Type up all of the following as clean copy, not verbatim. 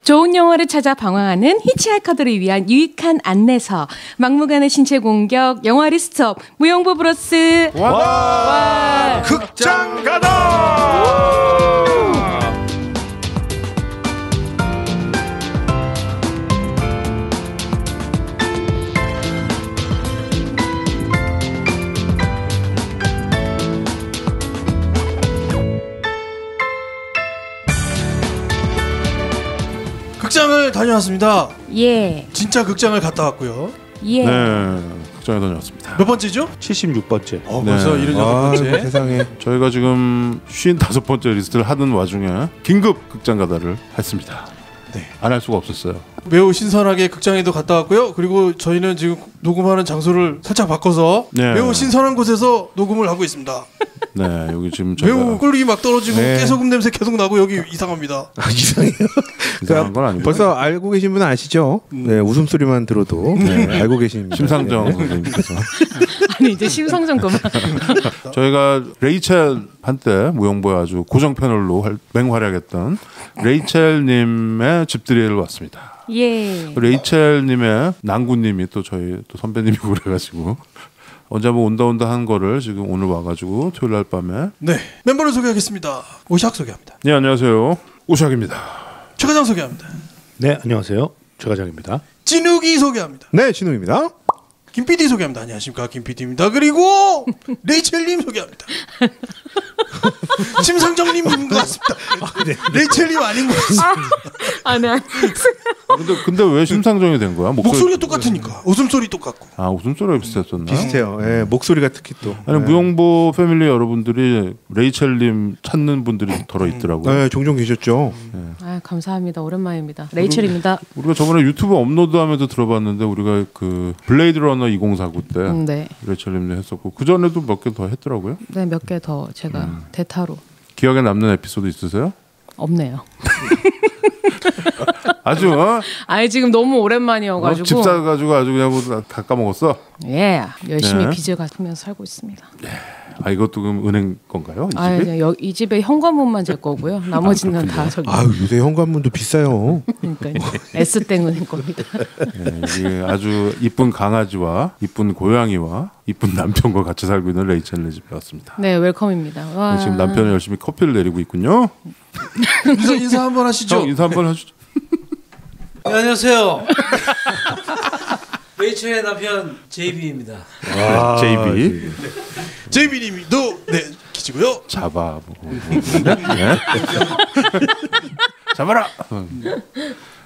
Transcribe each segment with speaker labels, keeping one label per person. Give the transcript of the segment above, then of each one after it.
Speaker 1: 좋은 영화를 찾아 방황하는 히치하이커들을 위한 유익한 안내서 막무가내 신체 공격 영화 리스트업 무용보 브로스
Speaker 2: 와! 극장 가다! 극장을 다녀왔습니다.
Speaker 1: 예.
Speaker 2: 진짜 극장을 갔다 왔고요.
Speaker 1: 예.
Speaker 3: 네, 극장에 다녀왔습니다.
Speaker 2: 몇 번째죠?
Speaker 4: 76번째.
Speaker 2: 벌써 76번째.
Speaker 4: 세상에.
Speaker 3: 저희가 지금 55번째 리스트를 하던 와중에 긴급 극장 가다를 했습니다.
Speaker 2: 네.
Speaker 3: 안 할 수가 없었어요.
Speaker 2: 매우 신선하게 극장에도 갔다 왔고요. 그리고 저희는 지금 녹음하는 장소를 살짝 바꿔서
Speaker 3: 네.
Speaker 2: 매우 신선한 곳에서 녹음을 하고 있습니다.
Speaker 3: 네, 여기 지금 저희가
Speaker 2: 매우 꿀이 막 떨어지고
Speaker 4: 네.
Speaker 2: 깨소금 냄새 계속 나고 여기 이상합니다.
Speaker 4: 이상해요.
Speaker 3: 이상한 건 아니고
Speaker 4: 벌써 알고 계신 분은 아시죠? 네, 웃음소리만 들어도 알고 계십니다.
Speaker 3: 심상정
Speaker 4: 네.
Speaker 3: 선생님께서
Speaker 1: 아니 이제 심상정 그만.
Speaker 3: 저희가 레이첼 한때 무용보에 아주 고정 패널로 맹활약했던 레이첼님의 집들이를 왔습니다.
Speaker 1: 예.
Speaker 3: 레이첼님의 난구님이 또 저희 또 선배님이고 그래가지고 언제 한번 온다 한 거를 지금 오늘 와가지고 토요일 날 밤에
Speaker 2: 네, 멤버를 소개하겠습니다. 오샥 소개합니다.
Speaker 3: 네 안녕하세요 오샥입니다.
Speaker 2: 최과장 소개합니다.
Speaker 4: 네, 안녕하세요. 최과장입니다.
Speaker 2: 진욱이 소개합니다.
Speaker 4: 네, 진우입니다.
Speaker 2: 김 PD 소개합니다. 안녕하십니까, 김 PD입니다. 그리고 레이첼님 소개합니다. 심상정님 것 같습니다. 레이첼님 아닌 것 같습니다.
Speaker 1: 네.
Speaker 3: 근데 왜 심상정이 된 거야?
Speaker 2: 목소리가 똑같으니까. 웃음소리 똑같고.
Speaker 3: 아 웃음소리가 비슷했었나?
Speaker 4: 비슷해요. 예, 목소리가 특히 또.
Speaker 3: 아니
Speaker 4: 네.
Speaker 3: 무용보 패밀리 여러분들이 레이첼님 찾는 분들이 덜어 있더라고요.
Speaker 4: 네, 종종 계셨죠.
Speaker 1: 아 감사합니다. 오랜만입니다. 레이첼입니다.
Speaker 3: 우리가 저번에 유튜브 업로드하면서 들어봤는데 우리가 그 블레이드 러너 2049 때
Speaker 1: 네.
Speaker 3: 레이첼님도 했었고 그 전에도 몇 개 더 했더라고요.
Speaker 1: 네, 몇 개 더 제가 대타로
Speaker 3: 기억에 남는 에피소드 있으세요?
Speaker 1: 없네요.
Speaker 3: 아주
Speaker 1: 아니 지금 너무 오랜만이어가지고
Speaker 3: 집 사가지고 아주 그냥 뭐 다 까먹었어.
Speaker 1: 예, 열심히
Speaker 3: 네.
Speaker 1: 빚을 갚으면서 살고 있습니다.
Speaker 3: 아 이것도 그럼 은행 건가요? 이
Speaker 1: 아,
Speaker 3: 집이?
Speaker 1: 네, 이 집에 현관문만 제 거고요. 나머지는 다 저기.
Speaker 4: 아유, 요새 현관문도 비싸요.
Speaker 1: 그러니까 S땡 은행 겁니다.
Speaker 3: 네, 이게 아주 이쁜 강아지와 이쁜 고양이와 이쁜 남편과 같이 살고 있는 레이첼네 집에 왔습니다.
Speaker 1: 네, 웰컴입니다. 와.
Speaker 3: 지금 남편은 열심히 커피를 내리고 있군요.
Speaker 2: 인사 한번 하시죠.
Speaker 3: 형 인사 한번 하시죠.
Speaker 5: 네, 안녕하세요. 레이첼의 남편 JB입니다.
Speaker 3: 아, JB
Speaker 2: JB님도 네 기지고요.
Speaker 3: 잡아 네? 잡아라.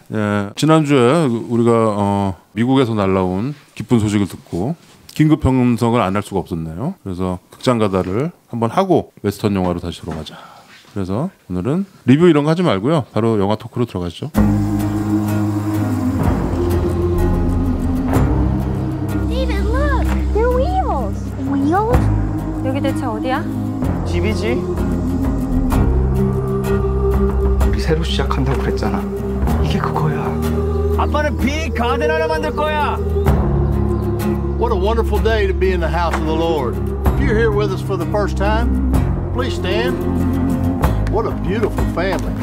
Speaker 3: 네, 지난주에 우리가 미국에서 날라온 기쁜 소식을 듣고 긴급 편성을 안 할 수가 없었네요. 그래서 극장 가다를 한번 하고 웨스턴 영화로 다시 돌아가자. 그래서 오늘은 리뷰 이런 거 하지 말고요. 바로 영화 토크로 들어가시죠.
Speaker 6: 여기 대체 어디야?
Speaker 7: 집이지? 우리 새로 시작한다고 그랬잖아. 이게 그거야. 아빠는 빅 가든 하나 만들 거야.
Speaker 8: What a wonderful day to be in the house of the Lord. If you're here with us for the first time, please stand. What a beautiful family.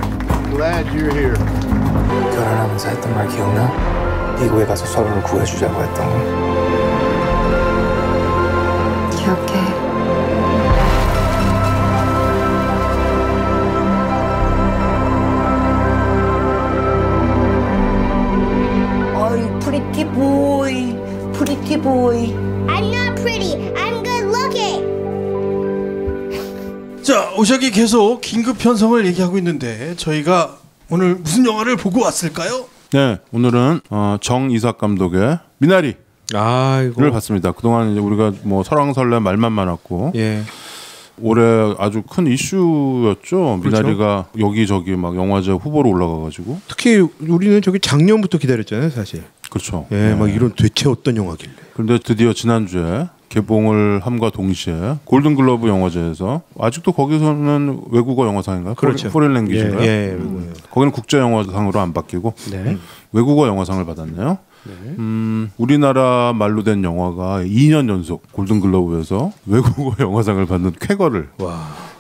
Speaker 8: Glad you're here.
Speaker 7: 결혼하면서 했던 말 기억나? 미국에 가서 서로를 구해주자고 했던 거.
Speaker 6: 기억해.
Speaker 9: Pretty boy, pretty boy.
Speaker 10: I'm not pretty. I'm good looking.
Speaker 2: 자, 오샥이 계속 긴급 편성을 얘기하고 있는데 저희가 오늘 무슨 영화를 보고 왔을까요?
Speaker 3: 네, 오늘은 정이삭 감독의 미나리를
Speaker 4: 아이고.
Speaker 3: 봤습니다. 그동안 이제 우리가 뭐 설왕설래 말만 많았고
Speaker 4: 예.
Speaker 3: 올해 아주 큰 이슈였죠.
Speaker 4: 그렇죠.
Speaker 3: 미나리가 여기저기 막 영화제 후보로 올라가가지고.
Speaker 4: 특히 우리는 저기 작년부터 기다렸잖아요, 사실.
Speaker 3: 그렇죠.
Speaker 4: 예,
Speaker 3: 네.
Speaker 4: 막 이런 대체 어떤 영화길래.
Speaker 3: 그런데 드디어 지난주에 개봉을 함과 동시에 골든글러브 영화제에서 아직도 거기서는 외국어 영화상인가요?
Speaker 4: 그렇죠.
Speaker 3: 포린 랭귀지인가요?
Speaker 4: 예, 외국어요.
Speaker 3: 거기는 국제 영화상으로 안 바뀌고
Speaker 4: 네.
Speaker 3: 외국어 영화상을 받았네요.
Speaker 4: 네.
Speaker 3: 우리나라 말로 된 영화가 2년 연속 골든글러브에서 외국어 영화상을 받는 쾌거를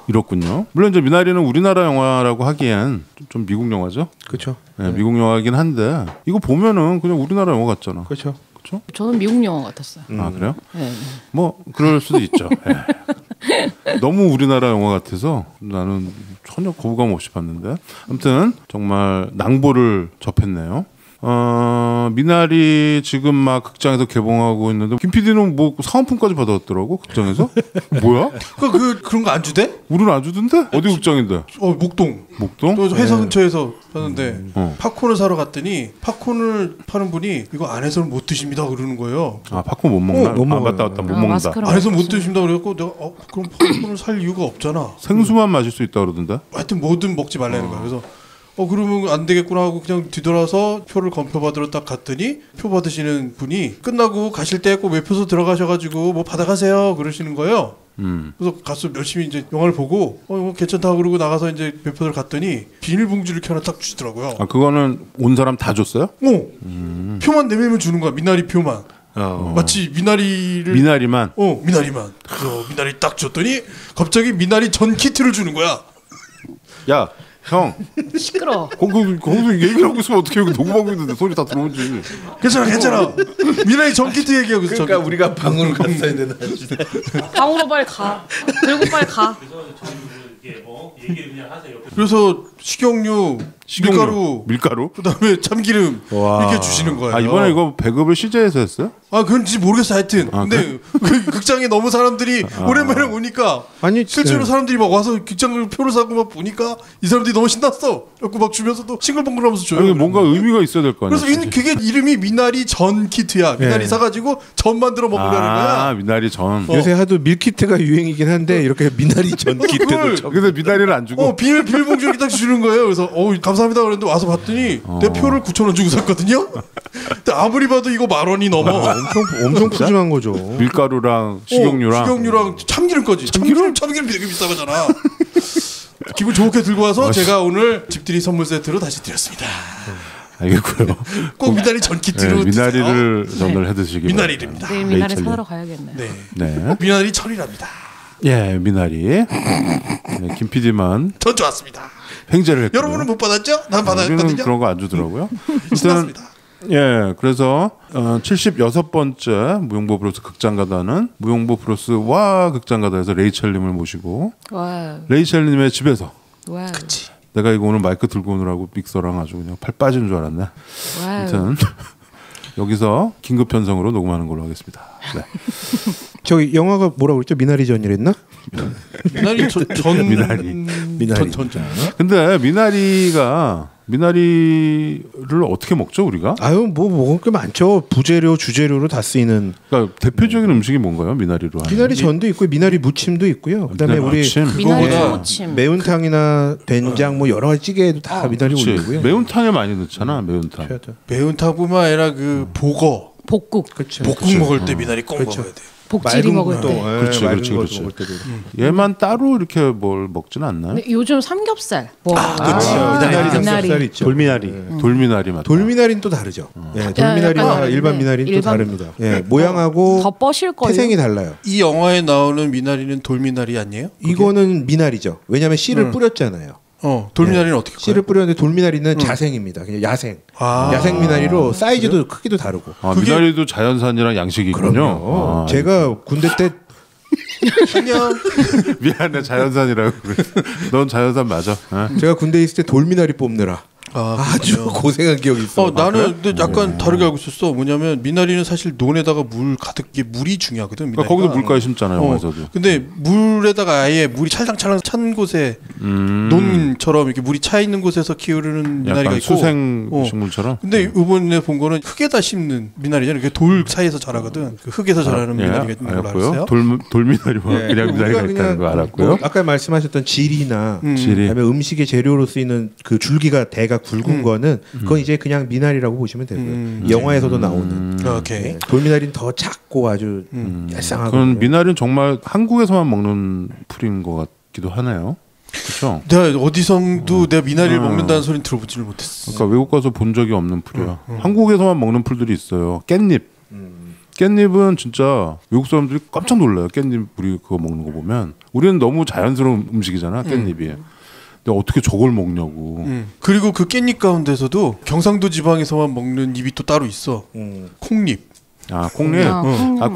Speaker 3: 이렇군요. 물론 이제 미나리는 우리나라 영화라고 하기엔 좀 미국 영화죠.
Speaker 4: 그렇죠.
Speaker 3: 네, 미국 영화이긴 한데 이거 보면은 그냥 우리나라 영화 같잖아.
Speaker 4: 그렇죠.
Speaker 3: 그렇죠?
Speaker 1: 저는 미국 영화 같았어요.
Speaker 3: 아 그래요?
Speaker 1: 네.
Speaker 3: 뭐 그럴 수도 있죠. 네. 너무 우리나라 영화 같아서 나는 전혀 거부감 없이 봤는데 아무튼 정말 낭보를 접했네요. 미나리 지금 막 극장에서 개봉하고 있는데 김 PD는 뭐 사은품까지 받았더라고 극장에서. 뭐야?
Speaker 2: 그런 거 안 주대?
Speaker 3: 우리는 안 주던데? 어디 극장인데?
Speaker 2: 목동.
Speaker 3: 목동?
Speaker 2: 또 회사 근처에서 봤는데 팝콘을 사러 갔더니 팝콘을 파는 분이 이거 안에서는 못 드십니다 그러는 거예요.
Speaker 3: 아 팝콘 못 먹나?
Speaker 4: 못 먹어요.
Speaker 3: 맞다 못 먹는다.
Speaker 2: 안에서 못 드십니다 그래갖고 내가 그럼 팝콘을 살 이유가 없잖아.
Speaker 3: 생수만 마실 수 있다 그러던데?
Speaker 2: 하여튼 뭐든 먹지 말라는 거야. 그래서 그러면 안 되겠구나 하고 그냥 뒤돌아서 표를 검표받으러 딱 갔더니 표 받으시는 분이 끝나고 가실 때 꼭 매표소 들어가셔가지고 뭐 받아가세요 그러시는 거예요. 그래서 가서 열심히 이제 영화를 보고 이거 괜찮다 그러고 나가서 이제 매표소를 갔더니 비닐봉지를 이렇게 하나 딱 주시더라고요.
Speaker 3: 아 그거는 온 사람 다 줬어요?
Speaker 2: 표만 내밀면 주는 거야. 미나리 표만. 마치 미나리만. 미나리만. 그래서 미나리 딱 줬더니 갑자기 미나리 전 키트를 주는 거야.
Speaker 3: 야. 형
Speaker 1: 시끄러.
Speaker 3: 거기서 얘기를 하고 있으면 어떻게 여기 녹음하고 있는데 소리 다 들어오지.
Speaker 2: 괜찮아. 미나리 전 키트 얘기하고 있어.
Speaker 4: 그러니까 우리가 방으로 갔어야 되나.
Speaker 1: 방으로 빨리 가. 들고 빨리 가.
Speaker 2: 그래서 식용유, 밀가루, 그다음에 참기름 이렇게 주시는 거예요.
Speaker 3: 아 이번에 이거 배급을 CJ에서 했어요?
Speaker 2: 아 그런지 모르겠어 하여튼. 근데 그 극장에 너무 사람들이 오랜만에 오니까
Speaker 4: 아니
Speaker 2: 실제로 사람들이 막 와서 극장 표를 사고 막 보니까 이 사람들이 너무 신났어. 그래서 막 주면서도 싱글벙글하면서 줘요.
Speaker 3: 아니, 뭔가 의미가 있어야 될 거 아니야.
Speaker 2: 그래서 그게 이름이 미나리 전 키트야. 미나리 사가지고 전 만들어 먹으려는 거야.
Speaker 3: 아 미나리 전.
Speaker 4: 요새 하도 밀키트가 유행이긴 한데 이렇게 미나리 전 키트도.
Speaker 3: 근데 미나리를 안 주고.
Speaker 2: 비닐봉지 이렇게 딱 주는 거예요. 그래서 감사합니다 그랬는데 와서 봤더니 내 표를 9,000원 주고 샀거든요. 근데 아무리 봐도 이거 10,000원이 넘어.
Speaker 4: 엄청 푸짐한 거죠.
Speaker 3: 밀가루랑 식용유랑
Speaker 2: 참기름까지. 참기름 되게 비싸잖아. 기분 좋게 들고 와서 제가 오늘 집들이 선물 세트로 다시 드렸습니다.
Speaker 3: 알겠고요.
Speaker 2: 꼭 미나리 전 키트로
Speaker 3: 미나리를 전을 해 드시기 바랍니다.
Speaker 2: 미나리입니다.
Speaker 1: 내일 미나리 사러 가야겠네요.
Speaker 2: 네. 미나리 철이랍니다.
Speaker 3: 예, 미나리. 김 PD만
Speaker 2: 전 좋았습니다.
Speaker 3: 횡재를 했고요.
Speaker 2: 여러분은 못 받았죠? 난 받았거든요.
Speaker 3: 우리는 그런 거 안 주더라고요.
Speaker 2: 신났습니다.
Speaker 3: 예, 그래서 76번째 무용보 브로스 극장가다는 무용보 브로스와 극장가다에서 레이첼님을 모시고 레이첼님의 집에서
Speaker 2: 그치.
Speaker 3: 내가 이거 오늘 마이크 들고 오느라고 믹서랑 아주 그냥 팔 빠지는 줄 알았네. 아무튼 여기서 긴급 편성으로 녹음하는 걸로 하겠습니다. 네.
Speaker 4: 저기 영화가 뭐라고 그랬죠? 미나리 전이랬나?
Speaker 2: 미나리 전
Speaker 3: 근데 미나리를 어떻게 먹죠 우리가?
Speaker 4: 아유 뭐 먹을 게 많죠. 부재료, 주재료로 다 쓰이는.
Speaker 3: 그러니까 대표적인 음식이 뭔가요? 미나리로 하는.
Speaker 4: 미나리 전도 있고 미나리 무침도 있고요. 그다음에 우리
Speaker 1: 미나리 무침,
Speaker 4: 매운탕이나 된장 뭐 여러 가지 찌개에도 다 미나리 올리고요.
Speaker 3: 매운탕에 많이 넣잖아 매운탕.
Speaker 2: 매운탕뿐만 아니라 그 볶국 먹을 때 미나리 꼭 먹어야 돼.
Speaker 1: 복지리 먹을 때.
Speaker 3: 그렇지. 얘만 따로 이렇게 뭘 먹지는 않나요?
Speaker 1: 요즘 삼겹살.
Speaker 4: 미나리 있죠.
Speaker 3: 돌미나리 맞다.
Speaker 4: 돌미나리는 또 다르죠. 돌미나리와 일반 미나리는 또 다릅니다. 모양하고
Speaker 1: 더 뻐실 거예요.
Speaker 4: 태생이 달라요.
Speaker 2: 이 영화에 나오는 미나리는 돌미나리 아니에요?
Speaker 4: 이거는 미나리죠. 왜냐하면 씨를 뿌렸잖아요.
Speaker 2: 돌미나리는 어떻게
Speaker 4: 씨를 뿌렸는데 돌미나리는 자생입니다. 그냥 야생. 야생 미나리로 사이즈도 크기도 다르고.
Speaker 3: 미나리도 자연산이랑 양식이 있군요.
Speaker 4: 제가 군대 때
Speaker 2: 안녕.
Speaker 3: 미안해 자연산이라고 그래. 넌 자연산 맞아.
Speaker 4: 제가 군대에 있을 때 돌미나리 뽑느라 아주 고생한 기억이 있어.
Speaker 2: 나는 근데 약간 다르게 알고 있었어. 뭐냐면 미나리는 사실 논에다가 물 가득 물이 중요하거든. 미나리가.
Speaker 3: 거기도 물가에 심잖아요. 영화에서도.
Speaker 2: 근데 물에다가 아예 물이 찰랑찰랑 찬 곳에 논처럼 이렇게 물이 차 있는 곳에서 키우는 미나리가 있고
Speaker 3: 수생 식물처럼.
Speaker 2: 근데 이번에 본 거는 흙에다 심는 미나리잖아요. 그게 돌 사이에서 자라거든. 그 흙에서 자라는 미나리가 있는 걸로 알았어요.
Speaker 3: 돌미나리와 그냥 미나리가 있다는 거 알았고요.
Speaker 4: 뭐 아까 말씀하셨던 지리나 그다음에 음식의 재료로 쓰이는 그 줄기가 대가 굵은 거는 그건 이제 그냥 미나리라고 보시면 되고요. 영화에서도 나오는 돌미나리는 더 작고 아주 얄쌍하고.
Speaker 3: 그런 미나리는 정말 한국에서만 먹는 풀인 것 같기도 하네요. 그렇죠.
Speaker 2: 내가 어디서도 내가 미나리를 먹는다는 소리는 들어보지를 못했어.
Speaker 3: 그러니까 외국 가서 본 적이 없는 풀이야. 한국에서만 먹는 풀들이 있어요. 깻잎. 깻잎은 진짜 외국 사람들이 깜짝 놀라요. 깻잎 우리 그거 먹는 거 보면 우리는 너무 자연스러운 음식이잖아 깻잎이. 근데 어떻게 저걸 먹냐고.
Speaker 2: 그리고 그 깻잎 가운데서도 경상도 지방에서만 먹는 잎이 또 따로 있어. 콩잎.
Speaker 3: 아 콩잎.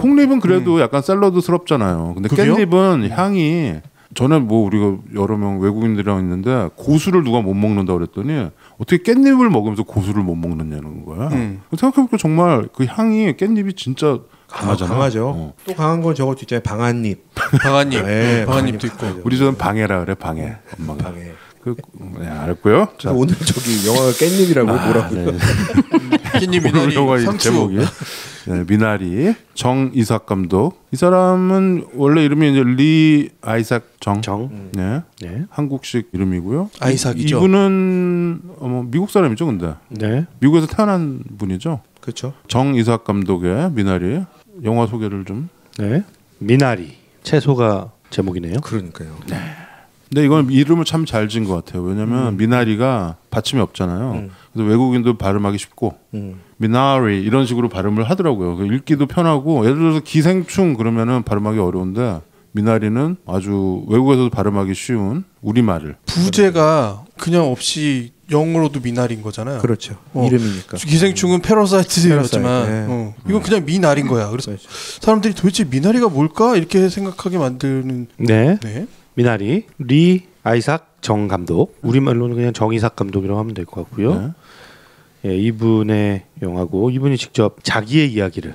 Speaker 3: 콩잎은 그래도 약간 샐러드스럽잖아요. 근데 그래요? 깻잎은 향이 전에 뭐 우리가 여러 명 외국인들이랑 있는데 고수를 누가 못 먹는다 그랬더니 어떻게 깻잎을 먹으면서 고수를 못 먹느냐는 거야. 생각해보니까 정말 그 향이 깻잎이 진짜 강하잖아.
Speaker 4: 강하죠. 또 강한 건 저것도 있잖아요. 방아잎.
Speaker 2: 방아잎.
Speaker 4: 네,
Speaker 2: 방아잎도 있고.
Speaker 3: 우리 저는 방해라 그래 방해. 엄마가.
Speaker 4: 방해.
Speaker 3: 네, 알았고요.
Speaker 4: 자, 오늘 저기 영화가 깻잎이라고 뭐라고요?
Speaker 3: 네.
Speaker 2: 깻잎 미나리
Speaker 3: 영화
Speaker 2: 상추.
Speaker 3: 제목이 네, 미나리 정이삭 감독. 이 사람은 원래 이름이 이제 리 아이삭 정. 네.
Speaker 4: 네.
Speaker 3: 한국식 이름이고요.
Speaker 2: 아이삭이죠.
Speaker 3: 이분은 미국 사람이죠, 근데.
Speaker 4: 네.
Speaker 3: 미국에서 태어난 분이죠.
Speaker 4: 그렇죠.
Speaker 3: 정이삭 감독의 미나리. 영화 소개를 좀.
Speaker 11: 네. 미나리. 채소가 제목이네요.
Speaker 4: 그러니까요.
Speaker 3: 네. 근데 이건 이름을 참 잘 지은 것 같아요. 왜냐하면 미나리가 받침이 없잖아요. 그래서 외국인도 발음하기 쉽고 미나리 이런 식으로 발음을 하더라고요. 읽기도 편하고 예를 들어서 기생충 그러면은 발음하기 어려운데 미나리는 아주 외국에서도 발음하기 쉬운 우리말을.
Speaker 2: 부제가 그냥 없이 영어로도 미나리인 거잖아요.
Speaker 4: 그렇죠. 이름이니까.
Speaker 2: 기생충은 패러사이트였지만
Speaker 4: 네.
Speaker 2: 이건 그냥 미나리인 거야. 그래서 사람들이 도대체 미나리가 뭘까 이렇게 생각하게 만드는.
Speaker 11: 네.
Speaker 2: 네.
Speaker 11: 미나리 리 아이삭 정 감독. 우리말로는 그냥 정이삭 감독이라고 하면 될 것 같고요.
Speaker 3: 네.
Speaker 11: 예, 이분의 영화고 이분이 직접 자기의 이야기를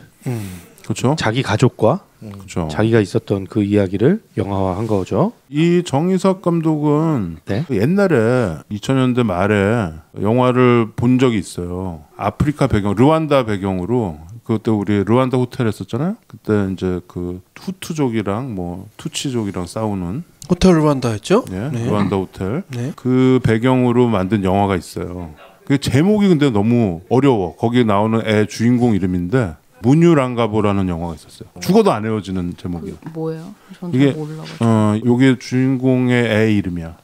Speaker 3: 그렇죠.
Speaker 11: 자기 가족과
Speaker 3: 그렇죠.
Speaker 11: 자기가 있었던 그 이야기를 영화화한 거죠.
Speaker 3: 이 정이삭 감독은
Speaker 11: 네.
Speaker 3: 옛날에 2000년대 말에 영화를 본 적이 있어요. 아프리카 배경, 르완다 배경으로. 그때 우리 르완다 호텔 했었잖아요. 그때 이제 그 후투족이랑 뭐 투치족이랑 싸우는
Speaker 2: 호텔 르완다였죠?
Speaker 3: 네,
Speaker 2: 네.
Speaker 3: 르완다 호텔.
Speaker 2: 네.
Speaker 3: 그 배경으로 만든 영화가 있어요. 그 제목이 근데 너무 어려워. 거기에 나오는 애 주인공 이름인데 무뉴랑가보라는 영화가 있었어요. 죽어도 안 헤어지는 제목이에요.
Speaker 1: 뭐예요? 저는
Speaker 3: 이게
Speaker 1: 몰라가지고.
Speaker 3: 요게 주인공의 애 이름이야.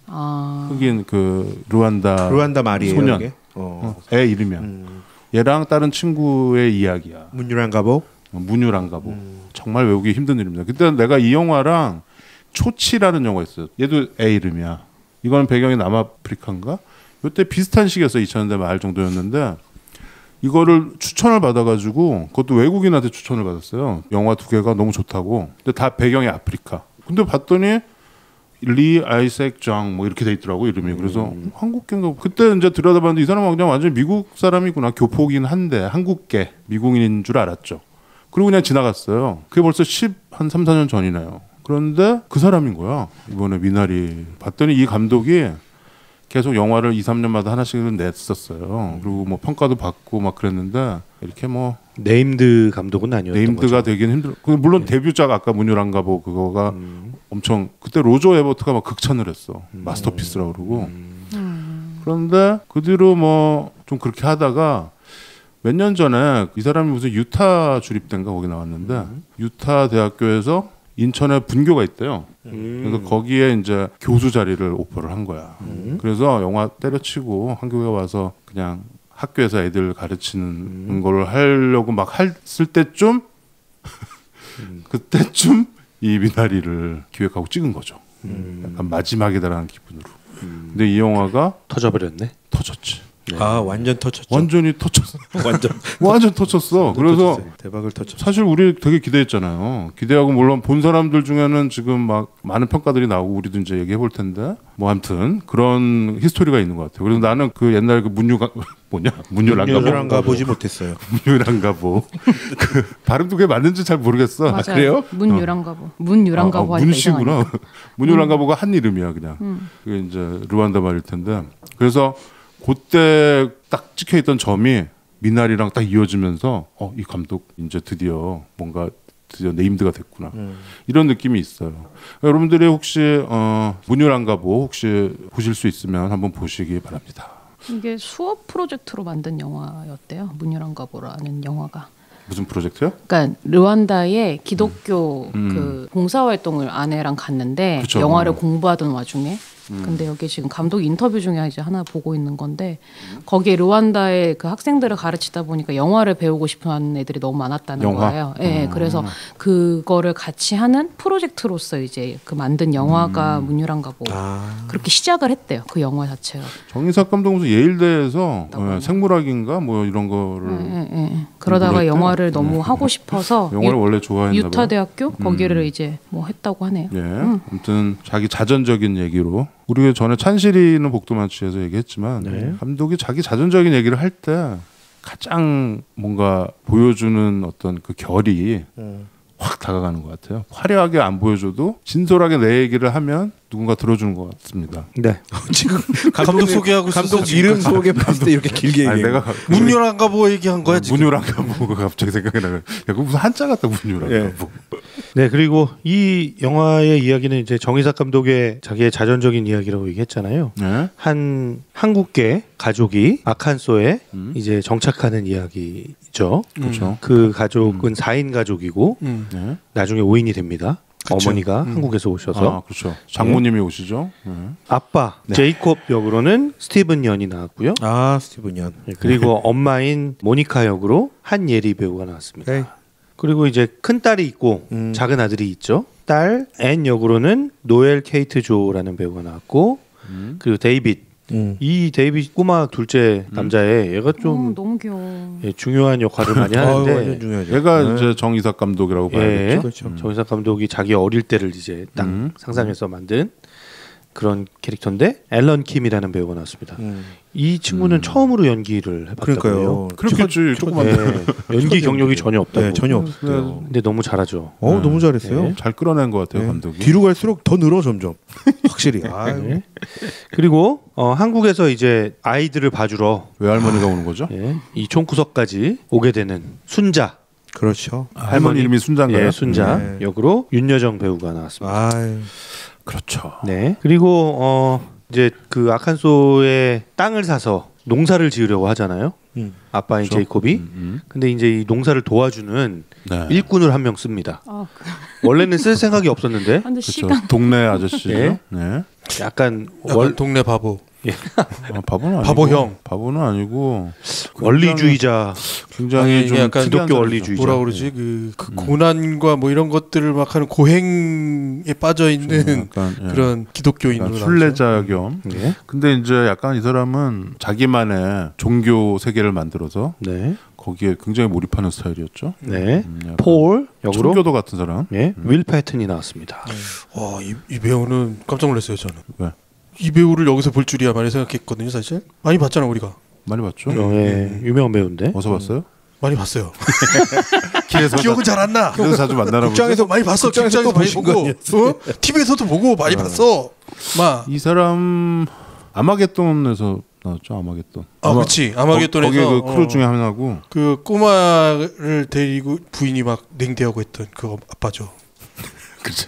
Speaker 3: 흑인 그 르완다
Speaker 4: 말이에요.
Speaker 3: 소년.
Speaker 4: 이게?
Speaker 3: 애 이름이야. 얘랑 다른 친구의 이야기야.
Speaker 4: 문유랑가보.
Speaker 3: 문유랑가보. 정말 외우기 힘든 이름이다. 그때 내가 이 영화랑 초치라는 영화 있어요. 얘도 애 이름이야. 이거는 배경이 남아프리카인가? 이때 비슷한 시기였어. 2000년대 말 정도였는데 이거를 추천을 받아가지고 그것도 외국인한테 추천을 받았어요. 영화 2개가 너무 좋다고. 근데 다 배경이 아프리카. 근데 봤더니 리 아이삭 정 뭐 이렇게 돼 있더라고 이름이. 그래서 한국계인가. 그때 이제 들여다봤는데 이 사람은 그냥 완전 미국 사람이구나. 교포긴 한데 한국계 미국인인 줄 알았죠. 그리고 그냥 지나갔어요. 그게 벌써 3, 4년 전이네요. 그런데 그 사람인 거야. 이번에 미나리 봤더니 이 감독이 계속 영화를 2, 3년마다 하나씩은 냈었어요. 그리고 뭐 평가도 받고 막 그랬는데 이렇게 뭐
Speaker 11: 네임드 감독은 아니었던
Speaker 3: 네임드가
Speaker 11: 거죠.
Speaker 3: 되긴 힘들어. 물론 데뷔작 아까 문유랑가보 그거가 엄청 그때 로저 에버트가 막 극찬을 했어. 마스터피스라고 그러고. 그런데 그 뒤로 뭐 좀 그렇게 하다가 몇 년 전에 이 사람이 무슨 유타 주립대인가 거기 나왔는데 유타 대학교에서 인천에 분교가 있대요. 그래서 거기에 이제 교수 자리를 오퍼를 한 거야. 그래서 영화 때려치고 한국에 와서 그냥 학교에서 애들 가르치는 걸 하려고 막 했을 때쯤 그때쯤 이 미나리를 기획하고 찍은 거죠. 약간 마지막이다라는 기분으로. 근데 이 영화가
Speaker 11: 터져버렸네.
Speaker 3: 터졌지.
Speaker 4: 네. 아 완전 터쳤죠.
Speaker 3: 완전히 터쳤어.
Speaker 4: 완전
Speaker 3: 터쳤어. 그래서
Speaker 4: 터졌어요. 대박을 터쳤어.
Speaker 3: 사실 우리 되게 기대했잖아요. 기대하고 물론 본 사람들 중에는 지금 막 많은 평가들이 나오고 우리도 이제 얘기해 볼 텐데 뭐 아무튼 그런 히스토리가 있는 것 같아요. 그래서 나는 그 옛날 그 문유랑가보
Speaker 4: 보지 못했어요.
Speaker 3: 문유랑가보 그 발음도 그게 맞는지 잘 모르겠어.
Speaker 1: 맞아요.
Speaker 3: 아, 그래요?
Speaker 1: 문유랑가보. 문유랑가보 하니까
Speaker 3: 문씨구나. 문유랑가보가 한 이름이야 그냥. 그게 이제 르완다 말일 텐데. 그래서 그때 딱 찍혀있던 점이 미나리랑 딱 이어지면서 이 감독 이제 드디어 네임드가 됐구나 이런 느낌이 있어요. 여러분들이 혹시 문유랑가보 혹시 보실 수 있으면 한번 보시기 바랍니다.
Speaker 1: 이게 수업 프로젝트로 만든 영화였대요. 문유랑가보라는 영화가.
Speaker 3: 무슨 프로젝트요?
Speaker 1: 그러니까 르완다의 기독교 그 봉사활동을 아내랑 갔는데
Speaker 3: 그쵸.
Speaker 1: 영화를 공부하던 와중에 근데 여기 지금 감독 인터뷰 중에 이제 하나 보고 있는 건데 거기에 르완다의 그 학생들을 가르치다 보니까 영화를 배우고 싶어하는 애들이 너무 많았다는 거예요. 예, 그래서 그거를 같이 하는 프로젝트로서 이제 그 만든 영화가 문유란가보 그렇게 시작을 했대요. 그 영화 자체가.
Speaker 3: 정의삭 감독은 예일대에서 생물학인가 뭐 이런 거를
Speaker 1: 그러다가 영화를 너무 하고 싶어서
Speaker 3: 영화를 원래 좋아했나 봐요.
Speaker 1: 유타 대학교 거기를 이제 뭐 했다고 하네요.
Speaker 3: 예, 아무튼 자기 자전적인 얘기로 우리가 전에 찬실이는 복도만취에서 얘기했지만 감독이 자기 자전적인 얘기를 할 때 가장 뭔가 보여주는 어떤 그 결이 확 다가가는 것 같아요. 화려하게 안 보여줘도 진솔하게 내 얘기를 하면 누군가 들어주는 것 같습니다.
Speaker 4: 네.
Speaker 2: 지금 감독 소개하고
Speaker 4: 감독 이름 소개했을 때 이렇게 길게 얘기해.
Speaker 3: 내가
Speaker 2: 문유란가보 얘기한 거야 지금.
Speaker 3: 문유란가보가 갑자기 생각이 나요. 야, 그거 무슨 한자 같다 문유란가보.
Speaker 11: 네, 그리고 이 영화의 이야기는 이제 정의삭 감독의 자기의 자전적인 이야기라고 얘기했잖아요. 한 한국계 가족이 아칸소에 이제 정착하는 이야기죠.
Speaker 3: 그렇죠.
Speaker 11: 그 가족은 4인 가족이고 나중에 5인이 됩니다.
Speaker 4: 그쵸.
Speaker 11: 어머니가 한국에서 오셔서
Speaker 3: 그렇죠. 장모님이 오시죠.
Speaker 11: 아빠 제이콥 역으로는 스티븐 연이 나왔고요.
Speaker 4: 스티븐 연.
Speaker 11: 그리고 엄마인 모니카 역으로 한예리 배우가 나왔습니다. 그리고 이제 큰 딸이 있고 작은 아들이 있죠. 딸 앤 역으로는 노엘 케이트 조라는 배우가 나왔고 그리고 데이빗. 이 데이빗 꼬마 둘째 남자애 얘가 좀
Speaker 1: 너무 귀여워.
Speaker 11: 중요한 역할을 많이 하는데
Speaker 3: 얘가 이제 정의삭 감독이라고 봐야겠죠.
Speaker 11: 그렇죠. 정의삭 감독이 자기 어릴 때를 이제 딱 상상해서 만든 그런 캐릭터인데 앨런 킴이라는 배우가 나왔습니다. 이 친구는 처음으로 연기를 해봤다고요.
Speaker 3: 그렇겠지. 조금만
Speaker 11: 연기 경력이 전혀 없다고.
Speaker 4: 네, 전혀 없어요.
Speaker 11: 근데 너무 잘하죠.
Speaker 4: 너무 잘했어요.
Speaker 3: 잘 끌어낸 것 같아요, 감독이.
Speaker 4: 뒤로 갈수록 더 늘어 점점. 확실히.
Speaker 11: 그리고 한국에서 이제 아이들을 봐주러
Speaker 3: 외할머니가 오는 거죠?
Speaker 11: 이 총구석까지 오게 되는 순자.
Speaker 4: 그렇죠.
Speaker 3: 할머니 이름이 순자인가요?
Speaker 11: 순자 역으로 윤여정 배우가 나왔습니다.
Speaker 3: 그렇죠.
Speaker 11: 네. 그리고 이제 그 아칸소에 땅을 사서 농사를 지으려고 하잖아요. 아빠인
Speaker 3: 그렇죠?
Speaker 11: 제이콥이. 근데 이제 이 농사를 도와주는 일꾼을 한 명 씁니다. 원래는 쓸 생각이 없었는데.
Speaker 3: 그렇죠. 동네 아저씨죠. 네.
Speaker 11: 약간
Speaker 2: 동네 바보.
Speaker 3: 바보는 아니고.
Speaker 2: 바보형.
Speaker 3: 바보는 아니고.
Speaker 11: 원리주의자.
Speaker 3: 굉장히 좀
Speaker 2: 약간
Speaker 11: 기독교 원리주의자.
Speaker 2: 뭐라 그러지? 그 고난과 뭐 이런 것들을 막 하는 고행에 빠져 있는 그런 기독교인으로
Speaker 3: 순례자 겸. 근데 이제 약간 이 사람은 자기만의 종교 세계를 만들어서 거기에 굉장히 몰입하는 스타일이었죠.
Speaker 11: 폴 역으로
Speaker 3: 청교도 같은 사람.
Speaker 11: 윌 패튼이 나왔습니다.
Speaker 2: 이 배우는 깜짝 놀랐어요 저는.
Speaker 3: 왜?
Speaker 2: 이 배우를 여기서 볼 줄이야 많이 생각했거든요 사실. 많이 봤잖아 우리가.
Speaker 3: 많이 봤죠.
Speaker 11: 유명한 배우인데.
Speaker 3: 어디서 봤어요?
Speaker 2: 많이 봤어요.
Speaker 3: 길에서
Speaker 2: 기억은 잘 안 나.
Speaker 3: 길에서 자주 만나나 보죠.
Speaker 2: 극장에서 많이 봤어. 극장에서 많이 보고, TV에서도 보고 많이 봤어.
Speaker 3: 이 사람 아마겟돈에서 나왔죠. 아마겟돈.
Speaker 2: 그렇지. 아마겟돈에서
Speaker 3: 거기 그 크루 중에 하나고
Speaker 2: 그 꼬마를 데리고 부인이 막 냉대하고 했던 그 아빠죠.
Speaker 3: 그치.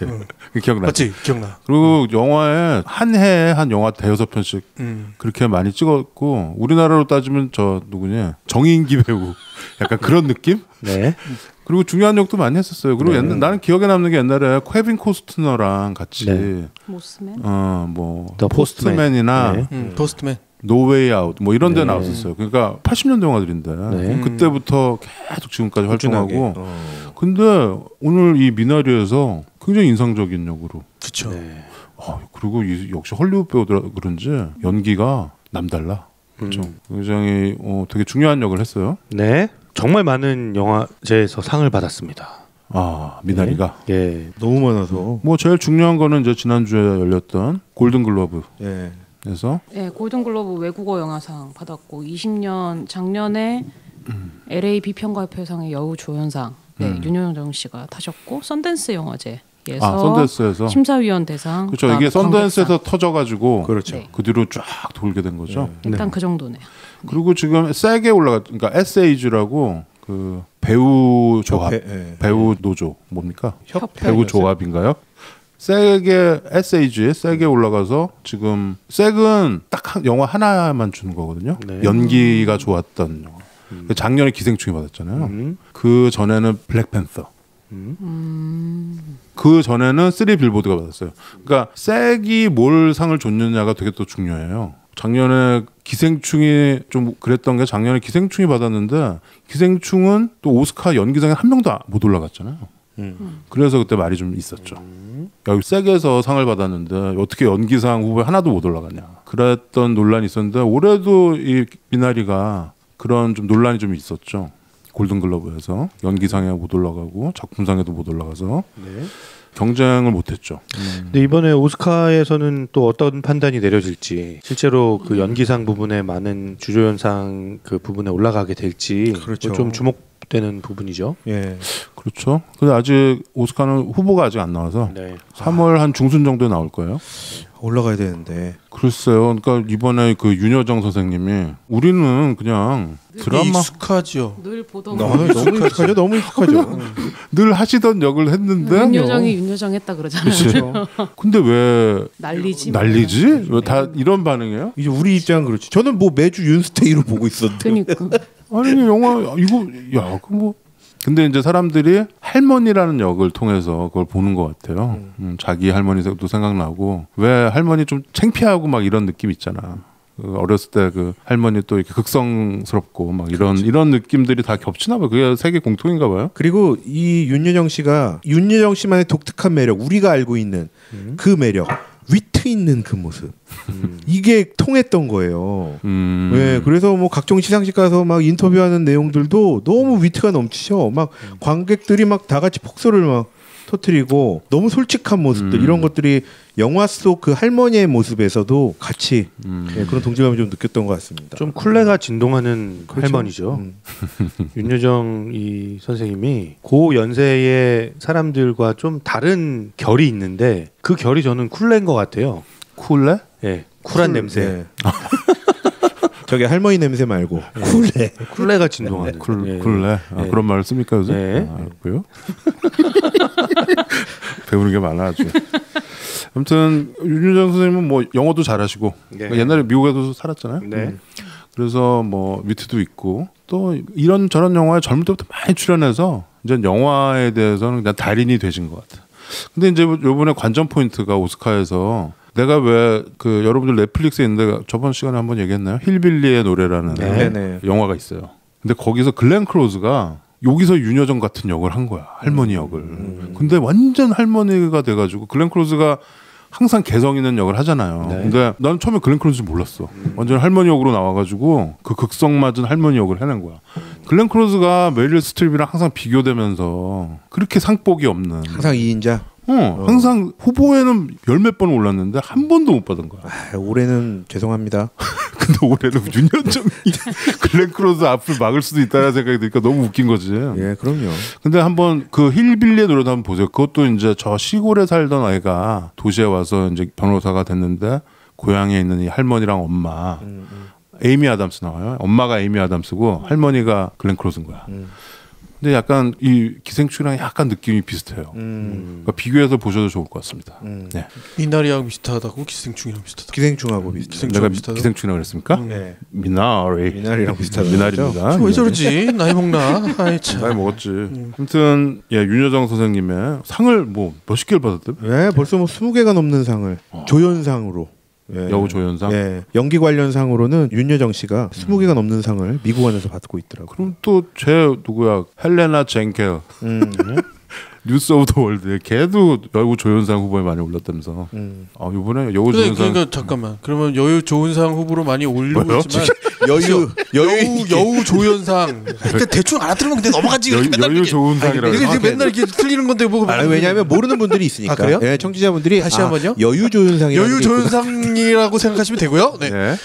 Speaker 3: 기억나.
Speaker 2: 맞지? 기억나.
Speaker 3: 그리고 영화에 한 해에 한 영화 대여섯 편씩 그렇게 많이 찍었고 우리나라로 따지면 저 누구냐 정인기 배우 약간 그런 느낌? 그리고 중요한 역도 많이 했었어요. 그리고 나는 기억에 남는 게 옛날에 케빈 코스트너랑 같이
Speaker 1: 모스맨?
Speaker 3: 뭐
Speaker 11: 더
Speaker 3: 포스트맨이나
Speaker 2: 포스트맨
Speaker 3: 노웨이 아웃 뭐 이런 데 나왔었어요. 그러니까 80년대 영화들인데 그때부터 계속 지금까지 활동하고 근데 오늘 이 미나리에서 굉장히 인상적인 역으로
Speaker 2: 그렇죠.
Speaker 3: 그리고 역시 헐리우드 배우들 그런지 연기가 남달라. 그렇죠. 굉장히 되게 중요한 역을 했어요.
Speaker 11: 네. 정말 많은 영화제에서 상을 받았습니다.
Speaker 3: 미나리가.
Speaker 4: 너무 많아서.
Speaker 3: 뭐 제일 중요한 거는 이제 지난주에 열렸던 골든 글러브. 그래서
Speaker 1: 골든 글로브 외국어 영화상 받았고 20년 작년에 LA 비평가협회상의 여우 조연상 윤여정 씨가 타셨고 썬댄스 영화제에서
Speaker 3: 썬댄스에서
Speaker 1: 심사위원 대상.
Speaker 3: 그렇죠. 이게 썬댄스에서 터져가지고
Speaker 4: 그렇죠.
Speaker 3: 그 뒤로 쫙 돌게 된 거죠.
Speaker 1: 일단 그 정도네요.
Speaker 3: 그리고 지금 세게 그러니까 SAG라고 그 배우 조합, 배우 노조 뭡니까? 배우 조합인가요? 세게 SAG에 세게 올라가서 지금 색은 딱 영화 하나만 주는 거거든요. 연기가 좋았던 영화. 작년에 기생충이 받았잖아요. 그 전에는 블랙팬서. 그 전에는 3 빌보드가 받았어요. 그러니까 색이 뭘 상을 줬느냐가 되게 또 중요해요. 작년에 기생충이 좀 그랬던 게 작년에 기생충이 받았는데 기생충은 또 오스카 연기상에 한 명도 못 올라갔잖아요. 그래서 그때 말이 좀 있었죠. 여기 색에서 상을 받았는데 어떻게 연기상 후보에 하나도 못 올라갔냐. 그랬던 논란이 있었는데 올해도 이 미나리가 그런 좀 논란이 좀 있었죠. 골든글러브에서 연기상에 못 올라가고 작품상에도 못 올라가서 네. 경쟁을 못했죠.
Speaker 11: 근데 이번에 오스카에서는 또 어떤 판단이 내려질지 실제로 그 연기상 부분에 많은 주조연상 그 부분에 올라가게 될지
Speaker 4: 그렇죠.
Speaker 11: 좀 주목되는 부분이죠.
Speaker 4: 예,
Speaker 3: 그렇죠. 근데 아직 오스카는 후보가 아직 안 나와서 네. 3월 한 중순 정도에 나올 거예요.
Speaker 4: 올라가야 되는데.
Speaker 3: 글쎄요. 그러니까 이번에 그 윤여정 선생님이 우리는 그냥 드라마
Speaker 2: 익숙하죠.
Speaker 1: 늘 보던
Speaker 4: 너무 익숙하죠. 너무 익숙하죠.
Speaker 3: 늘 하시던 역을 했는데
Speaker 1: 윤여정이 윤여정 했다 그러잖아요.
Speaker 3: 그렇죠. 근데 왜
Speaker 1: 난리지?
Speaker 3: 왜 다 이런 반응이에요?
Speaker 4: 이제 우리 입장은 그렇지. 저는 뭐 매주 윤스테이로 보고 있었는데.
Speaker 1: 그러니까.
Speaker 3: 아니 영화 이거 야 그 뭐 근데 이제 사람들이 할머니라는 역을 통해서 그걸 보는 것 같아요. 자기 할머니도 생각나고 왜 할머니 좀 창피하고 막 이런 느낌 있잖아. 어렸을 때 그 할머니 또 이렇게 극성스럽고 막 이런 느낌들이 다 겹치나 봐요. 그게 세계 공통인가 봐요.
Speaker 4: 그리고 이 윤여정 씨가 윤여정 씨만의 독특한 매력, 우리가 알고 있는 그 매력, 위트 있는 그 모습. 이게 통했던 거예요. 네, 그래서 뭐 각종 시상식 가서 막 인터뷰하는 내용들도 너무 위트가 넘치셔. 막 관객들이 막 다 같이 폭소를 막 터뜨리고 너무 솔직한 모습들 이런 것들이 영화 속 그 할머니의 모습에서도 같이 네, 그런 동질감을 좀 느꼈던 것 같습니다.
Speaker 11: 좀 쿨레가 진동하는
Speaker 4: 그렇죠?
Speaker 11: 할머니죠. 윤여정 이 선생님이 고 연세의 사람들과 좀 다른 결이 있는데 그 결이 저는 쿨레인 것 같아요.
Speaker 3: 쿨레?
Speaker 11: 네, 쿨한 냄새.
Speaker 4: 네. 저게 할머니 냄새 말고 쿨레.
Speaker 11: 쿨레가 진동하는.
Speaker 3: 쿨레. 아, 그런 말을 씁니까 요새?
Speaker 11: 네.
Speaker 3: 알고요. 배우는 게 많아 아주. 아무튼 윤여정 선생님은 뭐 영어도 잘하시고
Speaker 11: 네.
Speaker 3: 옛날에 미국에도 살았잖아요.
Speaker 11: 네.
Speaker 3: 그래서 뭐 위트도 있고 또 이런 저런 영화에 젊을 때부터 많이 출연해서 이제 영화에 대해서는 그냥 달인이 되신 것 같아요. 근데 이제 요번에 관전 포인트가 오스카에서 내가 왜 그 여러분들 넷플릭스에 있는데 저번 시간에 한번 얘기했나요? 힐빌리의 노래라는
Speaker 4: 네.
Speaker 3: 영화가 있어요. 근데 거기서 글렌 클로즈가 여기서 윤여정 같은 역을 한 거야. 할머니 역을. 근데 완전 할머니가 돼가지고 글렌 클로즈가 항상 개성 있는 역을 하잖아요.
Speaker 11: 네.
Speaker 3: 근데 난 처음에 글렌 클로즈 몰랐어. 완전 할머니 역으로 나와가지고 그 극성 맞은 할머니 역을 해낸 거야. 글렌 클로즈가 메릴 스트립이랑 항상 비교되면서 그렇게 상복이 없는
Speaker 4: 항상 2인자.
Speaker 3: 항상 후보에는 열몇 번 올랐는데 한 번도 못 받은 거야.
Speaker 4: 아, 올해는 죄송합니다.
Speaker 3: 근데 올해는 윤여정이 글렌 클로즈 앞을 막을 수도 있다는 생각이 드니까 너무 웃긴 거지.
Speaker 4: 예, 그럼요.
Speaker 3: 근데 한번 그 힐빌리의 노래도 한번 보세요. 그것도 이제 저 시골에 살던 애가 도시에 와서 이제 변호사가 됐는데 고향에 있는 이 할머니랑 엄마 에이미 아담스 나와요. 엄마가 에이미 아담스고 할머니가 글렌 클로즈인 거야. 근데 약간 이 기생충이랑 약간 느낌이 비슷해요. 그러니까 비교해서 보셔도 좋을 것 같습니다. 네.
Speaker 2: 미나리하고 비슷하다고 기생충이랑 비슷하다.
Speaker 4: 기생충하고 비슷.
Speaker 3: 내가 기생충이라고 그랬습니까?
Speaker 4: 네.
Speaker 3: 미나리랑
Speaker 4: 비슷하다.
Speaker 3: 미나리입니다.
Speaker 2: 왜 저러지? 나이 먹나? 아이 참.
Speaker 3: 나이 먹었지. 아무튼 예, 윤여정 선생님의 상을 뭐 몇십 개를 받았대요?
Speaker 4: 네, 벌써 뭐 20개가 넘는 상을 조연상으로. 예.
Speaker 3: 여우 조연상.
Speaker 4: 예. 연기 관련 상으로는 윤여정 씨가 20개가 넘는 상을 미국안에서 받고 있더라고요.
Speaker 3: 그럼 또 제 누구야? 헬레나 젠켈. 뉴스 오브 더 월드에 걔도 여우 조연상 후보에 많이 올랐다면서. 이번에 여우 조연상.
Speaker 2: 그러니까 잠깐만. 그러면 여우 조연상 후보로 많이 올리고
Speaker 3: 뭐요?
Speaker 2: 있지만 여우 조연상. 그러니까 대충 알아들으면 근데 넘어가지.
Speaker 3: 여우 조연상이라고.
Speaker 2: 이게 맨날 이렇게 틀리는 건데 뭐.
Speaker 4: 아니, 왜냐하면 모르는 분들이 있으니까.
Speaker 2: 아, 그래요?
Speaker 4: 예, 청취자분들이
Speaker 2: 다시 한번요.
Speaker 4: 여유 조연상이라고.
Speaker 2: 여유 조연상이라고 생각하시면 되고요. 네.
Speaker 3: 네.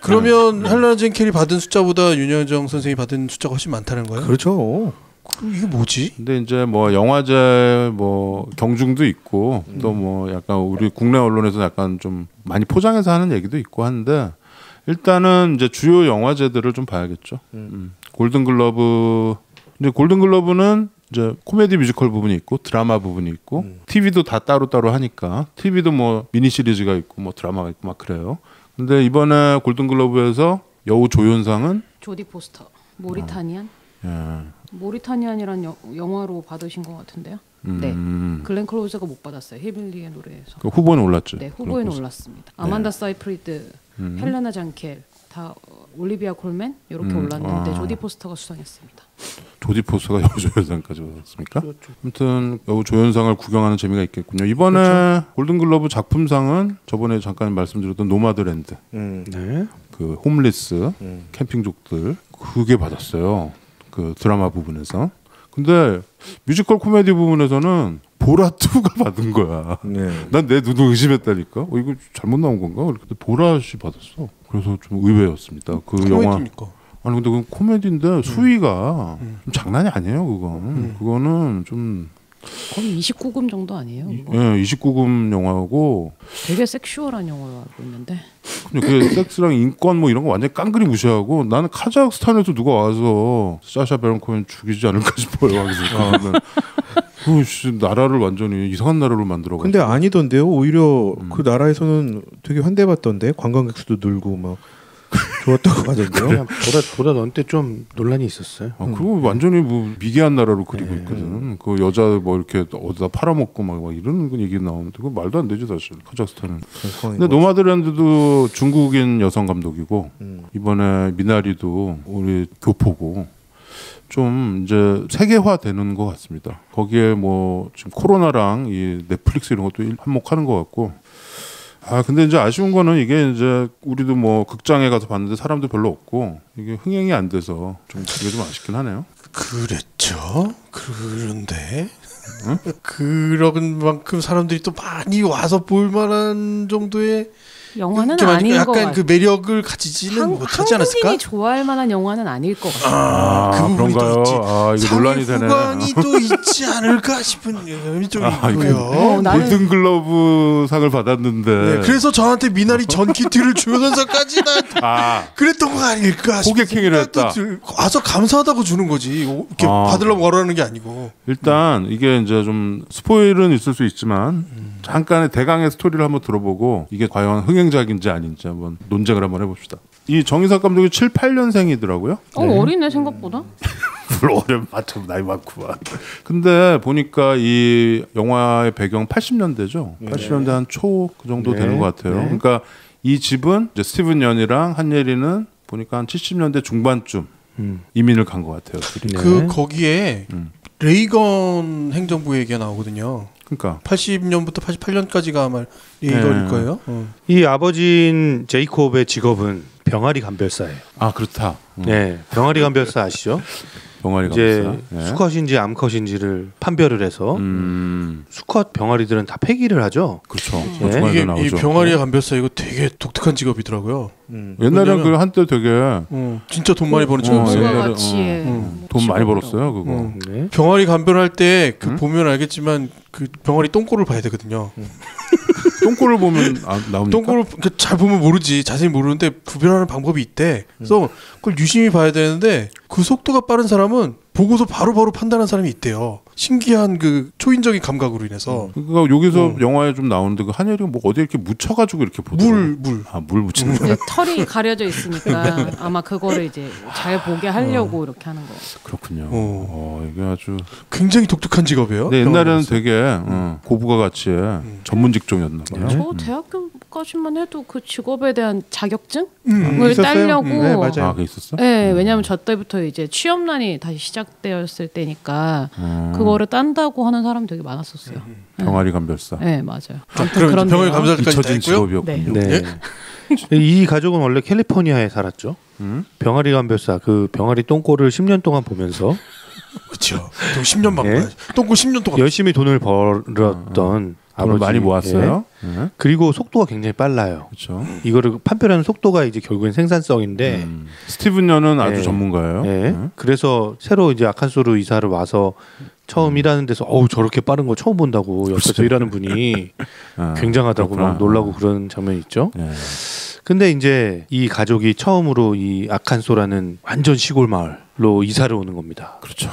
Speaker 2: 그러면 헬레나 젠켈이 받은 숫자보다 윤여정 선생이 받은 숫자가 훨씬 많다는 거예요?
Speaker 4: 그렇죠.
Speaker 2: 이게 뭐지?
Speaker 3: 근데 이제 뭐 영화제 뭐 경중도 있고 또 뭐 약간 우리 국내 언론에서 약간 좀 많이 포장해서 하는 얘기도 있고 한데 일단은 이제 주요 영화제들을 좀 봐야겠죠. 골든글러브 이제 골든글러브는 이제 코미디 뮤지컬 부분이 있고 드라마 부분이 있고 TV도 다 따로따로 하니까 TV도 뭐 미니 시리즈가 있고 뭐 드라마가 있고 막 그래요. 근데 이번에 골든글러브에서 여우 조연상은
Speaker 1: 조디 포스터 모리타니안.
Speaker 3: 예.
Speaker 1: 모리타니안이란 영화로 받으신 것 같은데요. 네, 글렌 클로즈가 못 받았어요. 힐빌리의 노래에서.
Speaker 3: 그 후보는 올랐죠.
Speaker 1: 네, 후보에는 올랐습니다. 아만다 사이프리드, 헬레나 장켈 다 올리비아 콜맨 이렇게 올랐는데 조디 포스터가 수상했습니다.
Speaker 3: 조디 포스터가 여우조연상까지 받았습니까? 그렇죠. 아무튼 여우조연상을 구경하는 재미가 있겠군요. 이번에 그렇죠. 골든글러브 작품상은 저번에 잠깐 말씀드렸던 노마드랜드, 네. 그 홈리스 캠핑족들 그게 받았어요. 그 드라마 부분에서. 근데 뮤지컬 코미디 부분에서는 보라2가 받은 거야. 네. 난 내 눈을 의심했다니까. 이거 잘못 나온 건가? 근데 보라시 받았어. 그래서 좀 의외였습니다. 그 영화. 아니 근데 그 코미디인데 수위가 좀 장난이 아니에요. 그거는 좀
Speaker 1: 거의 29금 정도 아니에요?
Speaker 3: 예, 29금 영화고
Speaker 1: 되게 섹슈얼한 영화로 알고 있는데.
Speaker 3: 그 섹스랑 인권 뭐 이런 거 완전 깡그리 무시하고 나는 카자흐스탄에서 누가 와서 사샤 베론 코엔 죽이지 않을까 싶어요. 그 나라를 완전히 이상한 나라로 만들어.
Speaker 4: 근데 아니던데요. 오히려 그 나라에서는 되게 환대받던데 관광객 수도 늘고 막. 좋았다고 하던데요.
Speaker 11: 보다 넌 때 좀 논란이 있었어요.
Speaker 3: 그거 완전히 뭐 미개한 나라로 그리고 있거든. 그 여자 뭐 이렇게 어디다 팔아먹고 막 이런 얘기 나오는데 그거 말도 안 되죠 사실. 카자흐스탄은. 근데 노마드랜드도 중국인 여성 감독이고 이번에 미나리도 우리 교포고 좀 이제 세계화되는 것 같습니다. 거기에 뭐 지금 코로나랑 이 넷플릭스 이런 것도 한몫하는 것 같고. 근데 이제 아쉬운 거는 이게 이제 우리도 뭐 극장에 가서 봤는데 사람도 별로 없고 이게 흥행이 안 돼서 좀 그게 좀 아쉽긴 하네요.
Speaker 2: 그랬죠. 그런데 그런 만큼 사람들이 또 많이 와서 볼 만한 정도의
Speaker 1: 영화는 아닌 것
Speaker 2: 약간 그 매력을 가지지는 못하지 않았을까?
Speaker 1: 한국인이 좋아할 만한 영화는 아닐 것 같아요.
Speaker 2: 그 부분이
Speaker 3: 그런가요?
Speaker 2: 또 있지.
Speaker 3: 이거 논란이 되네.
Speaker 2: 상위 구간이 또 있지 않을까 싶은 의미 좀 있고요.
Speaker 3: 골든글러브 상을 받았는데.
Speaker 2: 네, 그래서 저한테 미나리 전 키트를 주면서까지 난 그랬던 거 아닐까 싶은
Speaker 3: 호객행위를 했다.
Speaker 2: 와서 감사하다고 주는 거지. 이렇게 받으려고 원하는 게 아니고.
Speaker 3: 일단 이게 이제 좀 스포일은 있을 수 있지만 잠깐의 대강의 스토리를 한번 들어보고 이게 과연 흥행작인지 아닌지 한번 논쟁을 한번 해봅시다. 이 정의석 감독이 7, 8년생이더라고요.
Speaker 1: 어리네 생각보다.
Speaker 3: 물론 어려면 맞춰 나이 많구만. 근데 보니까 이 영화의 배경 80년대죠. 80년대 한 초 그 정도 되는 것 같아요. 그러니까 이 집은 이제 스티븐 연이랑 한예리는 보니까 한 70년대 중반쯤 이민을 간 것 같아요.
Speaker 2: 그 거기에 레이건 행정부 얘기가 나오거든요.
Speaker 3: 그러니까
Speaker 2: 80년부터 88년까지가 아마 레이건일 거예요.
Speaker 11: 이 아버지인 제이콥의 직업은 병아리 감별사예요.
Speaker 3: 그렇다.
Speaker 11: 네, 병아리 감별사 아시죠?
Speaker 3: 병아리
Speaker 11: 이제
Speaker 3: 감별사.
Speaker 11: 수컷인지 암컷인지를 판별을 해서 수컷 병아리들은 다 폐기를 하죠.
Speaker 3: 그렇죠.
Speaker 2: 이게 이 병아리 감별사 이거 되게 독특한 직업이더라고요.
Speaker 3: 옛날에는 그 한때 되게
Speaker 2: 진짜 돈 많이 버는 직업이었어요.
Speaker 3: 돈 많이 벌었어요 그거.
Speaker 2: 병아리 감별할 때 그 보면 알겠지만 그 병아리 똥꼬를 봐야 되거든요.
Speaker 3: 똥꼬를 보면 나옵니까?
Speaker 2: 똥꼬를 잘 보면 모르지. 자세히 모르는데 구별하는 방법이 있대. 그래서 그걸 유심히 봐야 되는데 그 속도가 빠른 사람은 보고서 바로바로 판단하는 사람이 있대요. 신기한 그 초인적인 감각으로 인해서.
Speaker 3: 그러니까 여기서 영화에 좀 나오는데 그 한예리가 뭐 어디 이렇게 묻혀가지고 이렇게 보더라고요.
Speaker 2: 물
Speaker 3: 묻히는 거.
Speaker 1: 털이 가려져 있으니까 아마 그거를 이제 잘 보게 하려고 이렇게 하는 거.
Speaker 3: 그렇군요. 이게 아주
Speaker 2: 굉장히 독특한 직업이에요.
Speaker 3: 네, 옛날에는 되게 고부가 가치의 전문 직종이었나 봐요.
Speaker 1: 저 대학교까지만 해도 그 직업에 대한 자격증을 따려고.
Speaker 4: 네, 맞아요.
Speaker 3: 그게 있었어?
Speaker 1: 네, 왜냐하면 저 때부터 이제 취업난이 다시 시작되었을 때니까 그거를 딴다고 하는 사람 되게 많았었어요.
Speaker 3: 병아리 감별사.
Speaker 1: 네, 맞아요.
Speaker 2: 그럼 병아리 감별사까지
Speaker 3: 잊혀진 직업이었군요.
Speaker 1: 네.
Speaker 11: 이 가족은 원래 캘리포니아에 살았죠. 병아리 감별사 그 병아리 똥꼬를 10년 동안 보면서
Speaker 2: 그렇죠. 10년 반 똥꼬 10년 동안
Speaker 11: 열심히 돈을 벌었던
Speaker 3: 돈을 많이 모았어요.
Speaker 11: 그리고 속도가 굉장히 빨라요.
Speaker 3: 그렇죠.
Speaker 11: 이거를 판별하는 속도가 이제 결국엔 생산성인데
Speaker 3: 스티븐 연은 아주 전문가예요.
Speaker 11: 그래서 새로 이제 아칸소르 이사를 와서 처음 일하는 데서 저렇게 빠른 거 처음 본다고 옆에서 일하는 분이 굉장하다고 막 놀라고 그런 장면이 있죠. 근데 이제 이 가족이 처음으로 이 아칸소라는 완전 시골 마을로 이사를 오는 겁니다.
Speaker 3: 그렇죠.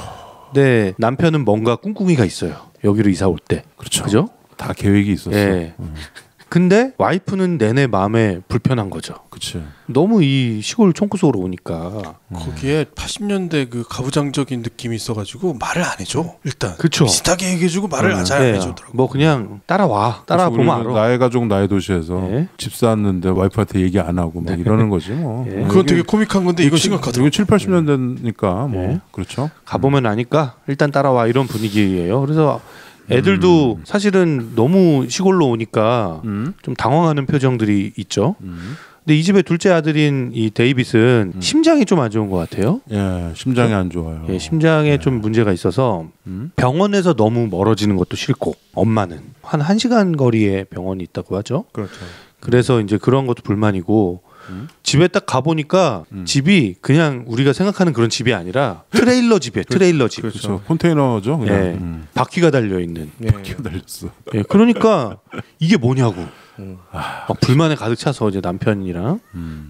Speaker 11: 근데 남편은 뭔가 꿍꿍이가 있어요. 여기로 이사 올 때.
Speaker 3: 그렇죠.
Speaker 11: 그죠?
Speaker 3: 다 계획이 있었어.
Speaker 11: 근데 와이프는 내내 마음에 불편한 거죠.
Speaker 3: 그치.
Speaker 11: 너무 이 시골 촌구석으로 오니까
Speaker 2: 거기에 80년대 그 가부장적인 느낌이 있어가지고 말을 안 해줘. 일단
Speaker 11: 그쵸.
Speaker 2: 비슷하게 얘기해주고 말을 잘 안 해주더라고.
Speaker 11: 뭐 그냥 따라와 보면 알아.
Speaker 3: 나의 가족 나의 도시에서 집 샀는데 와이프한테 얘기 안 하고 막 이러는 거지 뭐.
Speaker 2: 그건 되게 코믹한 건데 이건 심각하더라고.
Speaker 3: 이거 7, 80년대니까 뭐 그렇죠.
Speaker 11: 가보면 아니까 일단 따라와 이런 분위기예요. 그래서 애들도 사실은 너무 시골로 오니까 좀 당황하는 표정들이 있죠. 근데 이 집의 둘째 아들인 이 데이빗은 심장이 좀 안 좋은 것 같아요.
Speaker 3: 예, 심장이 안 좋아요.
Speaker 11: 예, 심장에 좀 문제가 있어서 병원에서 너무 멀어지는 것도 싫고 엄마는 한 1시간 거리에 병원이 있다고 하죠.
Speaker 4: 그렇죠.
Speaker 11: 그래서 이제 그런 것도 불만이고 집에 딱 가보니까 집이 그냥 우리가 생각하는 그런 집이 아니라 트레일러 집이에요. 트레일러 집.
Speaker 3: 그렇죠. 컨테이너죠. 그냥.
Speaker 11: 예, 바퀴가 달려있는.
Speaker 3: 바퀴가 달렸어.
Speaker 11: 예, 그러니까 이게 뭐냐고. 막 불만에 가득 차서 이제 남편이랑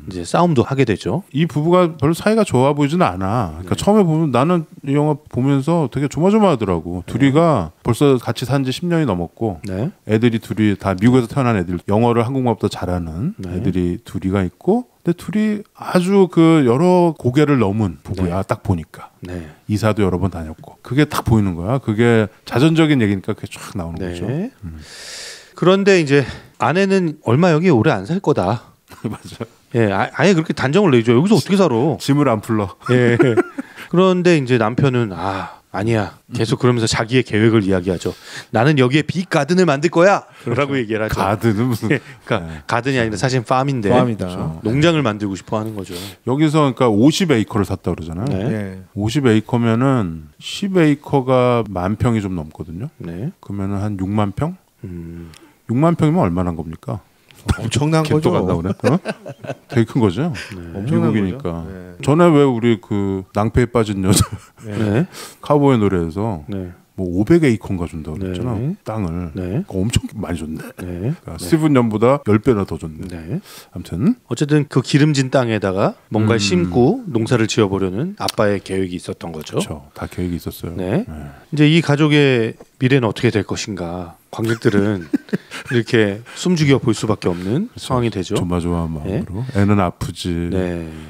Speaker 11: 이제 싸움도 하게 되죠.
Speaker 3: 이 부부가 별로 사이가 좋아 보이지는 않아. 그러니까 처음에 보면 나는 이 영화 보면서 되게 조마조마하더라고. 둘이가 벌써 같이 산 지 10년이 넘었고 애들이 둘이 다 미국에서 태어난 애들, 영어를 한국말보다 잘하는 애들이 둘이가 있고, 근데 둘이 아주 그 여러 고개를 넘은 부부야. 딱 보니까 이사도 여러 번 다녔고 그게 딱 보이는 거야. 그게 자전적인 얘기니까 그게 쫙 나오는 거죠.
Speaker 11: 그런데 이제 아내는 얼마 여기 오래 안 살 거다.
Speaker 3: 맞아.
Speaker 11: 예, 아예 그렇게 단정을 내죠. 여기서 어떻게 살아?
Speaker 3: 짐을 안 풀러.
Speaker 11: 예. 그런데 이제 남편은 아니야. 계속 그러면서 자기의 계획을 이야기하죠. 나는 여기에 빅 가든을 만들 거야. 라고 얘기를 하죠.
Speaker 3: 가든은 무슨?
Speaker 11: 그러니까 가든이 아니라 사실 팜인데.
Speaker 4: 팜이다.
Speaker 11: 그렇죠. 농장을 만들고 싶어 하는 거죠.
Speaker 3: 여기서 그러니까 50에이커를 샀다 그러잖아요.
Speaker 4: 네.
Speaker 3: 50에이커면은 10에이커가 10,000평이 좀 넘거든요.
Speaker 11: 네.
Speaker 3: 그러면은 한 6만 평? 6만 평이면 얼마나 한 겁니까?
Speaker 4: 엄청난 거죠.
Speaker 3: 간다 그래? 어? 되게 큰 거죠. 미국이니까.
Speaker 4: 거죠. 네.
Speaker 3: 전에 왜 우리 그 낭패에 빠진 여자 카우보이 노래에서 뭐 500에이커인가 준다고 그랬잖아. 땅을. 그러니까 엄청 많이 줬네. 그러니까 스티븐 연보다 10배나 더 줬네. 아무튼
Speaker 11: 어쨌든 그 기름진 땅에다가 뭔가 심고 농사를 지어보려는 아빠의 계획이 있었던 거죠.
Speaker 3: 그렇죠. 다 계획이 있었어요.
Speaker 11: 이제 이 가족의 미래는 어떻게 될 것인가. 관객들은 이렇게 숨죽여 볼 수밖에 없는 상황이 되죠.
Speaker 3: 조마조마한 마음으로. 애는 아프지.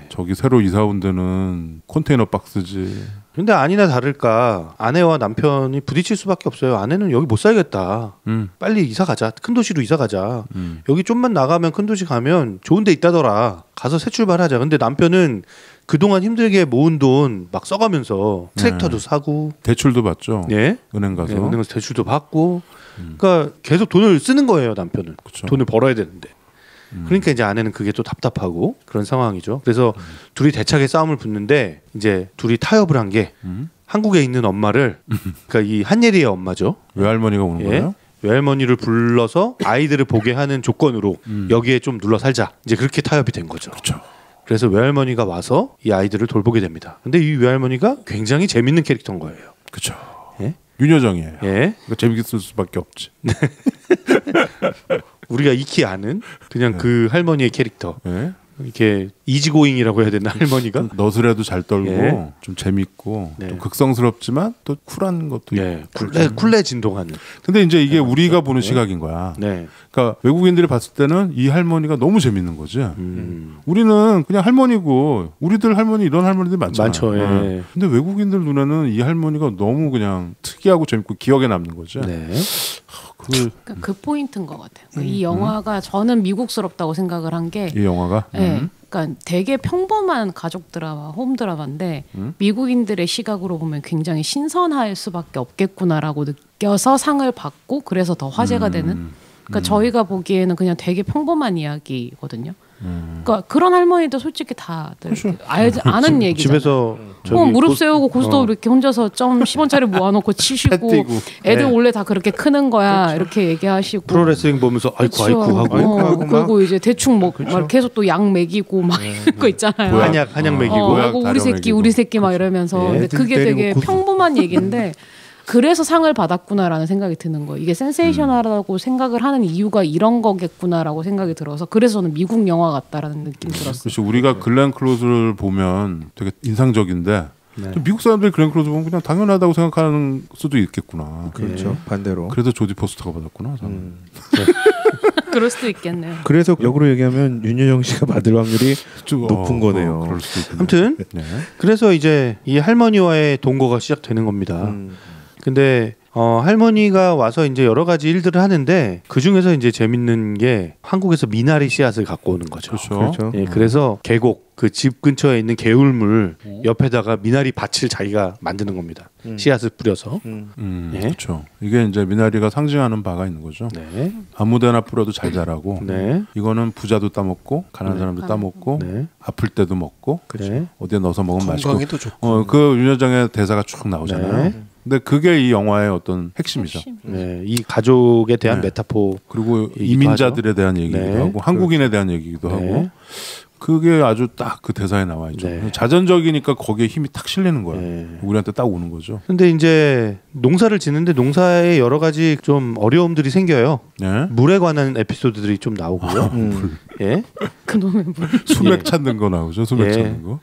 Speaker 3: 저기 새로 이사 온 데는 컨테이너 박스지.
Speaker 11: 근데 아니나 다를까 아내와 남편이 부딪힐 수밖에 없어요. 아내는 여기 못 살겠다. 빨리 이사 가자. 큰 도시로 이사 가자. 여기 좀만 나가면 큰 도시 가면 좋은 데 있다더라. 가서 새 출발하자. 근데 남편은 그동안 힘들게 모은 돈 막 써가면서 트랙터도 사고
Speaker 3: 대출도 받죠. 은행 가서.
Speaker 11: 은행에서 대출도 받고 그러니까 계속 돈을 쓰는 거예요. 남편은.
Speaker 3: 그쵸.
Speaker 11: 돈을 벌어야 되는데. 그러니까 이제 아내는 그게 또 답답하고 그런 상황이죠. 그래서 둘이 대차게 싸움을 붙는데 이제 둘이 타협을 한 게 한국에 있는 엄마를 그러니까 이 한예리의 엄마죠.
Speaker 3: 외할머니가 오는 거예요?
Speaker 11: 외할머니를 불러서 아이들을 보게 하는 조건으로 여기에 좀 눌러 살자. 이제 그렇게 타협이 된 거죠.
Speaker 3: 그렇죠.
Speaker 11: 그래서 외할머니가 와서 이 아이들을 돌보게 됩니다. 근데 이 외할머니가 굉장히 재밌는 캐릭터인 거예요.
Speaker 3: 그렇죠. 윤여정이에요. 그러니까 재밌게 쓸 수밖에 없지.
Speaker 11: 우리가 익히 아는 그냥 그 할머니의 캐릭터. 이렇게 이지고잉이라고 해야 되나 할머니가
Speaker 3: 너스레도 잘 떨고 좀 재밌고 좀 극성스럽지만 또 쿨한 것도 있고
Speaker 11: 쿨레 진동하는.
Speaker 3: 근데 이제 이게 우리가 보는 시각인 거야. 그러니까 외국인들이 봤을 때는 이 할머니가 너무 재밌는 거지. 우리는 그냥 할머니고 우리들 할머니 이런 할머니들 많잖아.
Speaker 11: 많죠.
Speaker 3: 근데 외국인들 눈에는 이 할머니가 너무 그냥 특이하고 재밌고 기억에 남는 거지.
Speaker 1: 그러니까 그 포인트인 것 같아요. 이 영화가 저는 미국스럽다고 생각을 한 게
Speaker 3: 이 영화가
Speaker 1: 그러니까 되게 평범한 가족 드라마, 홈 드라마인데 미국인들의 시각으로 보면 굉장히 신선할 수밖에 없겠구나라고 느껴서 상을 받고 그래서 더 화제가 되는. 그러니까 저희가 보기에는 그냥 되게 평범한 이야기거든요. 그러니까 그런 할머니도 솔직히 다들 아는 얘기잖아요.
Speaker 11: 집에서
Speaker 1: 무릎 세우고 고스톱 이렇게 혼자서 점 10원짜리 모아놓고 치시고 애들 원래 다 그렇게 크는 거야. 이렇게 얘기하시고
Speaker 11: 프로레슬링 보면서 아이쿠 하고
Speaker 1: 그리고 이제 대충 막 계속 또 약 먹이고 막 이런 거 있잖아요.
Speaker 11: 한약 먹이고
Speaker 1: 그리고 우리 새끼 막 이러면서 근데 그게 되게 평범한 얘기인데 그래서 상을 받았구나라는 생각이 드는 거예요. 이게 센세이셔널하다고 생각을 하는 이유가 이런 거겠구나라고 생각이 들어서 그래서 저는 미국 영화 같다라는 느낌이 들었어요.
Speaker 3: 그렇죠. 우리가 글렌 클로즈를 보면 되게 인상적인데 미국 사람들이 글렌 클로즈 보면 그냥 당연하다고 생각하는 수도 있겠구나.
Speaker 4: 그렇죠. 반대로.
Speaker 3: 그래서 조디 포스터가 받았구나.
Speaker 1: 그럴 수도 있겠네요.
Speaker 4: 그래서 역으로 얘기하면 윤여정 씨가 받을 확률이 높은 거네요.
Speaker 3: 그럴 수도 있겠네요.
Speaker 11: 아무튼 그래서 이제 이 할머니와의 동거가 시작되는 겁니다. 근데 할머니가 와서 이제 여러 가지 일들을 하는데 그 중에서 이제 재밌는 게 한국에서 미나리 씨앗을 갖고 오는 거죠.
Speaker 3: 그렇죠.
Speaker 11: 예, 그래서 계곡 그 집 근처에 있는 개울물 옆에다가 미나리 밭을 자기가 만드는 겁니다. 씨앗을 뿌려서. 예.
Speaker 3: 그렇죠. 이게 이제 미나리가 상징하는 바가 있는 거죠.
Speaker 11: 네.
Speaker 3: 아무데나 뿌려도 잘 자라고.
Speaker 11: 네.
Speaker 3: 이거는 부자도 따먹고 가난한 사람도 따먹고 아플 때도 먹고 어디에 넣어서 먹으면 맛있고.
Speaker 2: 건강에도 좋고.
Speaker 3: 그 윤여정의 대사가 쭉 나오잖아요. 근데 그게 이 영화의 어떤 핵심이죠.
Speaker 11: 네, 이 가족에 대한 메타포
Speaker 3: 그리고 이민자들에 대한 얘기기도 하고 한국인에 대한 얘기기도 하고 그게 아주 딱 그 대사에 나와 있죠. 자전적이니까 거기에 힘이 탁 실리는 거예요. 우리한테 딱 오는 거죠.
Speaker 11: 근데 이제 농사를 짓는데 농사에 여러 가지 좀 어려움들이 생겨요. 물에 관한 에피소드들이 좀 나오고요. 예.
Speaker 1: 그놈의 물.
Speaker 3: 수맥 찾는 거 나오죠. 수맥 찾는 거.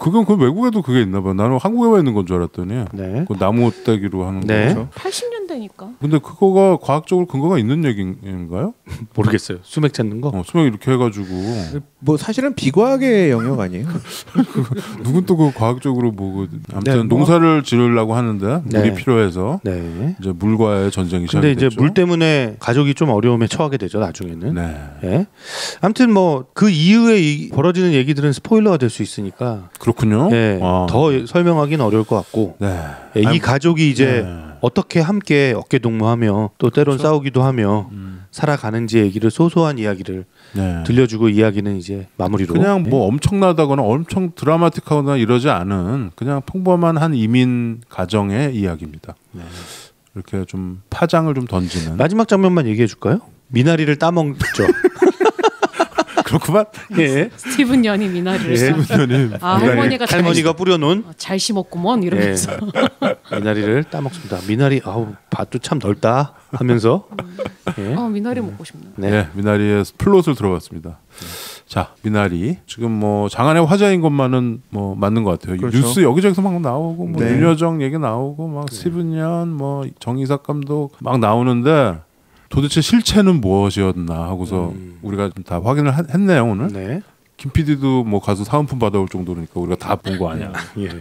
Speaker 3: 그건 그 외국에도 그게 있나 봐요. 나는 한국에만 있는 건 줄 알았더니 그 나무 떼기로 하는 거죠.
Speaker 1: 80년대니까.
Speaker 3: 근데 그거가 과학적으로 근거가 있는 얘기인가요?
Speaker 11: 모르겠어요. 수맥 찾는 거.
Speaker 3: 수맥 이렇게 해가지고
Speaker 4: 뭐 사실은 비과학의 영역 아니에요?
Speaker 3: 누군 또 그 과학적으로 뭐 아무튼 농사를 지으려고 하는데 물이 필요해서 이제 물과의 전쟁이 시작됐죠.
Speaker 11: 근데 이제 물 때문에 가족이 좀 어려움에 처하게 되죠 나중에는. 예. 아무튼 뭐 그 이후에 벌어지는 얘기들은 스포일러가 될 수 있으니까.
Speaker 3: 그렇군요.
Speaker 11: 예. 더 설명하기는 어려울 것 같고. 이 가족이 이제 어떻게 함께 어깨 동무하며 또 때론 싸우기도 하며 살아가는지 얘기를 소소한 이야기를 들려주고 이야기는 이제 마무리로
Speaker 3: 그냥 뭐 엄청나다거나 엄청 드라마틱하거나 이러지 않은 그냥 평범한 한 이민 가정의 이야기입니다. 이렇게 좀 파장을 좀 던지는
Speaker 11: 마지막 장면만 얘기해 줄까요? 미나리를 따먹죠.
Speaker 3: 그렇구만.
Speaker 11: 예.
Speaker 1: 스티븐 연이 미나리를.
Speaker 3: 스티븐 연이.
Speaker 11: 할머니가 뿌려놓은.
Speaker 1: 잘 심었구먼 이러면서.
Speaker 11: 미나리를 따먹습니다. 미나리 밭도 참 넓다 하면서.
Speaker 1: 미나리 먹고 싶네요.
Speaker 3: 네, 미나리의 플롯을 들어봤습니다. 자, 미나리 지금 뭐 장안의 화제인 것만은 뭐 맞는 것 같아요.
Speaker 4: 그렇죠.
Speaker 3: 뉴스 여기저기서 막 나오고 뭐 윤여정 얘기 나오고 막 스티븐 연, 뭐 정의삭 감독 막 나오는데. 도대체 실체는 무엇이었나 하고서 우리가 좀 다 확인을 했네요 오늘. 김 PD도 뭐 가서 사은품 받아올 정도니까 우리가 다 본 거 아니야.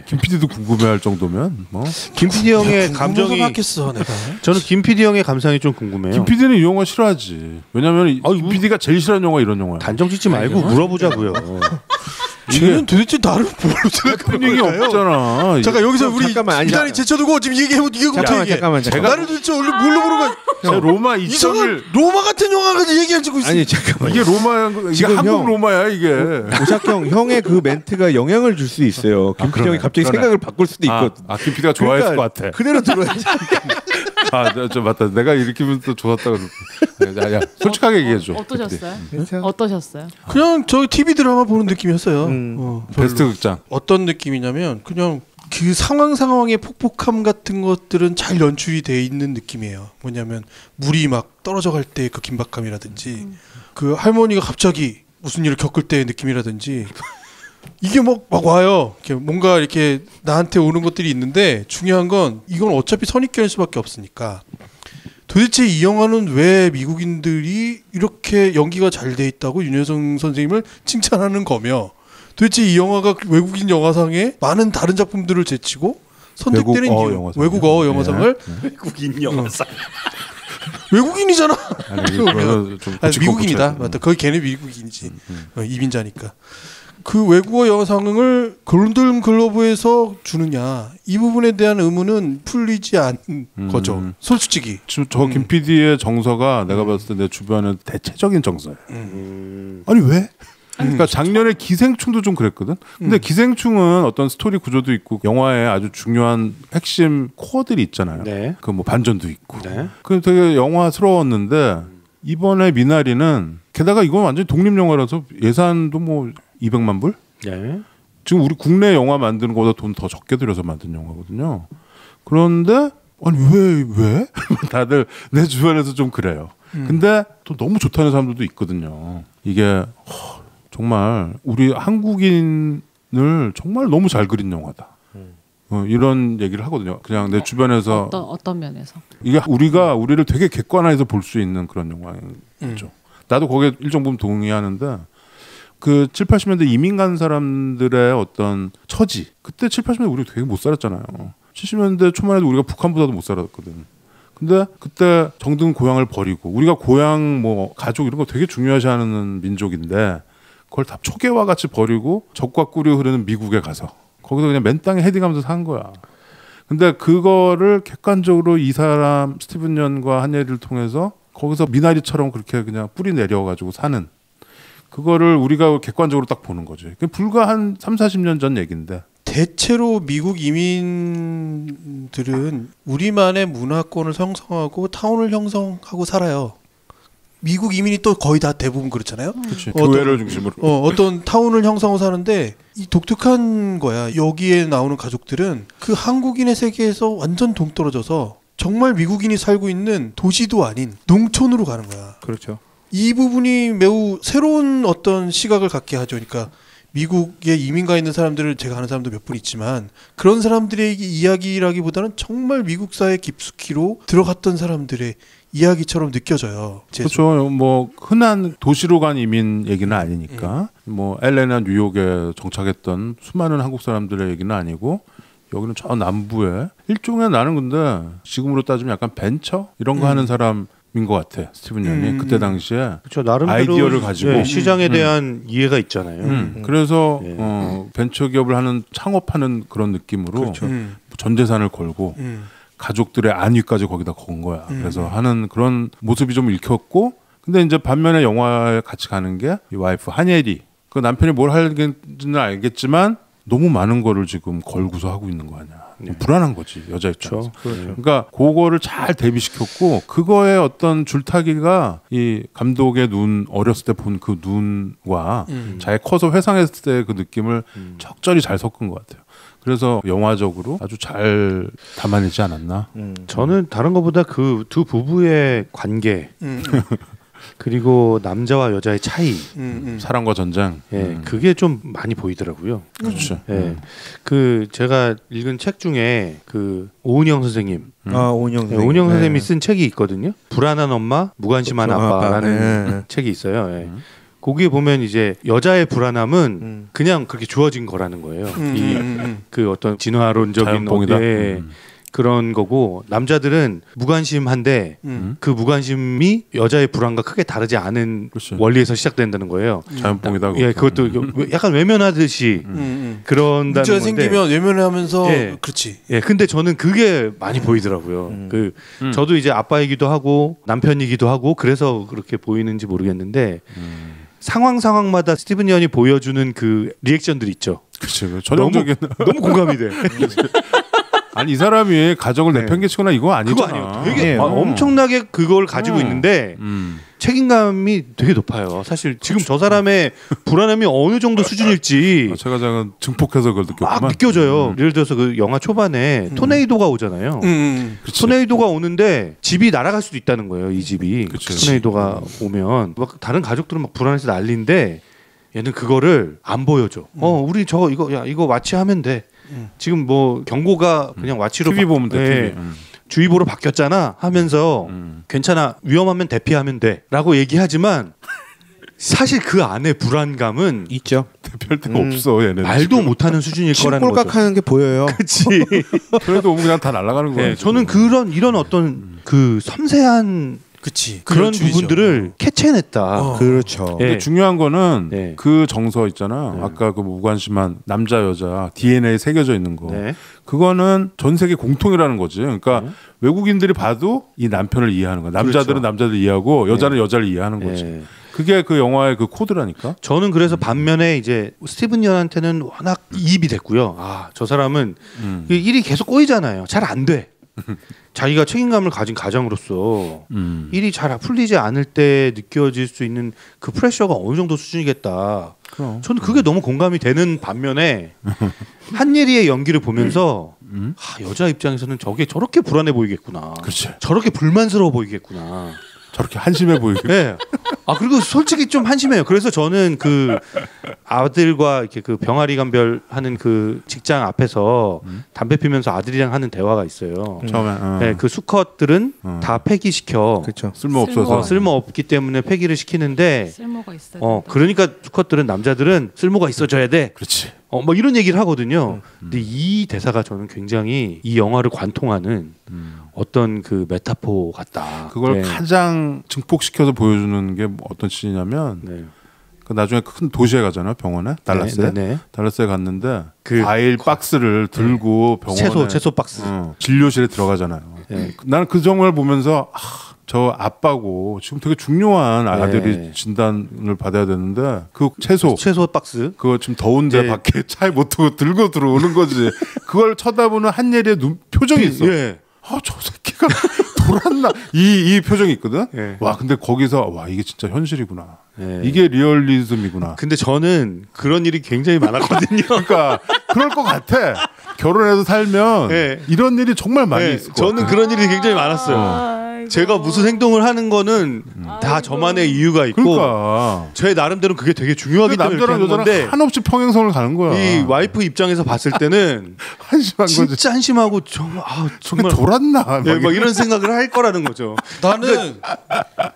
Speaker 3: 김 PD도 궁금해할 정도면 뭐.
Speaker 11: 김 PD 형의 감정이
Speaker 2: 받겠어 내가.
Speaker 11: 저는 김 PD 형의 감상이 좀 궁금해요.
Speaker 3: 김 PD는 이 영화 싫어하지. 왜냐면 김 PD가 제일 싫어하는 영화 이런 영화야.
Speaker 11: 단정 짓지 말고 물어보자고요.
Speaker 2: 쟤는 도대체 나를 뭘로 생각하는
Speaker 3: 얘기 없잖아.
Speaker 2: 잠깐 여기서 우리 기다리 제쳐두고 지금 얘기해보 이게
Speaker 4: 잠깐만.
Speaker 2: 나를 도대체 뭘로 보는 거야?
Speaker 3: 제 로마
Speaker 2: 이상한 로마 같은 영화까지 얘기하고 있어.
Speaker 4: 아니 잠깐만.
Speaker 3: 이게 로마야. 이게 한국 로마야 이게.
Speaker 4: 오삭형 형의 그 멘트가 영향을 줄 수 있어요. 김 PD 형이 갑자기 생각을 바꿀 수도 있거든.
Speaker 3: 김 PD가 좋아했을 것 같아.
Speaker 4: 그대로 들어야지.
Speaker 3: 저 맞다. 내가 일으키면 또 좋았다고. 야, 솔직하게 얘기해줘.
Speaker 1: 어떠셨어요?
Speaker 2: 그냥 저 TV 드라마 보는 느낌이었어요.
Speaker 3: 베스트 극장.
Speaker 2: 어떤 느낌이냐면 그냥 그 상황의 폭폭함 같은 것들은 잘 연출이 돼 있는 느낌이에요. 뭐냐면 물이 막 떨어져 갈 때 그 긴박감이라든지 그 할머니가 갑자기 무슨 일을 겪을 때의 느낌이라든지 이게 막 와요. 이렇게 뭔가 이렇게 나한테 오는 것들이 있는데 중요한 건 이건 어차피 선입견일 수밖에 없으니까 도대체 이 영화는 왜 미국인들이 이렇게 연기가 잘 돼 있다고 윤여정 선생님을 칭찬하는 거며 도대체 이 영화가 외국인 영화상에 많은 다른 작품들을 제치고 선택되는 외국어 영화상을
Speaker 11: 외국인 영화상
Speaker 2: 외국인이잖아.
Speaker 3: 아니,
Speaker 2: 미국인이다. 맞다. 거기 걔네 미국인이지. 이민자니까. 그 외국어 영화상을 골든 글로브에서 주느냐 이 부분에 대한 의문은 풀리지 않은 거죠. 솔직히.
Speaker 3: 저 김 PD의 정서가 내가 봤을 때 내 주변의 대체적인 정서예요. 아니 왜? 그러니까 작년에 기생충도 좀 그랬거든. 근데 기생충은 어떤 스토리 구조도 있고 영화에 아주 중요한 핵심 코어들이 있잖아요. 그 뭐 반전도 있고. 그 되게 영화스러웠는데 이번에 미나리는 게다가 이건 완전히 독립 영화라서 예산도 뭐 200만 불? 지금 우리 국내 영화 만드는 것보다 돈 더 적게 들여서 만든 영화거든요. 그런데 아니 왜? 다들 내 주변에서 좀 그래요. 근데 또 너무 좋다는 사람들도 있거든요. 이게 정말 우리 한국인을 정말 너무 잘 그린 영화다. 이런 얘기를 하거든요. 그냥 내 주변에서
Speaker 1: 어떤 면에서
Speaker 3: 이게 우리를 되게 객관화해서 볼 수 있는 그런 영화죠. 나도 거기에 일정 부분 동의하는데 그 7, 80년대 이민 간 사람들의 어떤 처지 그때 7, 80년대 우리가 되게 못 살았잖아요. 70년대 초반에도 우리가 북한보다도 못 살았거든. 근데 그때 정든 고향을 버리고 우리가 고향 뭐 가족 이런 거 되게 중요시하는 민족인데 그걸 다 초계와 같이 버리고 적과 꿀이 흐르는 미국에 가서 거기서 그냥 맨 땅에 헤딩하면서 산 거야. 근데 그거를 객관적으로 이 사람 스티븐 연과 한예리를 통해서 거기서 미나리처럼 그렇게 그냥 뿌리 내려가지고 사는 그거를 우리가 객관적으로 딱 보는 거지. 불과 한 3, 40년 전 얘기인데
Speaker 2: 대체로 미국 이민들은 우리만의 문화권을 형성하고 타운을 형성하고 살아요. 미국 이민이 또 거의 다 대부분 그렇잖아요.
Speaker 3: 그치, 교회를 중심으로
Speaker 2: 어떤 타운을 형성하고 사는데 이 독특한 거야. 여기에 나오는 가족들은 그 한국인의 세계에서 완전 동떨어져서 정말 미국인이 살고 있는 도시도 아닌 농촌으로 가는 거야.
Speaker 4: 그렇죠.
Speaker 2: 이 부분이 매우 새로운 어떤 시각을 갖게 하죠. 그러니까 미국에 이민 가 있는 사람들을 제가 아는 사람도 몇 분 있지만 그런 사람들의 이야기라기보다는 정말 미국 사회 깊숙이로 들어갔던 사람들의 이야기처럼 느껴져요.
Speaker 3: 그렇죠. 뭐 흔한 도시로 간 이민 얘기는 아니니까 뭐 LA나 뉴욕에 정착했던 수많은 한국 사람들의 얘기는 아니고 여기는 저 남부에 일종의 나는 근데 지금으로 따지면 약간 벤처 이런 거 하는 사람인 것 같아. 스티븐 연이 그때 당시에
Speaker 11: 그렇죠. 나름대로
Speaker 3: 아이디어를 가지고
Speaker 11: 네, 시장에 대한 이해가 있잖아요.
Speaker 3: 그래서 벤처 기업을 하는 창업하는 그런 느낌으로
Speaker 2: 그렇죠.
Speaker 3: 전 재산을 걸고 가족들의 안위까지 거기다 건 거야. 그래서 하는 그런 모습이 좀 읽혔고, 근데 이제 반면에 영화에 같이 가는 게 이 와이프 한예리. 그 남편이 뭘 할지는 알겠지만 너무 많은 거를 지금 걸고서 하고 있는 거 아니야. 불안한 거지 여자 입장에서.
Speaker 11: 그렇죠.
Speaker 3: 그러니까 그거를 잘 대비시켰고 그거의 어떤 줄타기가 이 감독의 눈 어렸을 때 본 그 눈과 자기 커서 회상했을 때 그 느낌을 적절히 잘 섞은 것 같아요. 그래서 영화적으로 아주 잘 담아내지 않았나?
Speaker 11: 저는 다른 것보다 그 두 부부의 관계 그리고 남자와 여자의 차이,
Speaker 3: 사랑과 전쟁,
Speaker 11: 그게 좀 많이 보이더라고요.
Speaker 3: 그렇죠.
Speaker 11: 그 제가 읽은 책 중에 그 오은영 선생님,
Speaker 4: 오은영
Speaker 11: 선생님이 쓴 책이 있거든요. 불안한 엄마, 무관심한 아빠라는 책이 있어요. 거기에 보면 이제 여자의 불안함은 그냥 그렇게 주어진 거라는 거예요. 그 어떤 진화론적인 그런 거고 남자들은 무관심한데 그 무관심이 여자의 불안과 크게 다르지 않은 원리에서 시작된다는 거예요.
Speaker 3: 자연뽕이다.
Speaker 11: 예, 그것도 약간 외면하듯이 그런다는 건데.
Speaker 2: 문제가 생기면 외면하면서 그렇지.
Speaker 11: 예, 근데 저는 그게 많이 보이더라고요. 저도 이제 아빠이기도 하고 남편이기도 하고 그래서 그렇게 보이는지 모르겠는데 상황마다 스티븐 연이 보여주는 그 리액션들 있죠.
Speaker 3: 그렇죠. 전형적인
Speaker 11: 너무 공감이 돼.
Speaker 3: 아니 이 사람이 가정을 내팽개치거나 이거 아니잖아.
Speaker 11: 그거 아니에요. 되게 엄청나게 그걸 가지고 있는데 책임감이 되게 높아요. 사실 지금 저 사람의 불안함이 어느 정도 수준일지
Speaker 3: 제가 증폭해서 그걸 느꼈구만.
Speaker 11: 막 느껴져요. 예를 들어서 그 영화 초반에 토네이도가 오잖아요. 토네이도가 오는데 집이 날아갈 수도 있다는 거예요. 이 집이 토네이도가 오면 막 다른 가족들은 막 불안해서 난리인데 얘는 그거를 안 보여줘. 우리 저거 이거 와치하면 돼. 지금 뭐 경고가 그냥 와치로
Speaker 3: TV 보면 돼. TV.
Speaker 11: 주의보로 바뀌었잖아 하면서 괜찮아 위험하면 대피하면 돼라고 얘기하지만 사실 그 안에 불안감은
Speaker 4: 있죠.
Speaker 3: 대피할 데가 없어 얘는.
Speaker 11: 말도 못하는 수준일 거라는 거죠.
Speaker 4: 심골각하는 게 보여요.
Speaker 11: 그렇지.
Speaker 3: 그래도 그냥 다 날아가는 거예요.
Speaker 11: 저는 이런 어떤 그 섬세한 그런 부분들을 캐치해냈다.
Speaker 4: 그렇죠.
Speaker 3: 근데 중요한 거는 그 정서 있잖아. 아까 그 무관심한 남자 여자 DNA에 새겨져 있는 거. 그거는 전 세계 공통이라는 거지. 그러니까 외국인들이 봐도 이 남편을 이해하는 거야. 남자들은 남자들 이해하고 여자는 여자를 이해하는 거지. 그게 그 영화의 그 코드라니까.
Speaker 11: 저는 그래서 반면에 이제 스티븐 연한테는 워낙 이입이 됐고요. 저 사람은 일이 계속 꼬이잖아요. 잘 안 돼. 자기가 책임감을 가진 가장으로서 일이 잘 풀리지 않을 때 느껴질 수 있는 그 프레셔가 어느 정도 수준이겠다. 저는 그게 너무 공감이 되는 반면에 한예리의 연기를 보면서 여자 입장에서는 저게 저렇게 불안해 보이겠구나.
Speaker 3: 그렇지.
Speaker 11: 저렇게 불만스러워 보이겠구나.
Speaker 3: 저렇게 한심해 보이겠구나.
Speaker 11: 그리고 솔직히 좀 한심해요. 그래서 저는 그 아들과 이렇게 그 병아리 감별하는 그 직장 앞에서 담배 피면서 아들이랑 하는 대화가 있어요.
Speaker 3: 처음에
Speaker 11: 네, 그 수컷들은 다 폐기시켜.
Speaker 4: 그렇죠.
Speaker 3: 쓸모 없어서
Speaker 11: 쓸모 없기 때문에 폐기를 시키는데
Speaker 1: 쓸모가 있어요.
Speaker 11: 그러니까 수컷들은 남자들은 쓸모가 있어줘야 돼.
Speaker 3: 그렇지.
Speaker 11: 뭐 이런 얘기를 하거든요. 근데 이 대사가 저는 굉장히 이 영화를 관통하는 어떤 그 메타포 같다.
Speaker 3: 그걸 가장 증폭시켜서 보여주는 게 어떤 씬이냐면 그 나중에 큰 도시에 가잖아요. 병원에 달라스에. 달라스에 갔는데 그 과일 박스를 들고 병원에
Speaker 11: 채소 박스
Speaker 3: 진료실에 들어가잖아요. 나는 그 장면을 보면서 저 아빠고 지금 되게 중요한 아들이 진단을 받아야 되는데 그 채소
Speaker 11: 박스
Speaker 3: 그거 지금 더운데 밖에 차에 못 두고 들고 들어오는 거지. 그걸 쳐다보는 한예리의 표정이 있어. 저 새끼가 돌았나 이 표정이 있거든. 와 근데 거기서 와 이게 진짜 현실이구나. 이게 리얼리즘이구나.
Speaker 11: 근데 저는 그런 일이 굉장히 많았거든요.
Speaker 3: 그러니까 그럴 것 같아. 결혼해서 살면 이런 일이 정말 많이 있을 것 같아.
Speaker 11: 저는 그런 일이 굉장히 많았어요. 제가 무슨 행동을 하는 거는 다 저만의 이유가 있고
Speaker 3: 그러니까.
Speaker 11: 제 나름대로 그게 되게 중요하기 때문에
Speaker 3: 남자랑 여자랑 한없이 평행선을 가는 거야.
Speaker 11: 이 와이프 입장에서 봤을 때는
Speaker 3: 한심한 거지.
Speaker 11: 진짜 한심하고 정말
Speaker 3: 돌았나
Speaker 11: 막 이런 생각을 할 거라는 거죠.
Speaker 2: 나는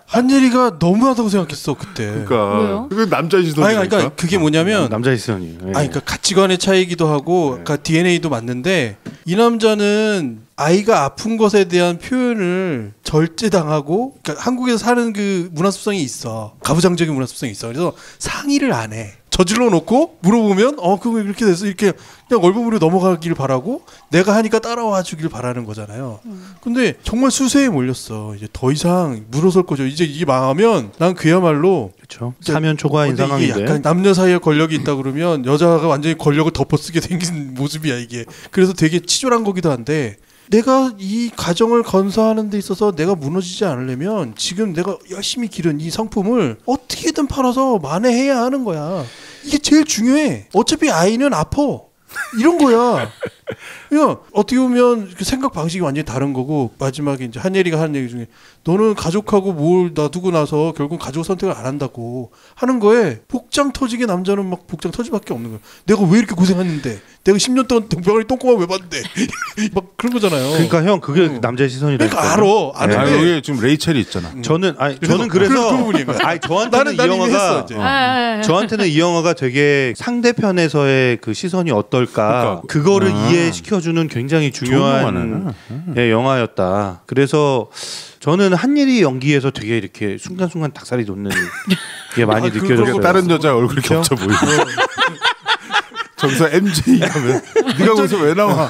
Speaker 2: 한예리가 너무하다고 생각했어 그때.
Speaker 3: 그러니까 그게 남자의 시선이니까.
Speaker 2: 그러니까 그게 뭐냐면
Speaker 11: 남자의 시선이에요.
Speaker 2: 그러니까 가치관의 차이기도 하고 그러니까 DNA도 맞는데 이 남자는 아이가 아픈 것에 대한 표현을 절제당하고 그러니까 한국에서 사는 그 문화습성이 있어. 가부장적인 문화습성이 있어. 그래서 상의를 안 해. 저질러 놓고 물어보면 그거 이렇게 돼서 이렇게 그냥 얼버무려 넘어가길 바라고 내가 하니까 따라와 주길 바라는 거잖아요. 근데 정말 수세에 몰렸어. 이제 더 이상 물어설 거죠. 이제 이게 망하면 난 그야말로
Speaker 11: 그렇죠. 사면 초과인 상황인데
Speaker 2: 약간 남녀 사이에 권력이 있다 그러면 여자가 완전히 권력을 덮어쓰게 생긴 모습이야 이게. 그래서 되게 치졸한 거기도 한데 내가 이 가정을 건설하는 데 있어서 내가 무너지지 않으려면 지금 내가 열심히 기른 이 상품을 어떻게든 팔아서 만회해야 하는 거야. 이게 제일 중요해. 어차피 아이는 아파. 이런 거야. 그러니까 어떻게 보면 생각 방식이 완전히 다른 거고 마지막에 이제 한예리가 하는 얘기 중에 너는 가족하고 뭘 놔두고 나서 결국 가족 선택을 안 한다고 하는 거에 복장 터지게 남자는 막 복장 터지밖에 없는 거야. 내가 왜 이렇게 고생했는데 내가 10년 동안 병아리 똥꼬만 왜 봤는데 막 그런 거잖아요.
Speaker 11: 그러니까 형 그게 남자의 시선이라니까.
Speaker 2: 그러니까 아는데
Speaker 3: 여기 지금 레이첼이 있잖아.
Speaker 11: 저는 그래서 저한테는 이 영화가 저한테는 이 영화가 되게 상대편에서의 그 시선이 어떨까 그거를 이해시켜주는 굉장히 중요한 영화였다. 그래서 저는 한예리 연기에서 되게 이렇게 순간순간 닭살이 돋는 게 많이 느껴졌어요.
Speaker 3: 다른 여자 얼굴이 겹쳐 보이고. 저기서 MJ 하면 네가 거기서 왜 나와?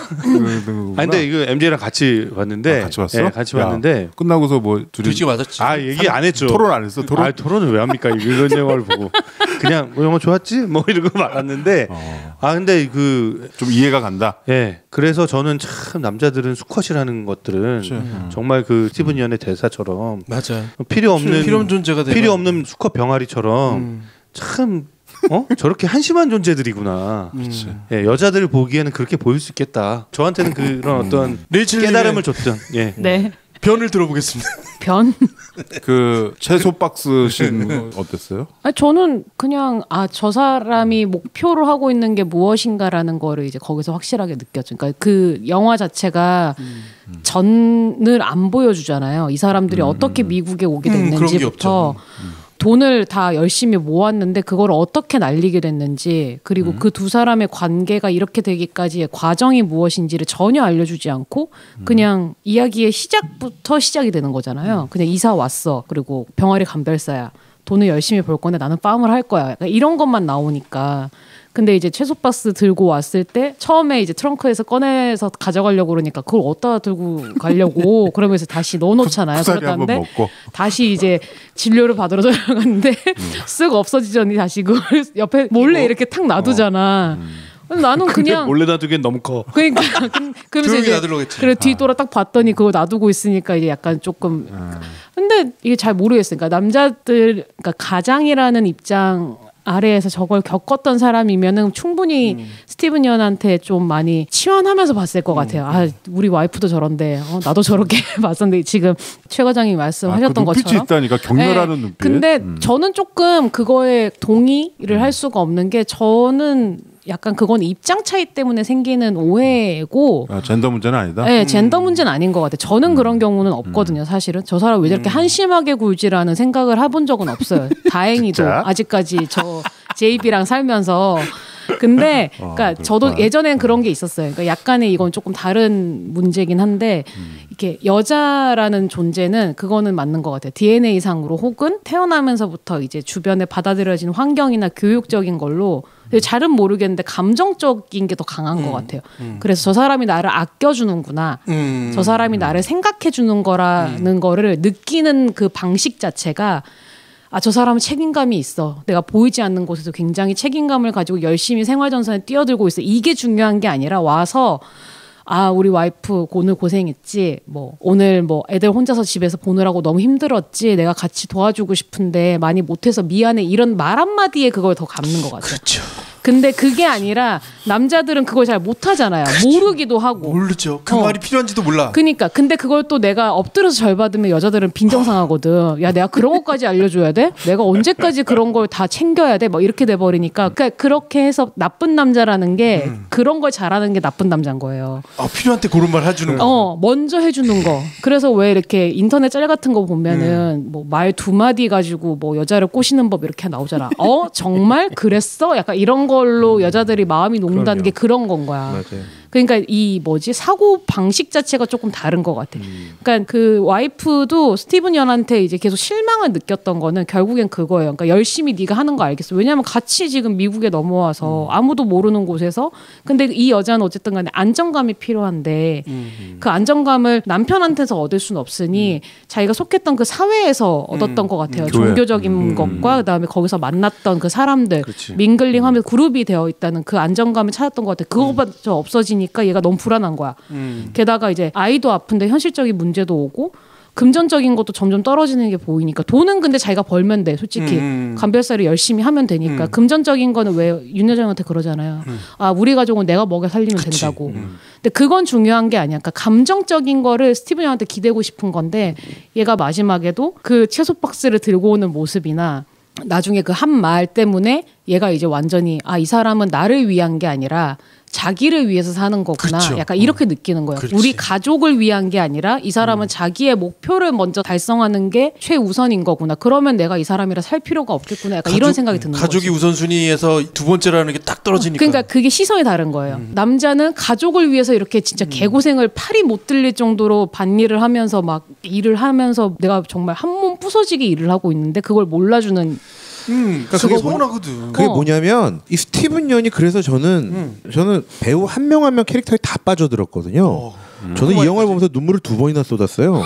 Speaker 11: 근데 이거 MJ랑 같이 봤는데
Speaker 3: 같이 봤어?
Speaker 11: 같이 봤는데
Speaker 3: 끝나고서 뭐 둘이
Speaker 2: 맞았지.
Speaker 11: 얘기 안 했죠.
Speaker 3: 토론 안 했어.
Speaker 11: 토론을 왜 합니까? 이런 영화를 보고 그냥 뭐 영화 좋았지? 뭐 이러고 말았는데 근데 그
Speaker 3: 좀 이해가 간다.
Speaker 11: 그래서 저는 참 남자들은 수컷이라는 것들은 정말 그 스티븐 연의 대사처럼
Speaker 2: 맞아.
Speaker 11: 필요 없는
Speaker 2: 존재가
Speaker 11: 필요 없는 수컷 병아리처럼 참 저렇게 한심한 존재들이구나. 여자들 보기에는 그렇게 보일 수 있겠다. 저한테는 그런 어떤 깨달음을 줬던.
Speaker 1: 네.
Speaker 2: 변을 들어보겠습니다.
Speaker 1: 변?
Speaker 3: 그 채소 박스 씬 어땠어요?
Speaker 1: 저는 그냥 저 사람이 목표로 하고 있는 게 무엇인가라는 거를 이제 거기서 확실하게 느꼈죠. 그러니까 그 영화 자체가 전을 안 보여주잖아요. 이 사람들이 어떻게 미국에 오게 됐는지부터. 돈을 다 열심히 모았는데 그걸 어떻게 날리게 됐는지 그리고 그 두 사람의 관계가 이렇게 되기까지의 과정이 무엇인지를 전혀 알려주지 않고 그냥 이야기의 시작부터 시작이 되는 거잖아요. 그냥 이사 왔어. 그리고 병아리 감별사야. 돈을 열심히 벌 건데 나는 팜을 할 거야. 이런 것만 나오니까. 근데 이제 채소 박스 들고 왔을 때 처음에 이제 트렁크에서 꺼내서 가져가려고 그러니까 그걸 어디다 들고 가려고 그러면서 다시 넣어놓잖아요. 그러는데 다시 이제 진료를 받으러 들어갔는데 쓱 없어지더니 다시 그걸 옆에 몰래 이렇게 탁 놔두잖아. 나는 그냥
Speaker 11: 몰래 놔두기엔 너무 커.
Speaker 1: 그러니까 그러면서 이제 그래 뒤돌아 딱 봤더니 그걸 놔두고 있으니까 이제 약간 조금 근데 이게 잘 모르겠어요. 그러니까 남자들 그러니까 가장이라는 입장 아래에서 저걸 겪었던 사람이면은 충분히 스티븐 연한테 좀 많이 치환하면서 봤을 것 같아요. 아, 우리 와이프도 저런데 나도 저렇게 봤었는데 지금 최 과장님이 말씀하셨던
Speaker 3: 그 눈빛이
Speaker 1: 것처럼
Speaker 3: 있다니까 격렬하는
Speaker 1: 네.
Speaker 3: 눈빛.
Speaker 1: 근데 저는 조금 그거에 동의를 할 수가 없는 게 저는 약간 그건 입장 차이 때문에 생기는 오해고
Speaker 3: 젠더 문제는 아니다?
Speaker 1: 네, 젠더 문제는 아닌 것 같아요. 저는 그런 경우는 없거든요. 사실은 저 사람 왜 저렇게 한심하게 굴지라는 생각을 해본 적은 없어요. 다행히도 아직까지 저 JB랑 살면서. 근데 그러니까 저도 예전엔 그런 게 있었어요. 그러니까 약간의 이건 조금 다른 문제긴 한데 이렇게 여자라는 존재는 그거는 맞는 것 같아요. DNA 상으로 혹은 태어나면서부터 이제 주변에 받아들여진 환경이나 교육적인 걸로 잘은 모르겠는데 감정적인 게 더 강한 것 같아요. 그래서 저 사람이 나를 아껴주는구나. 저 사람이 나를 생각해주는 거라는 거를 느끼는 그 방식 자체가 아, 저 사람은 책임감이 있어. 내가 보이지 않는 곳에서 굉장히 책임감을 가지고 열심히 생활전선에 뛰어들고 있어. 이게 중요한 게 아니라 와서 아, 우리 와이프 오늘 고생했지. 뭐 오늘 뭐 애들 혼자서 집에서 보느라고 너무 힘들었지. 내가 같이 도와주고 싶은데 많이 못해서 미안해. 이런 말 한마디에 그걸 더 갚는 것 같아요.
Speaker 2: 그렇죠.
Speaker 1: 근데 그게 아니라 남자들은 그걸 잘 못하잖아요. 그렇죠. 모르기도 하고.
Speaker 2: 모르죠. 그 말이 필요한지도 몰라.
Speaker 1: 그러니까 근데 그걸 또 내가 엎드려서 절 받으면 여자들은 빈정상하거든. 야, 내가 그런 것까지 알려줘야 돼? 내가 언제까지 그런 걸 다 챙겨야 돼? 뭐 이렇게 돼버리니까 그러니까 그렇게 해서 나쁜 남자라는 게 그런 걸 잘하는 게 나쁜 남자인 거예요.
Speaker 2: 아, 필요한 때 그런 말 해주는 거.
Speaker 1: 먼저 해주는 거. 그래서 왜 이렇게 인터넷 짤 같은 거 보면은 뭐 말 두 마디 가지고 뭐 여자를 꼬시는 법 이렇게 나오잖아. 정말 그랬어? 약간 이런 걸로 여자들이 마음이 녹는다는 게 그런 건 거야.
Speaker 4: 맞아요.
Speaker 1: 그러니까 이 사고 방식 자체가 조금 다른 것 같아. 그러니까 그 와이프도 스티븐 연한테 이제 계속 실망을 느꼈던 거는 결국엔 그거예요. 그러니까 열심히 네가 하는 거 알겠어. 왜냐하면 같이 지금 미국에 넘어와서 아무도 모르는 곳에서 근데 이 여자는 어쨌든 간에 안정감이 필요한데 그 안정감을 남편한테서 얻을 수는 없으니 자기가 속했던 그 사회에서 얻었던 것 같아요. 종교적인 것과 그다음에 거기서 만났던 그 사람들 밍글링하면서 그룹이 되어 있다는 그 안정감을 찾았던 것 같아요. 그거마저 없어지니까 얘가 너무 불안한 거야. 게다가 이제 아이도 아픈데 현실적인 문제도 오고 금전적인 것도 점점 떨어지는 게 보이니까 돈은 근데 자기가 벌면 돼. 솔직히 감별살이 열심히 하면 되니까 금전적인 거는 왜 윤여정한테 그러잖아요. 아, 우리 가족은 내가 먹여 살리면 된다고. 근데 그건 중요한 게 아니야. 그러니까 감정적인 거를 스티븐 형한테 기대고 싶은 건데 얘가 마지막에도 그 채소 박스를 들고 오는 모습이나 나중에 그 한 말 때문에 얘가 이제 완전히 아, 이 사람은 나를 위한 게 아니라 자기를 위해서 사는 거구나.
Speaker 2: 그렇죠.
Speaker 1: 약간 이렇게 느끼는 거예요.
Speaker 2: 그렇지.
Speaker 1: 우리 가족을 위한 게 아니라 이 사람은 자기의 목표를 먼저 달성하는 게 최우선인 거구나. 그러면 내가 이 사람이라 살 필요가 없겠구나. 약간 이런 생각이 드는 거죠.
Speaker 2: 가족이 우선순위에서 두 번째라는 게 딱 떨어지니까.
Speaker 1: 그러니까 그게 시선이 다른 거예요. 남자는 가족을 위해서 이렇게 진짜 개고생을 팔이 못 들릴 정도로 밭일을 하면서 막 일을 하면서 내가 정말 한 몸 부서지게 일을 하고 있는데 그걸 몰라주는
Speaker 2: 그러니까 그게 서운하거든.
Speaker 4: 그게 뭐냐면 이 스티븐 연이 그래서 저는 배우 한 명 한 명 캐릭터에 다 빠져들었거든요. 저는 이 영화를 보면서 눈물을 2번이나 쏟았어요.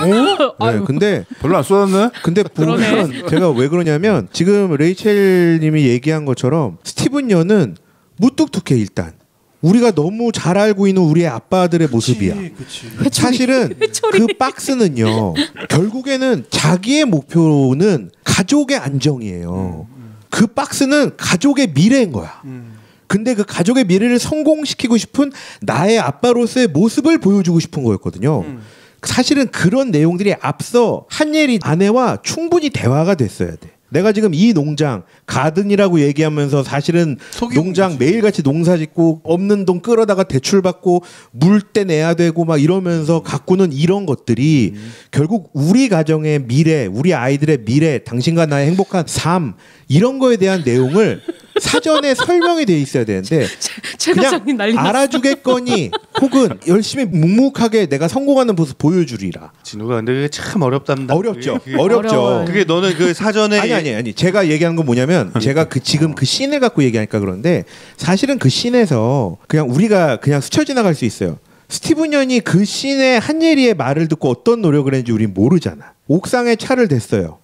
Speaker 4: 네, 근데
Speaker 3: 별로 안 쏟았네.
Speaker 4: 근데 보면 제가 왜 그러냐면 지금 레이첼님이 얘기한 것처럼 스티븐 연은 무뚝뚝해 일단. 우리가 너무 잘 알고 있는 우리의 아빠들의 모습이야. 사실은 그 박스는요. 결국에는 자기의 목표는 가족의 안정이에요. 그 박스는 가족의 미래인 거야. 근데 그 가족의 미래를 성공시키고 싶은 나의 아빠로서의 모습을 보여주고 싶은 거였거든요. 사실은 그런 내용들이 앞서 한예리 아내와 충분히 대화가 됐어야 돼. 내가 지금 이 농장 가든이라고 얘기하면서 사실은 농장 매일같이 농사짓고 없는 돈 끌어다가 대출받고 물때 내야 되고 막 이러면서 가꾸는 이런 것들이 결국 우리 가정의 미래, 우리 아이들의 미래, 당신과 나의 행복한 삶 이런 거에 대한 내용을 사전에 설명이 돼 있어야 되는데 그냥 알아주겠거니 혹은 열심히 묵묵하게 내가 성공하는 모습 보여주리라.
Speaker 11: 진우가 근데 그게 참 어렵답니다.
Speaker 4: 어렵죠. 어렵죠.
Speaker 11: 그게 너는 그 사전에
Speaker 4: 아니 제가 얘기하는 건 뭐냐면 제가 지금 그 씬을 갖고 얘기하니까 그런데 사실은 그 씬에서 그냥 우리가 그냥 스쳐 지나갈 수 있어요. 스티븐 연이 그 씬에 한예리의 말을 듣고 어떤 노력을 했는지 우린 모르잖아. 옥상에 차를 댔어요.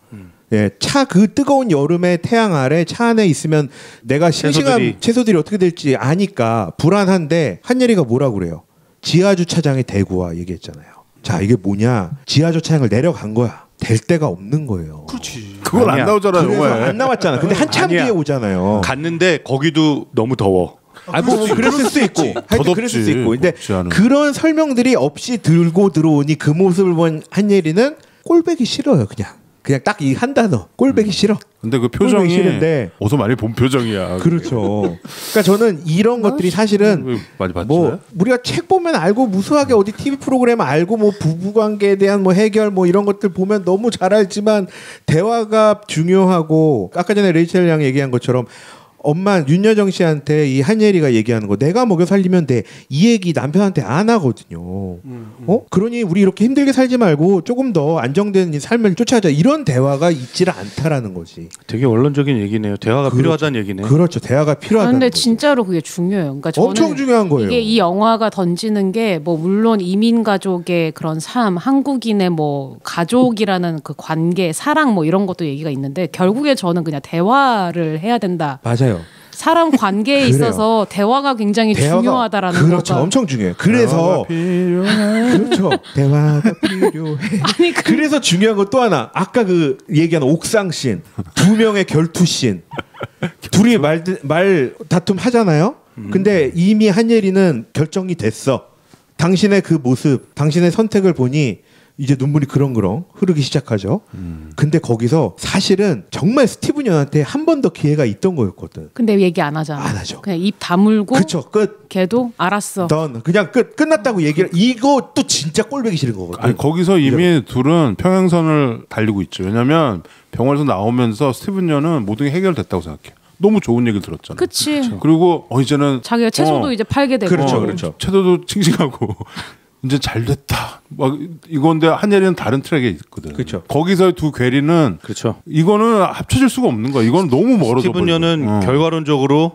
Speaker 4: 예, 차 그 뜨거운 여름에 태양 아래 차 안에 있으면 내가 싱싱한 채소들이 어떻게 될지 아니까 불안한데 한예리가 뭐라고 그래요? 지하 주차장에 대고 와 얘기했잖아요. 자, 이게 뭐냐? 지하 주차장을 내려간 거야. 될 데가 없는 거예요.
Speaker 2: 그렇지.
Speaker 3: 그건 안 나오잖아요.
Speaker 4: 그래서
Speaker 3: 영화에.
Speaker 4: 안 나왔잖아. 근데 한참 뒤에 오잖아요.
Speaker 11: 갔는데 거기도 너무 더워.
Speaker 4: 뭐 그랬을 수도 있고, 하여튼 그랬을 수도 있고. 근데 그런 설명들이 없이 들고 들어오니 그 모습을 본 한예리는 꼴배기 싫어요. 그냥 딱 이 한 단어 꼴배기 싫어.
Speaker 3: 근데 그 표정이 어서 많이 본 표정이야.
Speaker 4: 그렇죠. 그러니까 저는 이런 것들이 사실은
Speaker 3: 많이 봤죠.
Speaker 4: 뭐 우리가 책 보면 알고 무수하게 어디 TV 프로그램 알고 뭐 부부관계에 대한 뭐 해결 뭐 이런 것들 보면 너무 잘 알지만 대화가 중요하고 아까 전에 레이첼 양 얘기한 것처럼 엄마 윤여정 씨한테 이 한예리가 얘기하는 거 내가 먹여 살리면 돼. 이 얘기 남편한테 안 하거든요. 그러니 우리 이렇게 힘들게 살지 말고 조금 더 안정된 삶을 쫓아가자. 이런 대화가 있지를 않다라는 거지.
Speaker 11: 되게 원론적인 얘기네요. 대화가 필요하다는 얘기네.
Speaker 4: 그렇죠. 대화가 필요하다는
Speaker 1: 근데
Speaker 4: 거죠.
Speaker 1: 진짜로 그게 중요해요. 그러니까 저는
Speaker 4: 엄청 중요한 거예요.
Speaker 1: 이게 이 영화가 던지는 게 뭐 물론 이민 가족의 그런 삶, 한국인의 뭐 가족이라는 그 관계, 사랑 뭐 이런 것도 얘기가 있는데 결국에 저는 그냥 대화를 해야 된다.
Speaker 4: 맞아요.
Speaker 1: 사람 관계에 있어서 대화가 굉장히 중요하다라는
Speaker 4: 그렇죠.
Speaker 1: 거가.
Speaker 4: 엄청 중요해요. 그래서 그렇죠. 대화가 필요해.
Speaker 1: 아니
Speaker 4: 그래서 중요한 거 또 하나. 아까 그 얘기한 옥상 씬, 두 명의 결투 씬. 둘이 말 다툼 하잖아요. 근데 이미 한예리는 결정이 됐어. 당신의 그 모습, 당신의 선택을 보니 이제 눈물이 그렁그렁 흐르기 시작하죠. 근데 거기서 사실은 정말 스티븐 연한테 한 번 더 기회가 있던 거였거든.
Speaker 1: 근데 얘기 안 하잖아.
Speaker 4: 안 하죠.
Speaker 1: 그냥 입 다물고.
Speaker 4: 그쵸. 끝.
Speaker 1: 걔도 알았어.
Speaker 4: 넌 그냥 끝났다고 얘기를. 이거 또 진짜 꼴보기 싫은 거거든.
Speaker 3: 아니 거기서 이미 둘은 평행선을 달리고 있죠. 왜냐면 병원에서 나오면서 스티븐 연은 모든 게 해결됐다고 생각해. 너무 좋은 얘기를 들었잖아.
Speaker 1: 그치.
Speaker 3: 그리고 이제는
Speaker 1: 자기가 채소도 이제 팔게 되고.
Speaker 4: 그렇죠.
Speaker 3: 채소도 싱싱하고 이제 잘 됐다. 막 이건데 한예리는 다른 트랙에 있거든.
Speaker 4: 그렇죠.
Speaker 3: 거기서 두 괴리는
Speaker 11: 그렇죠.
Speaker 3: 이거는 합쳐질 수가 없는 거야. 이거는 너무 멀어져.
Speaker 11: 스티븐 연은 결과론적으로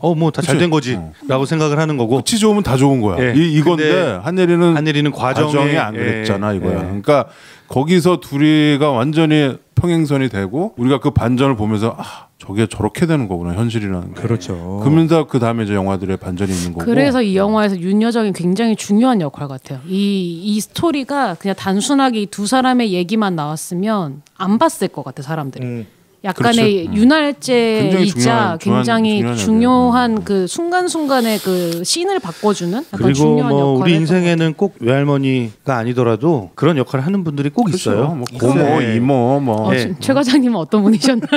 Speaker 11: 뭐 다 잘 된 거지라고 생각을 하는 거고.
Speaker 3: 끝이 좋으면 다 좋은 거야.
Speaker 11: 예.
Speaker 3: 이건데 한예리는
Speaker 11: 과정에
Speaker 3: 안 그랬잖아 이거야. 그러니까 거기서 둘이가 완전히 평행선이 되고 우리가 그 반전을 보면서 저게 저렇게 되는 거구나 현실이라는 게.
Speaker 4: 그렇죠.
Speaker 3: 그러면서 그 다음에 이제 영화들의 반전이 있는 거고.
Speaker 1: 그래서 이 영화에서 윤여정이 굉장히 중요한 역할 같아요. 이 스토리가 그냥 단순하게 이 두 사람의 얘기만 나왔으면 안 봤을 것 같아 사람들이. 약간의
Speaker 3: 그렇죠.
Speaker 1: 윤활제이자 굉장히 중요한 그 순간순간의 그 씬을 바꿔주는 약간
Speaker 11: 그리고
Speaker 1: 중요한
Speaker 11: 뭐
Speaker 1: 역할을
Speaker 11: 우리 인생에는 꼭 외할머니가 아니더라도 그런 역할을 하는 분들이 꼭
Speaker 3: 그렇죠.
Speaker 11: 있어요.
Speaker 3: 뭐 고모, 이모, 뭐
Speaker 1: 최 과장님은 어떤 분이셨나요?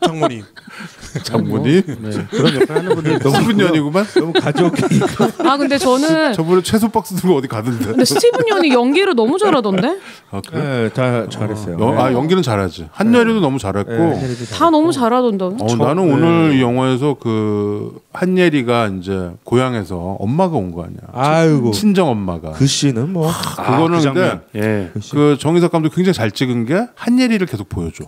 Speaker 2: 장모님.
Speaker 3: 장모님
Speaker 11: 그런 역할 하는 분들이
Speaker 3: 스티븐 연이구만.
Speaker 4: 너무 가족이.
Speaker 1: 근데 저는
Speaker 3: 저번에 채소 박스 들고 어디 가던데.
Speaker 1: 근데 스티븐 연이 연기를 너무 잘하던데?
Speaker 3: 그래?
Speaker 4: 네, 다 잘했어요.
Speaker 3: 연기는 잘하지. 한예리도 너무 잘했고.
Speaker 1: 다 너무 잘하던데.
Speaker 3: 나는 오늘 이 영화에서 그 한예리가 이제 고향에서 엄마가 온 거 아니야.
Speaker 4: 아이고.
Speaker 3: 친정 엄마가.
Speaker 4: 그 씬은 뭐.
Speaker 3: 그거는 근데 그 정희석 감독 굉장히 잘 찍은 게 한예리를 계속 보여줘.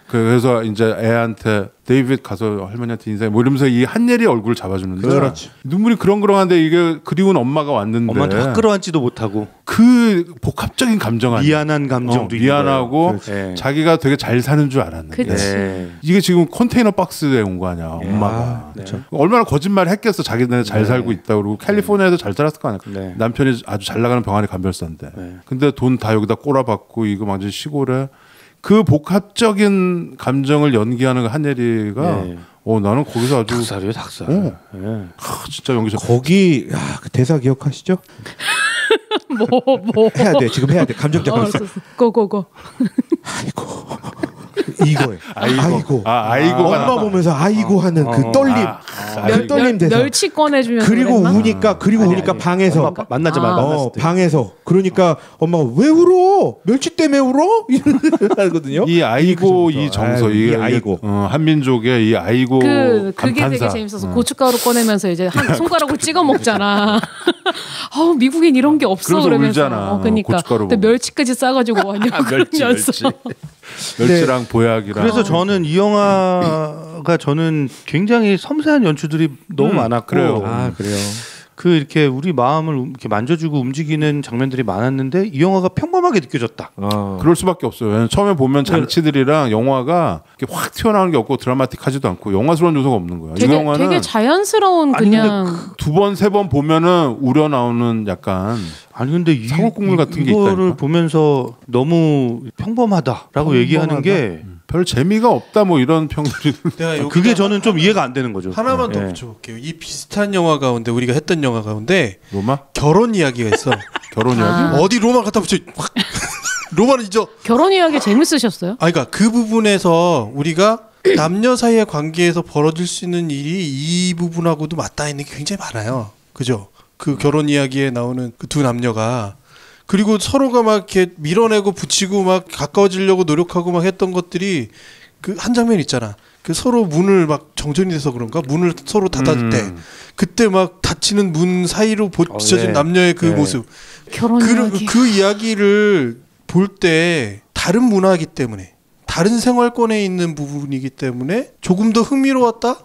Speaker 3: 그래서 이제 애한테 데이빗 가서 할머니한테 인사해 뭐 이러면서 이 한예리 얼굴을 잡아주는데
Speaker 4: 그렇지.
Speaker 3: 눈물이 그렁그렁한데 이게 그리운 엄마가 왔는데
Speaker 11: 엄마한테 확 끌어안지도 못하고
Speaker 3: 그 복합적인 감정 아니야.
Speaker 11: 미안한 감정도
Speaker 3: 미안하고 자기가 되게 잘 사는 줄 알았는데 이게 지금 컨테이너 박스에 온 거 아니야. 엄마가 얼마나 거짓말을 했겠어. 자기네 잘 살고 있다 그러고 캘리포니아에서 잘 살았을 거 아니야. 남편이 아주 잘 나가는 병아리 간별사인데 근데 돈 다 여기다 꼬라박고 이거 완전 시골에 그 복합적인 감정을 연기하는 한예리가 나는 거기서 아주
Speaker 11: 닭살이에요, 닭살.
Speaker 3: 진짜 연기 잘.
Speaker 4: 거기 그 대사 기억하시죠?
Speaker 1: 뭐
Speaker 4: 해야 돼. 지금 해야 돼. 감정 잡았어.
Speaker 1: 고고고.
Speaker 4: 아이고. 이거예요.
Speaker 3: 아이고.
Speaker 4: 엄마 보면서 아이고 하는 그 떨림. 떨림 대사.
Speaker 1: 멸치 꺼내주면서
Speaker 4: 그리고 우니까 방에서
Speaker 11: 만나자마자
Speaker 4: 방에서 그러니까 엄마가 왜 울어? 멸치 때문에 울어? 이러거든요.
Speaker 3: 이 아이고 이 정서 이
Speaker 4: 아이고
Speaker 3: 한민족의 이 아이고
Speaker 1: 그게
Speaker 3: 감탄사.
Speaker 1: 되게 재밌어서 고춧가루 꺼내면서 이제 한 손가락으로 찍어 먹잖아. 미국엔 이런 게 없어 그러면서
Speaker 3: 울잖아.
Speaker 1: 그러니까 근데 멸치까지 싸가지고 완전 그러면서
Speaker 3: 멸치랑 보약이랑.
Speaker 11: 그래서 저는 이 영화가 저는 굉장히 섬세한 연출들이 너무 많았고
Speaker 3: 그래요.
Speaker 4: 그래요.
Speaker 11: 그 이렇게 우리 마음을 이렇게 만져주고 움직이는 장면들이 많았는데 이 영화가 평범하게 느껴졌다.
Speaker 3: 그럴 수밖에 없어요. 왜냐면 처음에 보면 장치들이랑 영화가 이렇게 확 튀어나오는 게 없고 드라마틱하지도 않고 영화스러운 요소가 없는 거야.
Speaker 1: 되게,
Speaker 3: 이 영화는
Speaker 1: 되게 자연스러운 그냥
Speaker 3: 두 번 세 번 보면은 우려 나오는 약간
Speaker 11: 근데
Speaker 3: 상어 국물 같은 게 있다니까.
Speaker 11: 이거를 보면서 너무 평범하다라고 얘기하는 게
Speaker 3: 별 재미가 없다 뭐 이런 평들이.
Speaker 11: 그게 저는 좀 이해가 안 되는 거죠.
Speaker 2: 하나만 더 붙여볼게요. 이 비슷한 영화 가운데 우리가 했던 영화 가운데
Speaker 3: 로마?
Speaker 2: 결혼 이야기가 있어.
Speaker 3: 결혼 이야기?
Speaker 2: 어디 로마 갖다 붙여. 로마는 잊어.
Speaker 1: 결혼 이야기 재밌으셨어요?
Speaker 2: 그러니까 그 부분에서 우리가 남녀 사이의 관계에서 벌어질 수 있는 일이 이 부분하고도 맞닿아 있는 게 굉장히 많아요. 그죠? 그 결혼 이야기에 나오는 그 두 남녀가 그리고 서로가 막 이렇게 밀어내고 붙이고 막 가까워지려고 노력하고 막 했던 것들이 그 한 장면 있잖아. 그 서로 문을 막 정전이 돼서 그런가 문을 서로 닫을 때 그때 막 닫히는 문 사이로 비춰진 남녀의 그 모습.
Speaker 1: 결혼 이야기.
Speaker 2: 그 이야기를 볼 때 다른 문화이기 때문에 다른 생활권에 있는 부분이기 때문에 조금 더 흥미로웠다?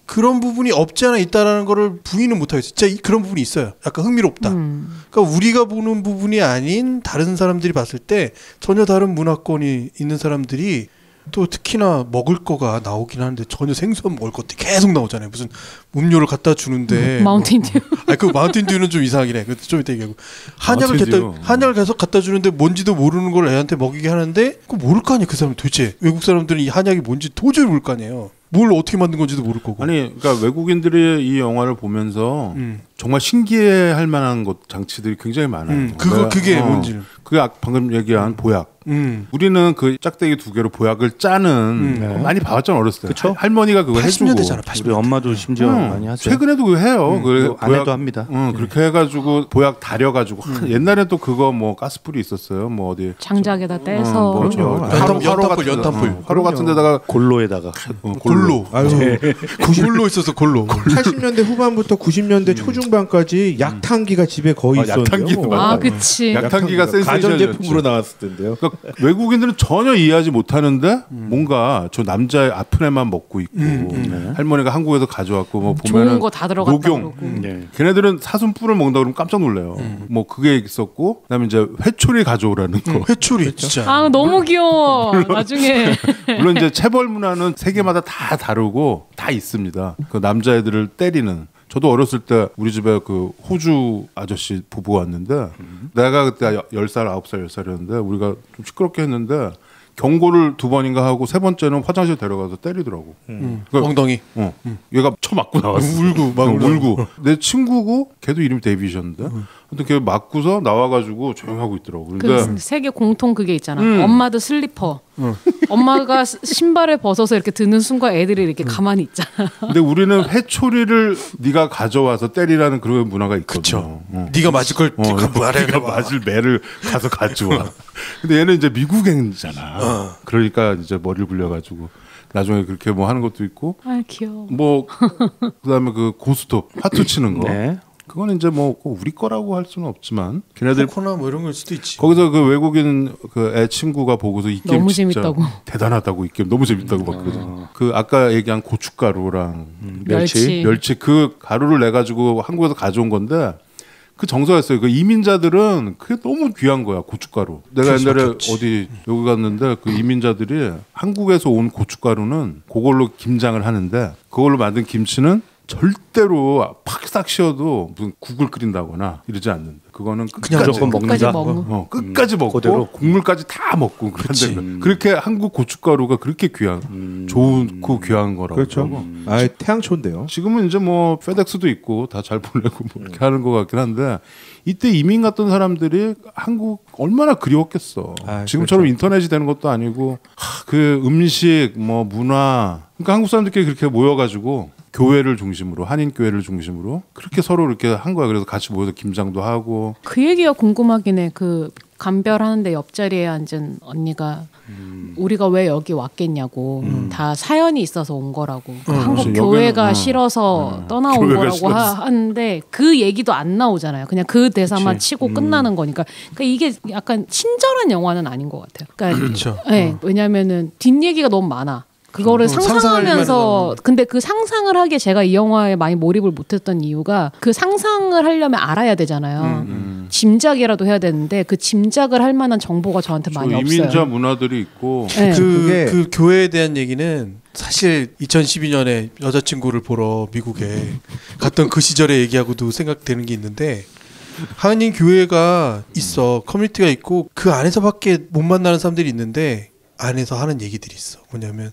Speaker 2: 그런 부분이 없지 않아 있다라는 거를 부인은 못하겠어요. 진짜 그런 부분이 있어요. 약간 흥미롭다. 그러니까 우리가 보는 부분이 아닌 다른 사람들이 봤을 때 전혀 다른 문화권이 있는 사람들이 또 특히나 먹을 거가 나오긴 하는데 전혀 생소한 먹을 것들이 계속 나오잖아요. 무슨 음료를 갖다 주는데
Speaker 1: 마운틴듀.
Speaker 2: 그 마운틴듀는 좀 이상하긴 해. 그것도 좀 이따 얘기하고 한약을 계속 갖다 주는데 뭔지도 모르는 걸 애한테 먹이게 하는데 그거 모를 거 아니야. 그 사람 도대체 외국 사람들은 이 한약이 뭔지 도저히 모를 거 아니에요. 뭘 어떻게 만든 건지도 모를 거고.
Speaker 3: 아니, 그러니까 외국인들이 이 영화를 보면서 정말 신기해할 만한 것 장치들이 굉장히 많아요.
Speaker 2: 그게 뭔지.
Speaker 3: 그게 방금 얘기한 보약. 우리는 그 짝대기 두 개로 보약을 짜는 많이 봐왔잖아 어렸을 때.
Speaker 11: 그쵸?
Speaker 3: 할머니가 그거 해주고.
Speaker 2: 80년대잖아. 80년대.
Speaker 11: 우리 엄마도 심지어 많이 하세요.
Speaker 3: 최근에도 그거 해요.
Speaker 11: 아내도 합니다.
Speaker 3: 그렇게 해가지고 보약 다려가지고 옛날에 또 그거 뭐 가스불이 있었어요. 뭐 어디
Speaker 1: 장작에다 떼서.
Speaker 2: 연탄불.
Speaker 3: 화로 같은 데다가
Speaker 11: 골로에다가
Speaker 2: 골로. 골로 있어서 골로.
Speaker 4: 80년대 후반부터 90년대 초중반까지 약탕기가 집에 거의 있었는데요.
Speaker 1: 그치.
Speaker 3: 약탕기가
Speaker 4: 가전제품으로 나왔을 텐데요.
Speaker 3: 그러니까 외국인들은 전혀 이해하지 못하는데 뭔가 저 남자의 아픈 애만 먹고 있고 할머니가 한국에서 가져왔고 뭐 보면은
Speaker 1: 좋은 거 다 들어갔다
Speaker 3: 녹용. 걔네들은 사슴뿔을 먹는다 그러면 깜짝 놀래요. 뭐 그게 있었고 그다음에 이제 회초리 가져오라는 거.
Speaker 2: 회초리 진짜.
Speaker 1: 너무 귀여워. 나중에
Speaker 3: 물론 이제 체벌 문화는 세계마다 다 다르고 다 있습니다. 그 남자애들을 때리는. 저도 어렸을 때 우리 집에 그 호주 아저씨 부부가 왔는데 내가 그때 10살, 9살, 10살이었는데 우리가 좀 시끄럽게 했는데 경고를 2번인가 하고 3번째는 화장실 데려가서 때리더라고. 그러니까,
Speaker 2: 엉덩이.
Speaker 3: 얘가 쳐맞고 나왔어. 울고. 내 친구고 걔도 이름이 데이비셨는데 근데 걔 맞고서 나와가지고 조용하고 있더라고.
Speaker 1: 그 세계 공통 그게 있잖아. 엄마도 슬리퍼. 엄마가 신발을 벗어서 이렇게 드는 순간 애들이 이렇게 가만히 있잖아.
Speaker 3: 근데 우리는 회초리를 네가 가져와서 때리라는 그런 문화가 있거든요.
Speaker 2: 네가 맞을 걸
Speaker 3: 네가 맞을 매를 가서 가져와. 근데 얘는 이제 미국애잖아. 그러니까 이제 머리를 굴려가지고 나중에 그렇게 뭐 하는 것도 있고.
Speaker 1: 귀여워.
Speaker 3: 뭐 그다음에 그 고스톱 화투 치는 거. 그거는 이제 뭐 우리 거라고 할 수는 없지만 걔네들
Speaker 2: 코나 뭐 이런 걸 수도 있지.
Speaker 3: 거기서 그 외국인 그 애 친구가 보고서 이 게임
Speaker 1: 너무
Speaker 3: 진짜
Speaker 1: 재밌다고.
Speaker 3: 대단하다고 이 게임 너무 재밌다고 막 그러잖아. 그 아까 얘기한 고춧가루랑 멸치 그 가루를 내 가지고 한국에서 가져온 건데 그 정서였어요. 그 이민자들은 그게 너무 귀한 거야 고춧가루. 내가 옛날에 어디 여기 갔는데 그 이민자들이 한국에서 온 고춧가루는 그걸로 김장을 하는데 그걸로 만든 김치는 절대로 팍싹 씌워도 무슨 국을 끓인다거나 이러지 않는다. 그거는
Speaker 11: 그냥 무조건 먹는다.
Speaker 3: 끝까지 먹고 그대로. 국물까지 다 먹고 그렇게 한국 고춧가루가 그렇게 귀한 좋고 귀한 거라고.
Speaker 4: 그렇죠. 태양초인데요.
Speaker 3: 지금은 이제 뭐 페덱스도 있고 다 잘 보내고 뭐 이렇게 하는 것 같긴 한데 이때 이민 갔던 사람들이 한국 얼마나 그리웠겠어. 지금처럼 그렇죠. 인터넷이 되는 것도 아니고 그 음식 뭐 문화 그러니까 한국 사람들끼리 그렇게 모여가지고 교회를 중심으로 한인 교회를 중심으로 그렇게 서로 이렇게 한 거야. 그래서 같이 모여서 김장도 하고.
Speaker 1: 그 얘기가 궁금하긴 해. 그 감별하는데 옆자리에 앉은 언니가 우리가 왜 여기 왔겠냐고 다 사연이 있어서 온 거라고. 한국 교회가 싫어서 떠나온 거라고 하는데 그 얘기도 안 나오잖아요. 그냥 그 대사만 치고 끝나는 거니까. 그러니까 이게 약간 친절한 영화는 아닌 것 같아요. 그러니까
Speaker 2: 그렇죠.
Speaker 1: 네, 왜냐면은 뒷얘기가 너무 많아. 그거를 상상하면서 근데 그 상상을 하기에 제가 이 영화에 많이 몰입을 못했던 이유가 그 상상을 하려면 알아야 되잖아요. 짐작이라도 해야 되는데 그 짐작을 할 만한 정보가 저한테 많이 없어요.
Speaker 3: 이민자 문화들이 있고
Speaker 2: 그 교회에 대한 얘기는 사실 2012년에 여자친구를 보러 미국에 갔던 그 시절의 얘기하고도 생각되는 게 있는데 한인 교회가 있어. 커뮤니티가 있고 그 안에서밖에 못 만나는 사람들이 있는데 안에서 하는 얘기들이 있어. 뭐냐면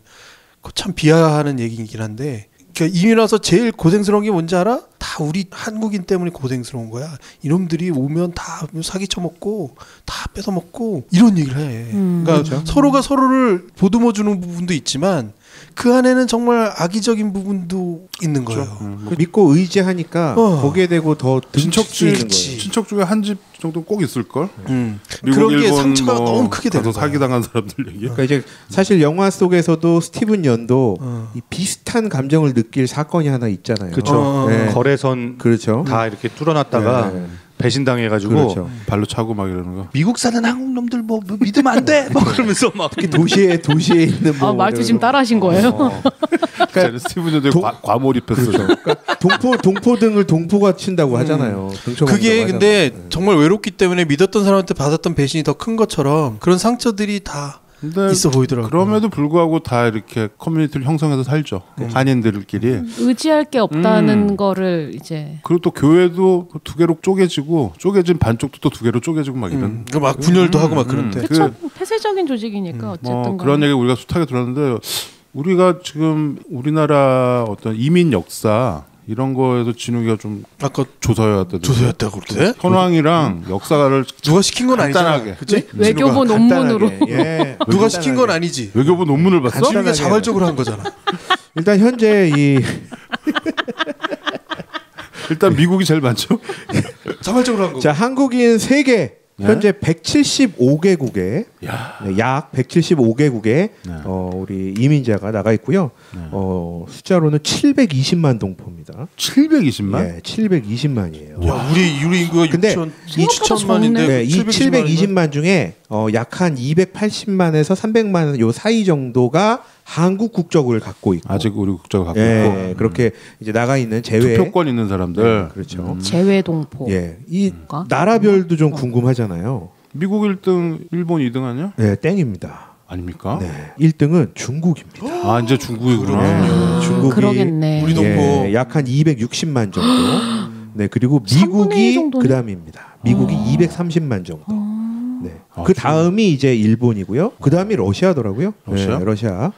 Speaker 2: 참 비하하는 얘기이긴 한데 그러니까 이민 와서 제일 고생스러운 게 뭔지 알아? 다 우리 한국인 때문에 고생스러운 거야. 이놈들이 오면 다 사기 쳐먹고 다 뺏어먹고 이런 얘기를 해. 그러니까 그렇죠. 서로가 서로를 보듬어주는 부분도 있지만 그 안에는 정말 악의적인 부분도 있는 거예요.
Speaker 4: 믿고 의지하니까 거기에 대고 더
Speaker 3: 친척 중에 한 집 정도 꼭 있을 걸. 미국,
Speaker 2: 그런 게
Speaker 3: 일본
Speaker 2: 상처가 너무 크게 되는 거야.
Speaker 3: 사기 당한 사람들 얘기.
Speaker 4: 그러니까 이제 사실 영화 속에서도 스티븐 연도 이 비슷한 감정을 느낄 사건이 하나 있잖아요.
Speaker 11: 그렇죠.
Speaker 4: 네.
Speaker 11: 거래선
Speaker 4: 그렇죠.
Speaker 11: 다 이렇게 뚫어놨다가
Speaker 4: 네.
Speaker 11: 배신당해가지고
Speaker 4: 그렇죠.
Speaker 3: 발로 차고 막 이러는 거.
Speaker 11: 미국 사는 한국 놈들 뭐 믿으면 안 돼. 막 그러면서 막
Speaker 4: 특히 도시에 있는 뭐
Speaker 1: 말투 지금 따라하신 거예요?
Speaker 3: 그러니까 스티븐 연도 과몰입했어요.
Speaker 4: 그렇죠. 그러니까 동포등을 동포가 친다고 하잖아요.
Speaker 2: 그게 근데 정말 외롭기 때문에 믿었던 사람한테 받았던 배신이 더 큰 것처럼 그런 상처들이 다 있어 보이더라고요.
Speaker 3: 그럼에도 불구하고 다 이렇게 커뮤니티를 형성해서 살죠. 한인들끼리.
Speaker 1: 의지할 게 없다는 거를 이제.
Speaker 3: 그리고 또 교회도 두 개로 쪼개지고 쪼개진 반쪽도 또 두 개로 쪼개지고 막 이런.
Speaker 2: 막 분열도 하고 막 그런데.
Speaker 1: 그렇죠. 폐쇄적인 조직이니까 어쨌든.
Speaker 3: 그런 얘기 우리가 숱하게 들었는데 우리가 지금 우리나라 어떤 이민 역사 이런 거에서 진욱이가 좀
Speaker 2: 아까
Speaker 3: 조서였다고
Speaker 2: 그러대?
Speaker 3: 현황이랑 역사를
Speaker 2: 누가 시킨 건 아니잖아. 그치?
Speaker 1: 외교부 논문으로.
Speaker 2: 예. 누가 시킨 건 아니지.
Speaker 3: 외교부 논문을 봤어?
Speaker 2: 진욱이가 자발적으로 한 거잖아.
Speaker 4: 일단 현재
Speaker 3: 일단 미국이 제일 많죠.
Speaker 2: 자발적으로 한 거.
Speaker 4: 자, 한국인 세계 현재 175개국에 약 175개국에 우리 이민자가 나가 있고요. 숫자로는 720만 동포입니다.
Speaker 3: 720만?
Speaker 4: 네, 720만이에요.
Speaker 2: 야, 우리 인구가 2천만인데
Speaker 4: 네, 이 720만 중에 약 한 280만에서 300만 요 사이 정도가 한국 국적을 갖고 있고
Speaker 3: 아직 우리 국적을 갖고
Speaker 4: 있고 그렇게 이제 나가 있는 제외
Speaker 3: 투표권 있는 사람들
Speaker 4: 그렇죠.
Speaker 1: 제외 동포.
Speaker 4: 이 나라별도 좀 궁금하잖아요.
Speaker 3: 미국 1등, 일본 2등 아니야?
Speaker 4: 네, 땡입니다.
Speaker 3: 아닙니까?
Speaker 4: 네, 1등은 중국입니다.
Speaker 3: 아, 이제 중국이구나.
Speaker 4: 중국이
Speaker 1: 그러겠네.
Speaker 2: 우리 동포
Speaker 4: 약 한 260만 정도. 네, 그리고 미국이 그다음입니다. 미국이 230만 정도. 네. 그 다음이 이제 일본이고요. 그 다음이 러시아더라고요.
Speaker 3: 러시아?
Speaker 4: 네, 러시아.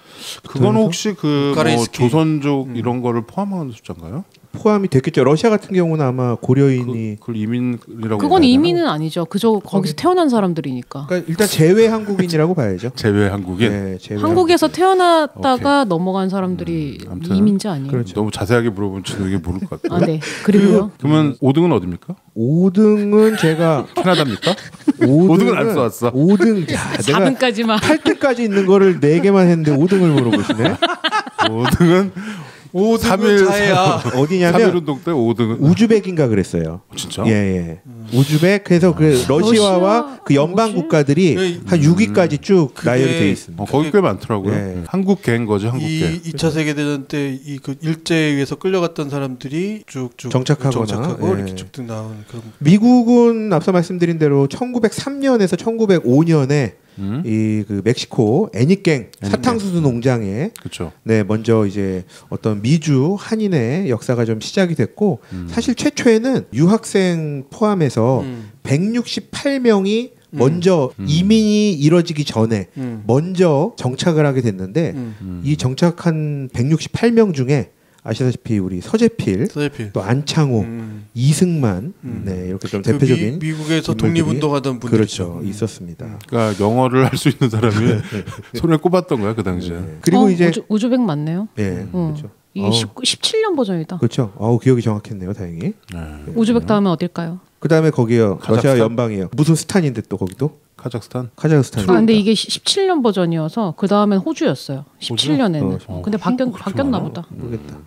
Speaker 3: 그건 혹시 그 뭐 조선족 이런 거를 포함하는 숫자인가요?
Speaker 4: 포함이 됐겠죠. 러시아 같은 경우는 아마 고려인이
Speaker 3: 그걸 이민이라고.
Speaker 1: 그건 이민은 아니죠. 그저 거기서 태어난 사람들이니까.
Speaker 4: 그러니까 일단 제외 한국인이라고 봐야죠.
Speaker 3: 제외 한국인.
Speaker 4: 네, 제외
Speaker 1: 한국에서 태어났다가 넘어간 사람들이 이민자 아니에요?
Speaker 3: 그렇죠. 너무 자세하게 물어보면 진욱이 모를 것 같아요.
Speaker 1: 아, 네. 그리고요.
Speaker 3: 그러면 5등은 어디입니까?
Speaker 4: 5등은 제가
Speaker 3: 캐나다입니까? 5등은 안 써왔어.
Speaker 4: 5등
Speaker 1: 4등까지만
Speaker 4: 8등까지 있는 거를 4개만 했는데 5등을 물어보시네.
Speaker 3: 5등은
Speaker 2: 3일 자해야.
Speaker 4: 어디냐면
Speaker 3: 3일 운동 때 5등은
Speaker 4: 우즈벡인가 그랬어요.
Speaker 3: 진짜?
Speaker 4: 예. 우즈벡 해서 그 러시아와 그 연방 국가들이 한 6위까지 쭉 나열이 돼 있습니다.
Speaker 3: 거기 꽤 많더라고요. 한국계인 거죠, 한국계.
Speaker 2: 2차 세계대전 때 이 그 일제에 의해서 끌려갔던 사람들이 쭉쭉 정착하고 이렇게 쭉쭉 나온 그런.
Speaker 4: 미국은 앞서 말씀드린 대로 1903년에서 1905년에 이 그 멕시코 애니깽 사탕수수 농장에 네 먼저 이제 어떤 미주 한인의 역사가 좀 시작이 됐고 사실 최초에는 유학생 포함해서 168명이 먼저 이민이 이뤄지기 전에 먼저 정착을 하게 됐는데 이 정착한 168명 중에 아시다시피 우리 서재필, 또 안창호, 이승만, 네 이렇게 좀 대표적인
Speaker 2: 미국에서 독립운동하던 분들
Speaker 4: 그렇죠 있었습니다.
Speaker 3: 그러니까 영어를 할 수 있는 사람이 손에 꼽았던 거야 그 당시에.
Speaker 4: 그리고 이제
Speaker 1: 우즈벡 맞네요.
Speaker 4: 네, 그렇죠.
Speaker 1: 이게 17년 버전이다.
Speaker 4: 그렇죠. 기억이 정확했네요, 다행히.
Speaker 1: 우즈벡 다음에 어딜까요?
Speaker 4: 그 다음에 거기요. 러시아 연방이에요. 무슨 스탄인데 또 거기도?
Speaker 3: 카자흐스탄.
Speaker 1: 근데 이게 17년 버전이어서 그 다음에는 호주였어요. 17년에는. 근데 바뀌었나 보다.
Speaker 4: 모르겠다.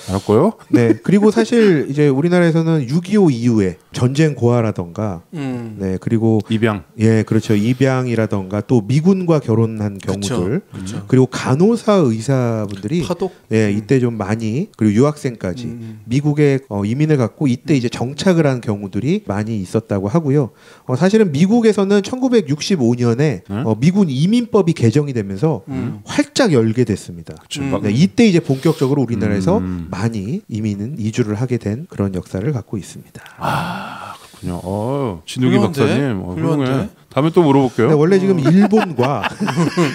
Speaker 3: 알았고요.
Speaker 4: 네. 그리고 사실 이제 우리나라에서는 6.25 이후에 전쟁 고아라던가, 네 그리고
Speaker 3: 입양.
Speaker 4: 예, 그렇죠. 입양이라던가 또 미군과 결혼한 경우들, 그리고 간호사 의사분들이 네 이때 좀 많이 그리고 유학생까지 미국에 이민을 갖고 이때 이제 정착을 한 경우들이 많이 있었다고 하고요. 사실은 미국에서는 1965년에 미군 이민법이 개정이 되면서 활짝 열게 됐습니다. 네, 이때 이제 본격적으로 우리나라에서 많이 이주를 하게 된 그런 역사를 갖고 있습니다.
Speaker 3: 아 그렇군요. 진욱이 박사님 훌륭해. 다음에 또 물어볼게요.
Speaker 4: 네, 원래 지금 일본과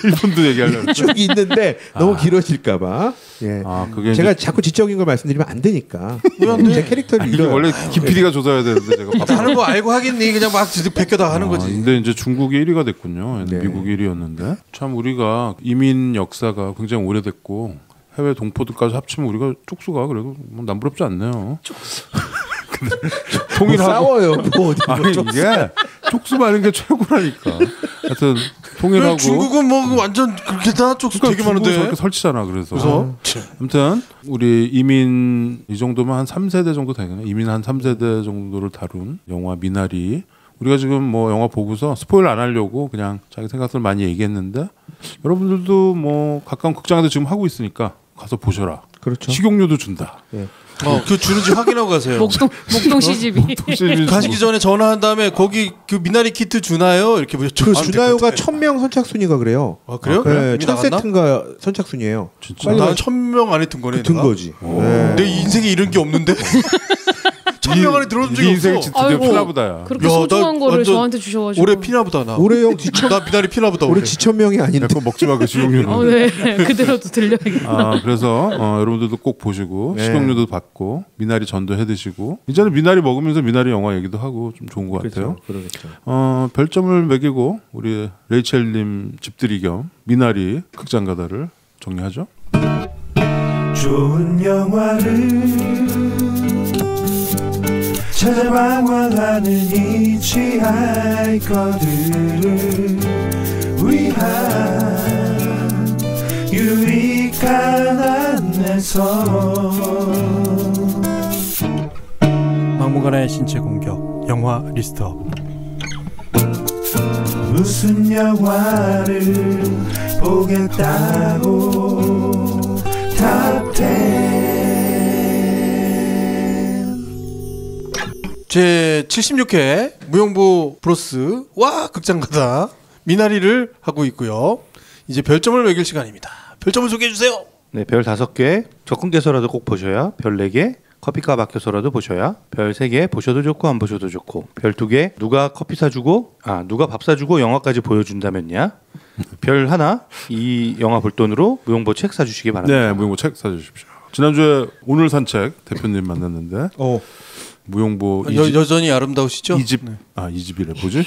Speaker 3: 일본도 얘기하려고
Speaker 4: 쭉 있는데 너무 길어질까봐. 예.
Speaker 3: 그게
Speaker 4: 제가 자꾸 지적인 걸 말씀드리면 안 되니까. 제 캐릭터를
Speaker 3: 이게 원래 김PD가 조사해야 되는데 제가
Speaker 2: 다른 거 알고 하겠니? 그냥 막 베껴다 하는 거지.
Speaker 3: 근데 이제 중국이 1위가 됐군요. 네. 미국이 1위였는데 참 우리가 이민 역사가 굉장히 오래됐고 해외 동포들까지 합치면 우리가 쪽수가 그래도 뭐 남부럽지 않네요. 통일하고
Speaker 4: 싸워요. 뭐
Speaker 3: 아니 이게 쪽수 많은 게 최고라니까. 하여튼 통일하고
Speaker 2: 중국은 뭐 완전 그렇게 다 쪽수 되게 많은데
Speaker 3: 저렇게 설치잖아. 그래서 아무튼 우리 이민 이 정도면 한 3세대 정도 되겠네. 이민 한 3세대 정도를 다룬 영화 미나리. 우리가 지금 뭐 영화 보고서 스포일 안 하려고 그냥 자기 생각을 많이 얘기했는데 여러분들도 뭐 가까운 극장에도 지금 하고 있으니까 가서 보셔라.
Speaker 4: 그렇죠.
Speaker 3: 식용유도 준다.
Speaker 4: 예.
Speaker 2: 그 주는지 확인하고 가세요.
Speaker 1: 목동 CGV.
Speaker 2: 가시기 전에 전화한 다음에 거기 그 미나리 키트 주나요? 이렇게 보셨죠.
Speaker 4: 그 주나요가 1000명 선착순위가 그래요.
Speaker 2: 아 그래요?
Speaker 4: 네, 1000세트인가 선착순이에요.
Speaker 3: 진짜.
Speaker 2: 난 1000명 안에 든 거네.
Speaker 4: 든 거지.
Speaker 2: 네. 내 인생에 이런 게 없는데. 1000명 안에 들어온 적이
Speaker 3: 인생
Speaker 2: 없어.
Speaker 3: 진짜 피나보다야.
Speaker 1: 그렇게 소중한 거를 저한테 주셔가지고.
Speaker 2: 올해 피나보다 나.
Speaker 4: 올해 형
Speaker 2: 나 미나리 피나보다.
Speaker 4: 올해 지천명이 아닌데.
Speaker 3: 그거 먹지 마 그 식용유는.
Speaker 1: 네. 그대로도 들려야겠다.
Speaker 3: 그래서 여러분들도 꼭 보시고 식용유도 받고 미나리 전도 해 드시고 이제는 미나리 먹으면서 미나리 영화 얘기도 하고 좀 좋은 것 같아요.
Speaker 4: 그러겠죠.
Speaker 3: 별점을 매기고 우리 레이첼님 집들이 겸 미나리 극장 가다를 정리하죠.
Speaker 12: 좋은 영화를 찾아방황하는 이치 하이커들을 위한 유익한 안내서
Speaker 13: 막무가내의 신체 공격 영화 리스트업.
Speaker 12: 무슨 영화를 보겠다고 탑10
Speaker 2: 제 76회 무용보 브로스와 극장가다 미나리를 하고 있고요. 이제 별점을 매길 시간입니다. 별점을 소개해 주세요.
Speaker 11: 네, 별 5개 적금 깨서라도 꼭 보셔야, 별 4개 커피값 아껴서라도 보셔야, 별 3개 보셔도 좋고 안 보셔도 좋고, 별 2개 누가 커피 사주고 누가 밥 사주고 영화까지 보여준다면야, 별 1 이 영화 볼 돈으로 무용보 책 사주시기 바랍니다.
Speaker 3: 네, 무용보 책 사주십시오. 지난주에 오늘 산책 대표님 만났는데 무용보
Speaker 2: 여전히 아름다우시죠?
Speaker 3: 2집 네. 2집이래 뭐지?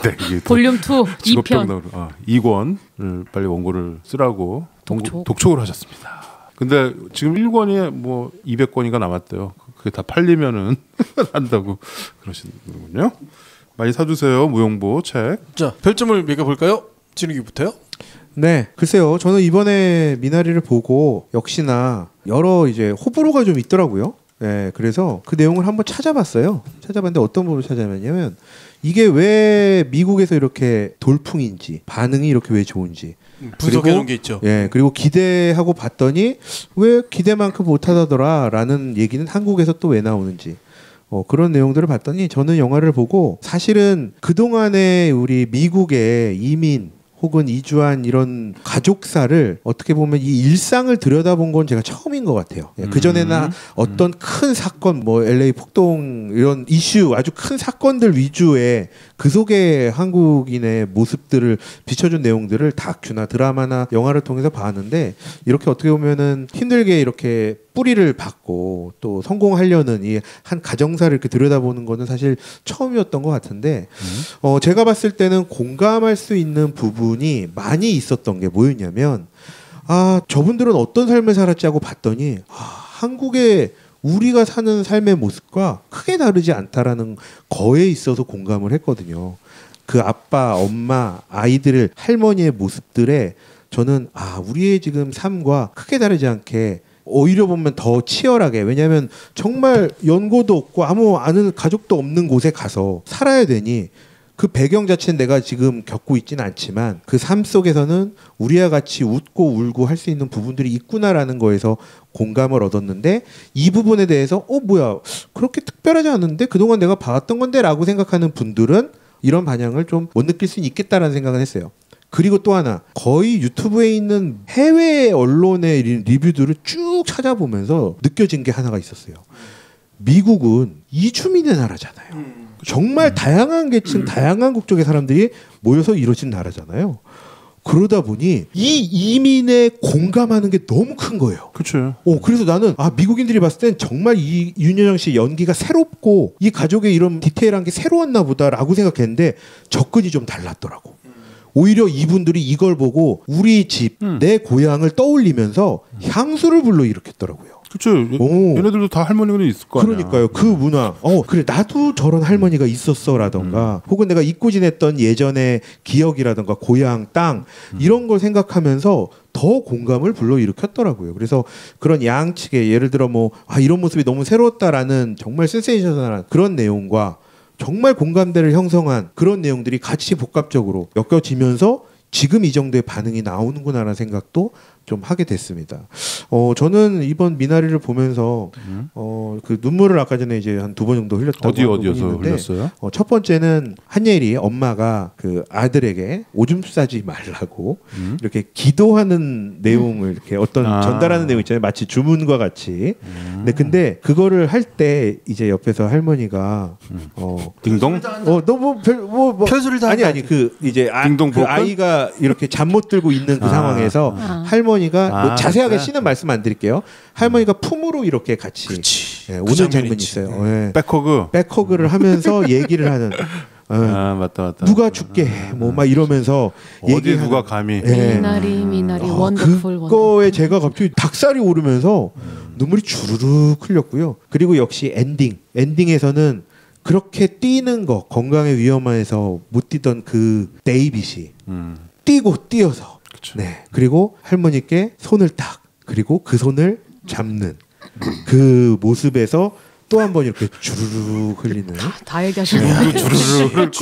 Speaker 3: 네, 이게
Speaker 1: 볼륨 2 2편
Speaker 3: 2권을 빨리 원고를 쓰라고 독촉을 하셨습니다. 근데 지금 1권이 뭐 200권이가 남았대요. 그게 다 팔리면은 한다고 그러시는군요. 많이 사주세요 무용보 책.
Speaker 2: 자 별점을 매겨볼까요? 진욱이부터요?
Speaker 4: 네, 글쎄요. 저는 이번에 미나리를 보고 역시나 여러 이제 호불호가 좀 있더라고요. 네, 그래서 그 내용을 한번 찾아봤어요. 찾아봤는데 어떤 부분을 찾아봤냐면 이게 왜 미국에서 이렇게 돌풍인지, 반응이 이렇게 왜 좋은지
Speaker 2: 분석해 놓은 게 있죠.
Speaker 4: 예, 그리고 기대하고 봤더니 왜 기대만큼 못하더라라는 얘기는 한국에서 또 왜 나오는지 그런 내용들을 봤더니 저는 영화를 보고 사실은 그동안에 우리 미국의 이민 혹은 이주한 이런 가족사를 어떻게 보면 이 일상을 들여다본 건 제가 처음인 것 같아요. 그 전에나 어떤 큰 사건, 뭐 LA 폭동 이런 이슈, 아주 큰 사건들 위주의 그 속에 한국인의 모습들을 비춰준 내용들을 다큐나 드라마나 영화를 통해서 봤는데 이렇게 어떻게 보면은 힘들게 이렇게 뿌리를 받고 또 성공하려는 이 한 가정사를 이렇게 들여다보는 거는 사실 처음이었던 것 같은데 제가 봤을 때는 공감할 수 있는 부분이 많이 있었던 게 뭐였냐면 저분들은 어떤 삶을 살았지 하고 봤더니 한국의 우리가 사는 삶의 모습과 크게 다르지 않다라는 거에 있어서 공감을 했거든요. 그 아빠, 엄마, 아이들을 할머니의 모습들에 저는 우리의 지금 삶과 크게 다르지 않게 오히려 보면 더 치열하게 왜냐하면 정말 연고도 없고 아무 아는 가족도 없는 곳에 가서 살아야 되니 그 배경 자체는 내가 지금 겪고 있지는 않지만 그 삶 속에서는 우리와 같이 웃고 울고 할 수 있는 부분들이 있구나라는 거에서 공감을 얻었는데 이 부분에 대해서 뭐야 그렇게 특별하지 않은데 그동안 내가 봐왔던 건데 라고 생각하는 분들은 이런 반향을 좀 못 느낄 수 있겠다라는 생각을 했어요. 그리고 또 하나 거의 유튜브에 있는 해외 언론의 리뷰들을 쭉 찾아보면서 느껴진 게 하나가 있었어요. 미국은 이주민의 나라잖아요. 정말 다양한 계층, 다양한 국적의 사람들이 모여서 이루어진 나라잖아요. 그러다 보니 이 이민에 공감하는 게 너무 큰 거예요.
Speaker 3: 그렇죠.
Speaker 4: 그래서 나는 미국인들이 봤을 땐 정말 이 윤여정 씨 연기가 새롭고 이 가족의 이런 디테일한 게 새로웠나 보다라고 생각했는데 접근이 좀 달랐더라고. 오히려 이분들이 이걸 보고 우리 집, 내 고향을 떠올리면서 향수를 불러일으켰더라고요.
Speaker 3: 그렇죠. 얘네들도 다 할머니는 있을 거 아니야.
Speaker 4: 그러니까요. 그 문화. 그래 나도 저런 할머니가 있었어라던가 혹은 내가 잊고 지냈던 예전의 기억이라던가 고향, 땅 이런 걸 생각하면서 더 공감을 불러일으켰더라고요. 그래서 그런 양측의 예를 들어 이런 모습이 너무 새로웠다라는 정말 센세이셔널한 그런 내용과 정말 공감대를 형성한 그런 내용들이 같이 복합적으로 엮여지면서 지금 이 정도의 반응이 나오는구나라는 생각도 좀 하게 됐습니다. 저는 이번 미나리를 보면서 그 눈물을 아까 전에 이제 한 2번 정도 흘렸다고
Speaker 3: 어디에서 흘렸어요?
Speaker 4: 첫 번째는 한예리 엄마가 그 아들에게 오줌 싸지 말라고 이렇게 기도하는 내용을 이렇게 어떤 전달하는 내용 있잖아요. 마치 주문과 같이. 근데 그거를 할 때 이제 옆에서 할머니가
Speaker 3: 딩동?
Speaker 4: 너
Speaker 5: 편수를 다
Speaker 4: 아니 그 이제 그 아이가 이렇게 잠 못 들고 있는 그 상황에서 할머니가 자세하게 씨는 말씀 안 드릴게요. 할머니가 품으로 이렇게 같이 오는 장면이 있어요. 백허그를 하면서 얘기를 하는.
Speaker 3: 맞다.
Speaker 4: 누가 죽게 막 이러면서
Speaker 3: 어디 누가 감히
Speaker 1: 미나리 원더풀
Speaker 4: 그거에 제가 갑자기 닭살이 오르면서 눈물이 주르륵 흘렸고요. 그리고 역시 엔딩에서는 그렇게 뛰는 거 건강에 위험해서 못 뛰던 그 데이빗이 뛰어서 그리고 할머니께 손을 딱 그리고 그 손을 잡는 그 모습에서 또 한 번 이렇게 주르륵 흘리는
Speaker 1: 다 얘기하시네요.
Speaker 4: 주르륵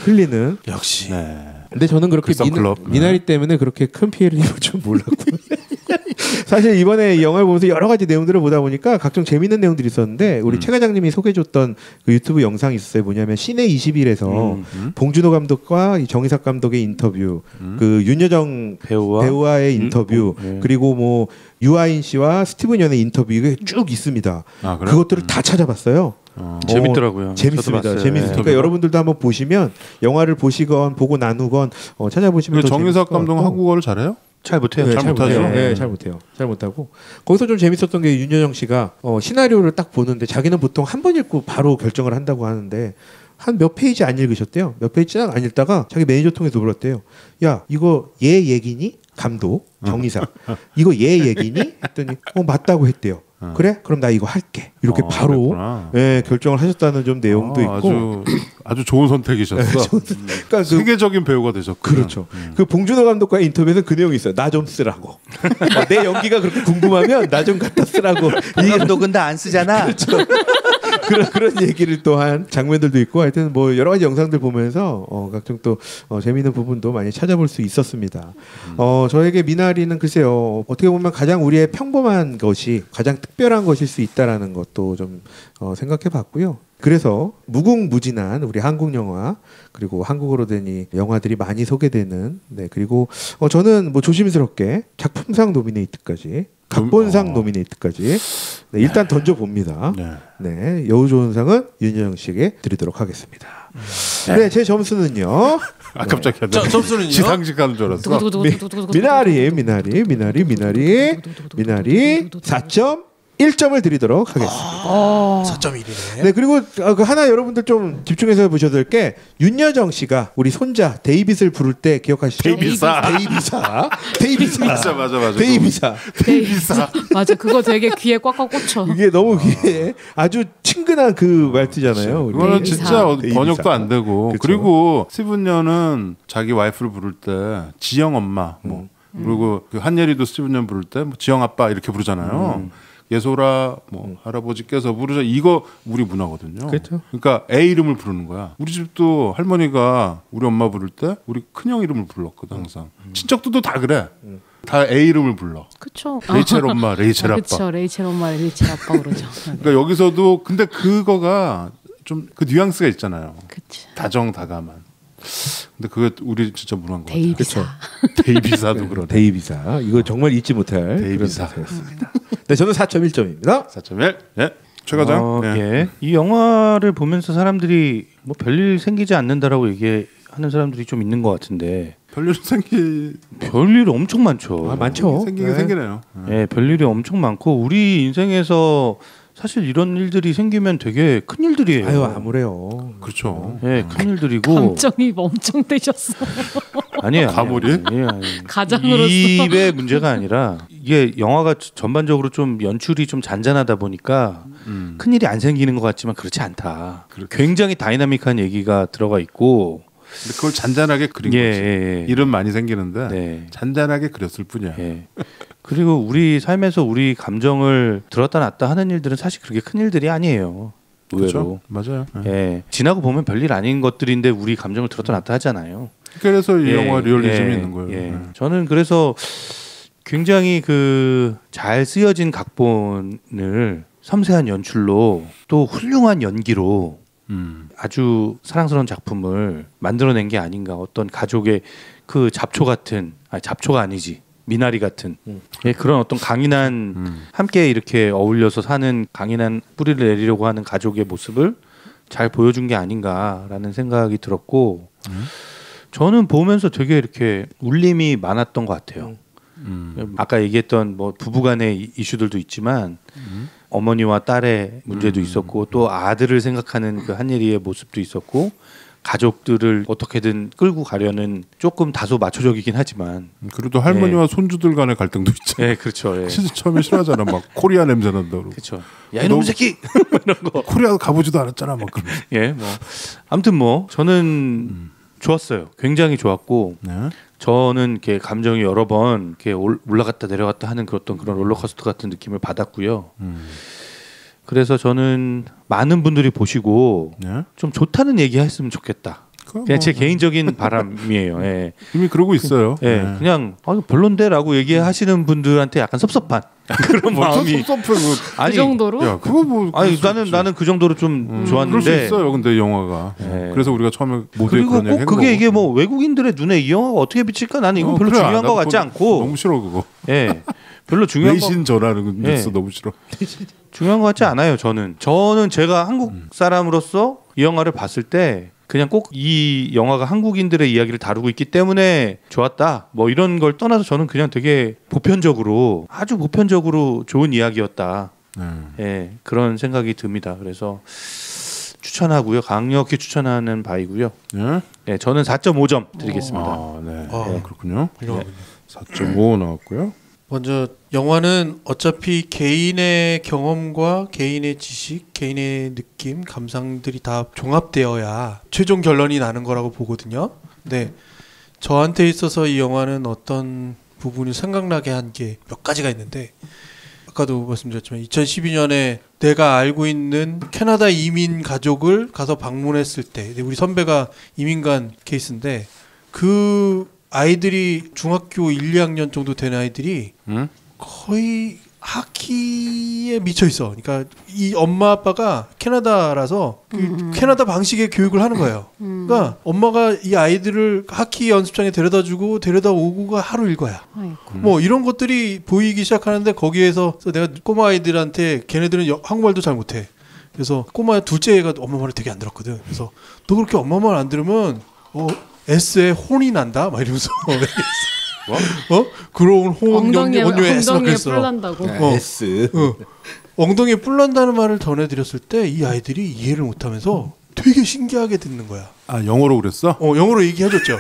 Speaker 4: 흘리는
Speaker 5: 역시.
Speaker 4: 근데 저는 그렇게 미나리 때문에 그렇게 큰 피해를 입을 줄 몰랐고 사실 이번에 이 영화를 보면서 여러 가지 내용들을 보다 보니까 각종 재밌는 내용들이 있었는데 우리 최 과장님이 소개해줬던 그 유튜브 영상이 있었어요. 뭐냐면 시내 21에서 봉준호 감독과 정의삭 감독의 인터뷰, 그 윤여정 배우와의 인터뷰, 그리고 유아인 씨와 스티븐 연의 인터뷰 이게 쭉 있습니다. 그것들을 다 찾아봤어요.
Speaker 11: 재밌더라고요.
Speaker 4: 재밌습니다. 그러니까 여러분들도 한번 보시면 영화를 보시건 보고 나누건 찾아보시면 더
Speaker 3: 정의삭 감독 한국어를 잘해요?
Speaker 11: 잘 못해요.
Speaker 4: 잘 못하고 거기서 좀 재밌었던 게 윤여정 씨가 시나리오를 딱 보는데 자기는 보통 한 번 읽고 바로 결정을 한다고 하는데 한 몇 페이지 안 읽으셨대요. 몇 페이지 딱 안 읽다가 자기 매니저 통해서 물었대요. 야 이거 얘 얘기니? 감독 정의삭 이거 얘 얘기니? 했더니 맞다고 했대요. 그래? 그럼 나 이거 할게. 이렇게 바로 결정을 하셨다는 좀 내용도 있고
Speaker 3: 아주 좋은 선택이셨어.
Speaker 4: 그러니까
Speaker 3: 세계적인 배우가 되셨고.
Speaker 4: 그렇죠. 그 봉준호 감독과 인터뷰에서 그 내용이 있어요. 나 좀 쓰라고. 내 연기가 그렇게 궁금하면 나 좀 갖다 쓰라고.
Speaker 11: 이 감독은 다 안 쓰잖아.
Speaker 4: 그렇죠. 그런 얘기를 또 한 장면들도 있고 하여튼 여러 가지 영상들 보면서 각종 또 재미있는 부분도 많이 찾아볼 수 있었습니다. 저에게 미나리는 글쎄요 어떻게 보면 가장 우리의 평범한 것이 가장 특별한 것일 수 있다라는 것도 좀 생각해봤고요. 그래서 무궁무진한 우리 한국 영화 그리고 한국어로 된 이 영화들이 많이 소개되는 그리고 저는 조심스럽게 작품상 노미네이트까지 각본상 노미네이트까지 일단 던져봅니다. 여우조연상은 윤여정 씨에게 드리도록 하겠습니다. 제 점수는요.
Speaker 3: 갑자기
Speaker 2: 점수는요?
Speaker 3: 지상직 가는 줄 알았어.
Speaker 4: 미나리 4.1점을 드리도록 하겠습니다.
Speaker 2: 4.1이네.
Speaker 4: 그리고 그 하나 여러분들 좀 집중해서 보셔야 될 게 윤여정 씨가 우리 손자 데이빗을 부를 때 기억하시죠?
Speaker 3: 데이비사.
Speaker 1: 맞아. 그거 되게 귀에 꽉꽉 꽂혀.
Speaker 4: 이게 너무 귀에 아주 친근한 그 말투잖아요.
Speaker 3: 그거는 진짜 번역도 안 되고. 그리고 스티븐 연은 자기 와이프를 부를 때 지영 엄마 그리고 그 한예리도 스티븐 연 부를 때 지영 아빠 이렇게 부르잖아요. 예솔아 할아버지께서 부르자 이거 우리 문화거든요.
Speaker 4: 그렇죠.
Speaker 3: 그러니까 애 이름을 부르는 거야. 우리 집도 할머니가 우리 엄마 부를 때 우리 큰형 이름을 불렀거든 항상. 친척들도 다 그래. 다 애 이름을 불러.
Speaker 1: 그렇죠.
Speaker 3: 레이첼 엄마, 레이첼 아빠.
Speaker 1: 그렇죠. 레이첼 엄마, 레이첼 아빠 그러죠.
Speaker 3: 그러니까 여기서도 근데 그거가 좀 그 뉘앙스가 있잖아요.
Speaker 1: 그치.
Speaker 3: 다정다감한. 근데 그게 우리 진짜 문화인 것 같아요.
Speaker 1: 데이비사.
Speaker 3: 데이비사도 그러네.
Speaker 4: 데이비사. 이거 정말 잊지 못할
Speaker 3: 데이비사.
Speaker 4: 그런 네, 저는 4.1점입니다.
Speaker 3: 4.1. 예. 최 과장. 네.
Speaker 11: 예. 이 영화를 보면서 사람들이 뭐 별일 생기지 않는다라고 얘기하는 사람들이 좀 있는 것 같은데. 별일 엄청 많죠.
Speaker 4: 많죠.
Speaker 3: 생기긴 생기네요.
Speaker 11: 네, 별일이 엄청 많고 우리 인생에서 사실 이런 일들이 생기면 되게 큰 일들이에요.
Speaker 4: 아유, 아무래요.
Speaker 3: 그렇죠.
Speaker 11: 네, 큰 일들이고.
Speaker 1: 감정이 엄청 되셨어.
Speaker 11: 아니에요.
Speaker 3: 과몰입?
Speaker 1: 가장으로서.
Speaker 11: 입의 문제가 아니라 이게 영화가 전반적으로 좀 연출이 좀 잔잔하다 보니까 큰 일이 안 생기는 것 같지만 그렇지 않다. 굉장히 다이나믹한 얘기가 들어가 있고.
Speaker 3: 근데 그걸 잔잔하게 그린 거지. 일은 많이 생기는데 잔잔하게 그렸을 뿐이야.
Speaker 11: 그리고 우리 삶에서 우리 감정을 들었다 놨다 하는 일들은 사실 그렇게 큰 일들이 아니에요. 의외로.
Speaker 3: 맞아요.
Speaker 11: 예. 지나고 보면 별일 아닌 것들인데 우리 감정을 들었다 놨다 하잖아요.
Speaker 3: 그래서 이 영화 리얼리즘이 있는 거예요.
Speaker 11: 저는 그래서 굉장히 그 잘 쓰여진 각본을 섬세한 연출로 또 훌륭한 연기로 아주 사랑스러운 작품을 만들어낸 게 아닌가. 어떤 가족의 그 잡초 같은, 잡초가 아니지, 미나리 같은 그런 어떤 강인한 함께 이렇게 어울려서 사는 강인한 뿌리를 내리려고 하는 가족의 모습을 잘 보여준 게 아닌가라는 생각이 들었고 저는 보면서 되게 이렇게 울림이 많았던 것 같아요. 아까 얘기했던 뭐 부부간의 이슈들도 있지만 어머니와 딸의 문제도 있었고 또 아들을 생각하는 그 한예리의 모습도 있었고 가족들을 어떻게든 끌고 가려는 조금 다소 마초적이긴 하지만
Speaker 3: 그래도 할머니와 손주들 간의 갈등도 있죠.
Speaker 11: 네, 그렇죠.
Speaker 3: 진짜 처음에 싫어하잖아. 막 코리아 냄새 난다 그러고.
Speaker 11: 그렇죠. 야 이놈 새끼 이런 거.
Speaker 3: 코리아 가보지도 않았잖아. 막 그런.
Speaker 11: 예, 뭐 아무튼 뭐 저는 좋았어요. 굉장히 좋았고. 저는 이렇게 감정이 여러 번 이렇게 올라갔다 내려갔다 하는 그런 롤러코스터 같은 느낌을 받았고요. 그래서 저는 많은 분들이 보시고 좀 좋다는 얘기했으면 좋겠다. 그냥 제 개인적인 바람이에요. 예.
Speaker 3: 이미 그러고 있어요.
Speaker 11: 예, 그냥 별론데라고 얘기하시는 분들한테 약간 섭섭한 그런 마음이.
Speaker 1: 아니, 그 정도로?
Speaker 3: 야, 그거 뭐?
Speaker 11: 아니 나는 그 정도로 좀 좋았는데.
Speaker 3: 그럴 수 있어요. 근데 영화가. 그래서 우리가 처음에 모두에
Speaker 11: 그리고 꼭 그게 이게 뭐 외국인들의 눈에 이 영화가 어떻게 비칠까? 나는 이건 별로 중요한 것 같지 않고.
Speaker 3: 너무 싫어 그거.
Speaker 11: 예, 별로 중요한 거.
Speaker 3: 외신 전화는 뉴스 너무 싫어.
Speaker 11: 중요한 것 같지 않아요. 저는 제가 한국 사람으로서 이 영화를 봤을 때. 그냥 꼭 이 영화가 한국인들의 이야기를 다루고 있기 때문에 좋았다 뭐 이런 걸 떠나서 저는 그냥 되게 아주 보편적으로 좋은 이야기였다. 예, 그런 생각이 듭니다. 그래서 추천하고요. 강력히 추천하는 바이고요. 예, 저는 4.5점 드리겠습니다.
Speaker 3: 네. 그렇군요. 4.5 나왔고요.
Speaker 2: 먼저 영화는 어차피 개인의 경험과 개인의 지식, 개인의 느낌, 감상들이 다 종합되어야 최종 결론이 나는 거라고 보거든요. 네, 저한테 있어서 이 영화는 어떤 부분이 생각나게 한 게 몇 가지가 있는데 아까도 말씀드렸지만 2012년에 내가 알고 있는 캐나다 이민 가족을 가서 방문했을 때 우리 선배가 이민 간 케이스인데 그 아이들이 중학교 1, 2학년 정도 된 아이들이 거의 하키에 미쳐 있어. 그러니까 이 엄마 아빠가 캐나다라서 그 캐나다 방식의 교육을 하는 거예요. 그러니까 엄마가 이 아이들을 하키 연습장에 데려다주고 데려다 오고가 하루 일과야. 뭐 이런 것들이 보이기 시작하는데 거기에서 내가 꼬마 아이들한테 걔네들은 한국말도 잘 못해. 그래서 꼬마 둘째 애가 엄마 말을 되게 안 들었거든. 그래서 너 그렇게 엄마 말 안 들으면 S에 혼이 난다? 막 이러면서 뭐? 그런 원료에 S
Speaker 1: 엉덩이에 뿔 난다고.
Speaker 4: S.
Speaker 2: 엉덩이에 뿔 난다는 말을 전해드렸을 때 이 아이들이 이해를 못하면서 되게 신기하게 듣는 거야.
Speaker 3: 아 영어로 그랬어?
Speaker 2: 영어로 얘기해줬죠.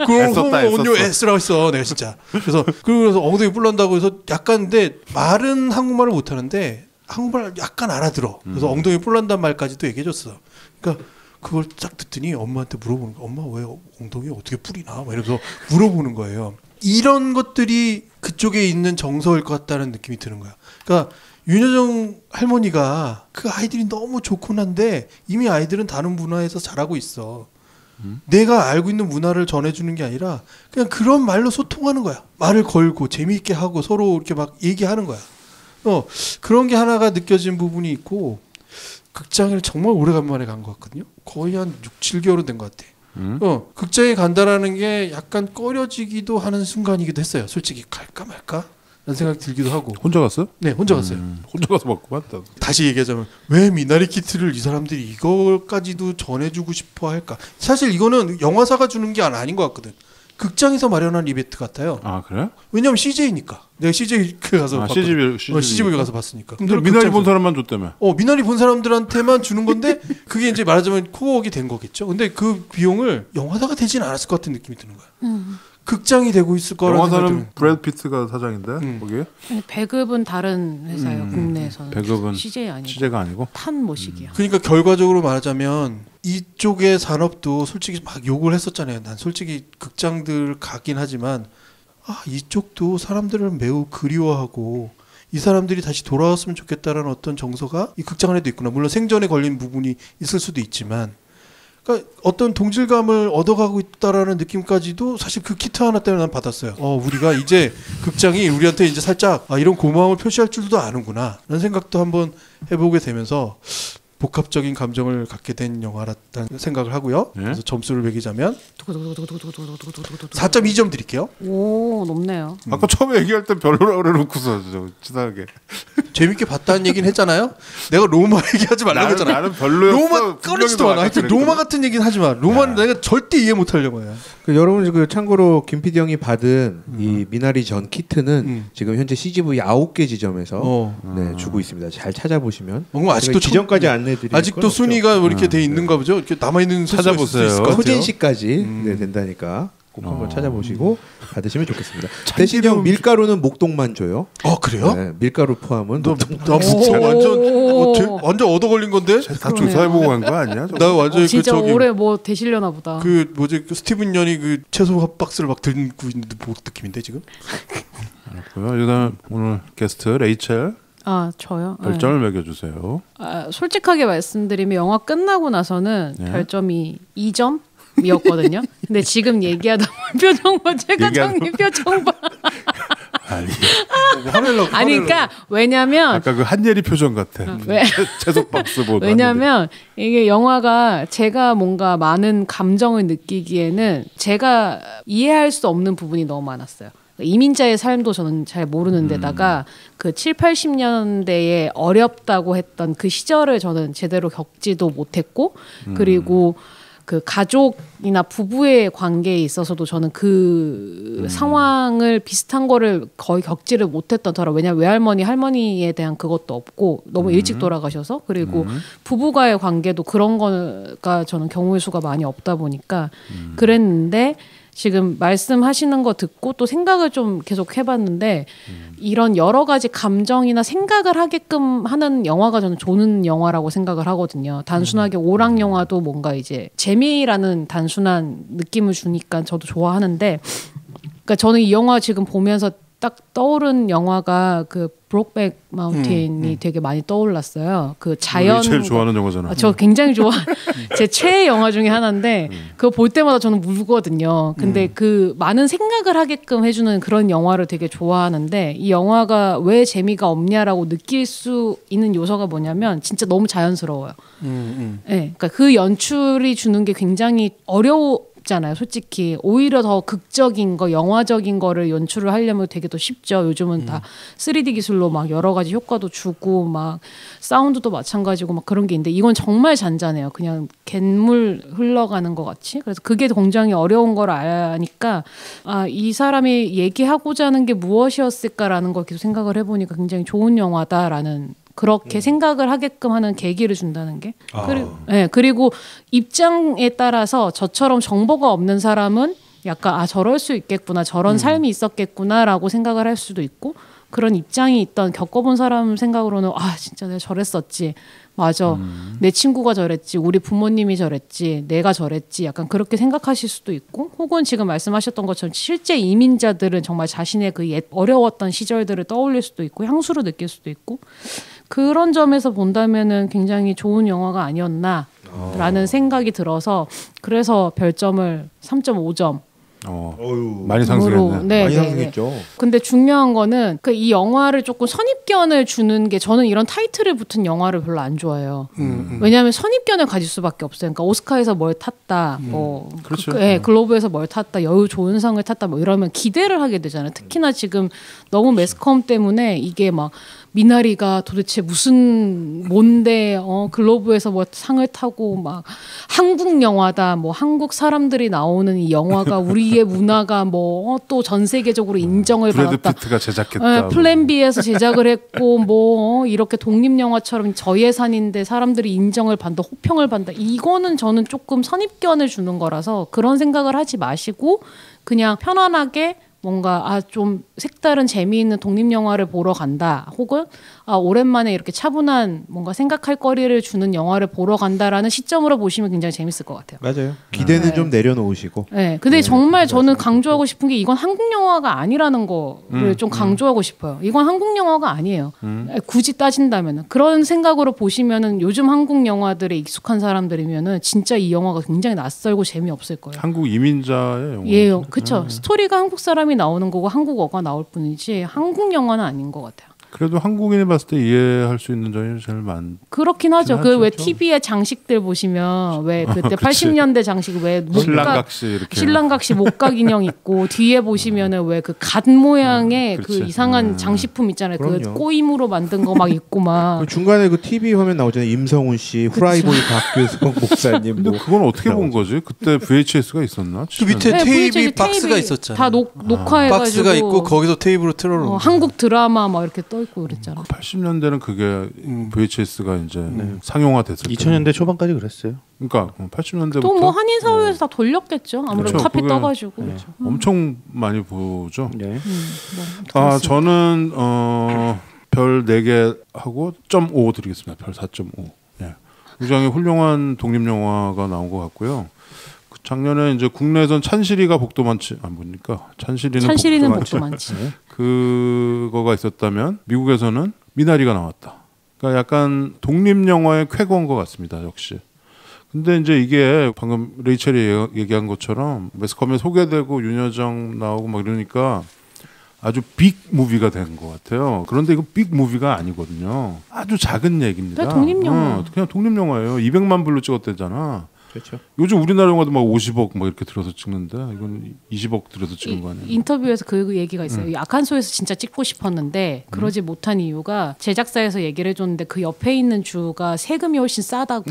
Speaker 2: 그런 원료 S라고 했어 내가 진짜. 그래서 엉덩이 뿔 난다고 해서 약간 근데 말은 한국말을 못하는데 한국말 약간 알아들어. 그래서 엉덩이 뿔 난다는 말까지도 얘기해줬어. 그러니까 그걸 딱 듣더니 엄마한테 물어보는 거야. 엄마 왜 엉덩이에 어떻게 뿔이 나? 막 이러면서 물어보는 거예요. 이런 것들이 그쪽에 있는 정서일 것 같다는 느낌이 드는 거야. 그러니까 윤여정 할머니가 그 아이들이 너무 좋곤 한데 이미 아이들은 다른 문화에서 자라고 있어. 내가 알고 있는 문화를 전해주는 게 아니라 그냥 그런 말로 소통하는 거야. 말을 걸고 재미있게 하고 서로 이렇게 막 얘기하는 거야. 그런 게 하나가 느껴진 부분이 있고 극장을 정말 오래간만에 간 것 같거든요. 거의 한 6, 7개월은 된 것 같아. 극장에 간다라는 게 약간 꺼려지기도 하는 순간이기도 했어요. 솔직히 갈까 말까? 라는 생각이 들기도 하고.
Speaker 3: 혼자 갔어요?
Speaker 2: 네, 혼자 갔어요.
Speaker 3: 혼자 가서 받고 왔다.
Speaker 2: 다시 얘기하자면 왜 미나리 키트를 이 사람들이 이거까지도 전해주고 싶어 할까? 사실 이거는 영화사가 주는 게 아닌 것 같거든. 극장에서 마련한 이벤트 같아요.
Speaker 3: 아 그래?
Speaker 2: 왜냐면 CJ니까. 내가 CJ 가서 CGV 가서 봤으니까.
Speaker 3: 근데 미나리 본 사람만 줬다며.
Speaker 2: 미나리 본 사람들한테만 주는 건데 그게 이제 말하자면 코어가 된 거겠죠. 근데 그 비용을 영화사가 되진 않았을 것 같은 느낌이 드는 거야. 극장이 되고 있을 거라는
Speaker 3: 영화사는 브래드 피트가 사장인데 거기.
Speaker 1: 아니, 배급은 다른 회사예요. 국내에서는.
Speaker 3: 배급은
Speaker 1: CJ 아니고.
Speaker 3: CJ가 아니고.
Speaker 1: 탄 모식이야.
Speaker 2: 그러니까 결과적으로 말하자면 이쪽의 산업도 솔직히 막 욕을 했었잖아요. 난 솔직히 극장들 가긴 하지만 이쪽도 사람들을 매우 그리워하고 이 사람들이 다시 돌아왔으면 좋겠다라는 어떤 정서가 이 극장 안에도 있구나. 물론 생전에 걸린 부분이 있을 수도 있지만 그러니까 어떤 동질감을 얻어가고 있다라는 느낌까지도 사실 그 키트 하나 때문에 난 받았어요. 우리가 이제 극장이 우리한테 이제 살짝 이런 고마움을 표시할 줄도 아는구나 라는 생각도 한번 해보게 되면서 복합적인 감정을 갖게 된 영화라는 생각을 하고요. 그래서 점수를 매기자면 4.2점 드릴게요.
Speaker 1: 오, 높네요.
Speaker 3: 아까 처음에 얘기할 때 별로라고 그래놓고서 치사하게
Speaker 2: 재밌게 봤다는 얘기는 했잖아요. 내가 로마 얘기하지 말라고 했잖아.
Speaker 3: 나는 별로였어.
Speaker 2: 로마 꺼내지도 않아. 하여튼 로마 같은 얘기는 하지 마. 로마는 내가 절대 이해 못할 영화야.
Speaker 4: 여러분 참고로 김 PD 형이 받은 이 미나리 전 키트는 지금 현재 CGV 9개 지점에서 주고 있습니다. 잘 찾아보시면.
Speaker 2: 아직도
Speaker 4: 지점까지 안내드리고
Speaker 2: 아직도 순위가 이렇게 돼 있는가 보죠. 이렇게 남아 있는
Speaker 3: 찾아보세요.
Speaker 4: 소진시까지 된다니까. 꼭 한번 찾아보시고 받으시면 좋겠습니다. 대신 형 밀가루는 목동만 줘요.
Speaker 2: 그래요?
Speaker 4: 네, 밀가루 포함은
Speaker 2: 나 완전 얻어 걸린 건데.
Speaker 3: 다 조사해보고 간 거 아니야?
Speaker 2: 나 완전
Speaker 1: 진짜 올해 뭐 되시려나 보다.
Speaker 2: 그 스티븐 연이 그 채소 박스를 막 들고 있는 느낌인데 지금.
Speaker 3: 알았고요. 일단 오늘 게스트 레이첼.
Speaker 1: 저요?
Speaker 3: 별점을 매겨주세요.
Speaker 1: 솔직하게 말씀드리면 영화 끝나고 나서는 별점이 2점이었거든요. 근데 지금 얘기하다 표정 봐. 최 과장님 표정 봐. 아니 그러니까 왜냐면
Speaker 3: 아까 그 한예리 표정 같아. 채소 박스 보다.
Speaker 1: 왜냐면 이게 영화가 제가 뭔가 많은 감정을 느끼기에는 제가 이해할 수 없는 부분이 너무 많았어요. 이민자의 삶도 저는 잘 모르는 데다가 그 7, 80년대에 어렵다고 했던 그 시절을 저는 제대로 겪지도 못했고 그리고 그 가족이나 부부의 관계에 있어서도 저는 그 상황을 비슷한 거를 거의 겪지를 못했던 터라. 왜냐하면 외할머니 할머니에 대한 그것도 없고 너무 일찍 돌아가셔서 그리고 부부가의 관계도 그런 거가 저는 경우의 수가 많이 없다 보니까 그랬는데 지금 말씀하시는 거 듣고 또 생각을 좀 계속 해봤는데 이런 여러 가지 감정이나 생각을 하게끔 하는 영화가 저는 좋은 영화라고 생각을 하거든요. 단순하게 오락 영화도 뭔가 이제 재미라는 단순한 느낌을 주니까 저도 좋아하는데 그러니까 저는 이 영화 지금 보면서 딱 떠오른 영화가 그 브록백 마운틴이 되게 많이 떠올랐어요. 그 자연
Speaker 3: 제일 좋아하는 영화잖아.
Speaker 1: 저 굉장히 좋아. 제 최애 영화 중에 하나인데 그거 볼 때마다 저는 울거든요. 근데 그 많은 생각을 하게끔 해주는 그런 영화를 되게 좋아하는데 이 영화가 왜 재미가 없냐라고 느낄 수 있는 요소가 뭐냐면 진짜 너무 자연스러워요. 그러니까 그 연출이 주는 게 굉장히 잖아요. 솔직히 오히려 더 극적인 거, 영화적인 거를 연출을 하려면 되게 더 쉽죠. 요즘은 다 3D 기술로 막 여러 가지 효과도 주고 막 사운드도 마찬가지고 막 그런 게 있는데 이건 정말 잔잔해요. 그냥 갯물 흘러가는 것 같이. 그래서 그게 굉장히 어려운 걸 아니까 이 사람이 얘기하고자 하는 게 무엇이었을까라는 걸 계속 생각을 해보니까 굉장히 좋은 영화다라는 그렇게 생각을 하게끔 하는 계기를 준다는 게 그리고 입장에 따라서 저처럼 정보가 없는 사람은 약간 저럴 수 있겠구나 저런 삶이 있었겠구나라고 생각을 할 수도 있고 그런 입장이 있던 겪어본 사람 생각으로는 진짜 내가 저랬었지 맞아 내 친구가 저랬지 우리 부모님이 저랬지 내가 저랬지 약간 그렇게 생각하실 수도 있고 혹은 지금 말씀하셨던 것처럼 실제 이민자들은 정말 자신의 그 어려웠던 시절들을 떠올릴 수도 있고 향수를 느낄 수도 있고 그런 점에서 본다면은 굉장히 좋은 영화가 아니었나라는 생각이 들어서 그래서 별점을 3.5점
Speaker 3: 많이 상승했네.
Speaker 1: 네,
Speaker 4: 많이
Speaker 1: 네,
Speaker 4: 상승했죠.
Speaker 1: 근데 중요한 거는 그 이 영화를 조금 선입견을 주는 게 저는 이런 타이틀에 붙은 영화를 별로 안 좋아해요. 왜냐하면 선입견을 가질 수밖에 없어요. 그러니까 오스카에서 뭘 탔다, 뭐
Speaker 3: 그렇죠.
Speaker 1: 글로브에서 뭘 탔다, 여유 좋은 상을 탔다, 뭐 이러면 기대를 하게 되잖아요. 특히나 지금 너무 매스컴 때문에 이게 막 미나리가 도대체 뭔데 글로브에서 뭐 상을 타고 막 한국 영화다, 뭐 한국 사람들이 나오는 이 영화가 우리의 문화가 뭐 또 전 세계적으로 인정을 받았다.
Speaker 3: 브래드 피트가 제작했다.
Speaker 1: 플랜 B에서 제작을 했고 뭐 이렇게 독립 영화처럼 저예산인데 사람들이 인정을 받는다, 호평을 받는다. 이거는 저는 조금 선입견을 주는 거라서 그런 생각을 하지 마시고 그냥 편안하게 뭔가 좀 색다른 재미있는 독립 영화를 보러 간다, 혹은 오랜만에 이렇게 차분한 뭔가 생각할 거리를 주는 영화를 보러 간다라는 시점으로 보시면 굉장히 재밌을 것 같아요.
Speaker 4: 맞아요. 기대는 좀 내려놓으시고.
Speaker 1: 네, 근데 정말 저는 강조하고 싶은 게 이건 한국 영화가 아니라는 거를 좀 강조하고 싶어요. 이건 한국 영화가 아니에요. 굳이 따진다면은 그런 생각으로 보시면은 요즘 한국 영화들에 익숙한 사람들이면은 진짜 이 영화가 굉장히 낯설고 재미없을 거예요.
Speaker 3: 한국 이민자의 영화.
Speaker 1: 예, 그렇죠. 스토리가 한국 사람이 나오는 거고 한국어가 나올 뿐이지 한국 영화는 아닌 것 같아요.
Speaker 3: 그래도 한국인이 봤을 때 이해할 수 있는 점이 제일 많.
Speaker 1: 그렇긴 하죠. 그 왜 TV의 장식들 보시면 왜 그때 80년대 장식 왜 신랑각시 목각 인형 있고 뒤에 보시면은 왜 그 갓 모양의 그 이상한 장식품 있잖아요.
Speaker 4: 그럼요.
Speaker 1: 그 꼬임으로 만든 거 막 있고 막.
Speaker 4: 중간에 그 TV 화면 나오잖아요. 임성훈 씨, 후라이보이 박규성 목사님.
Speaker 3: 근데 그건 어떻게 본 거지? 그때 VHS가 있었나?
Speaker 2: 그 밑에 테이프 박스가 있었잖아요.
Speaker 1: 다 녹화해가지고.
Speaker 2: 박스가 있고 거기서 테이프로 틀어놓은.
Speaker 1: 한국 드라마 막 이렇게 떠 있고 그랬잖아.
Speaker 3: 80년대는 그게 VHS가 이제 상용화됐을 때.
Speaker 11: 2000년대 초반까지 그랬어요.
Speaker 3: 그러니까 80년대부터
Speaker 1: 또 뭐 한인 사회에서 다 돌렸겠죠. 아무래도
Speaker 3: 그렇죠.
Speaker 1: 카피 떠가지고. 그렇죠.
Speaker 3: 엄청 많이 보죠.
Speaker 11: 네.
Speaker 3: 저는 별 4개 하고 0.5 드리겠습니다. 별 4.5. 예. 굉장히 훌륭한 독립 영화가 나온 것 같고요. 작년에 이제 국내에선 찬실이가 복도 많지 안 보니까 찬실이는 복도 많지. 네. 그거가 있었다면 미국에서는 미나리가 나왔다. 그러니까 약간 독립 영화의 쾌거인 것 같습니다. 역시. 근데 이제 이게 방금 레이첼이 얘기한 것처럼 매스컴에 소개되고 윤여정 나오고 막 이러니까 아주 빅 무비가 된 것 같아요. 그런데 이거 빅 무비가 아니거든요. 아주 작은 얘기입니다.
Speaker 1: 독립 영화.
Speaker 3: 그냥 독립 영화예요. 200만 불로 찍었대잖아.
Speaker 4: 그렇죠.
Speaker 3: 요즘 우리나라 영화도 막 50억 막 이렇게 들어서 찍는데 이건 20억 들어서 찍은 거 아니에요?
Speaker 1: 인터뷰에서 그 얘기가 있어요. 아칸소에서 진짜 찍고 싶었는데 그러지 못한 이유가 제작사에서 얘기를 해줬는데 그 옆에 있는 주가 세금이 훨씬 싸다고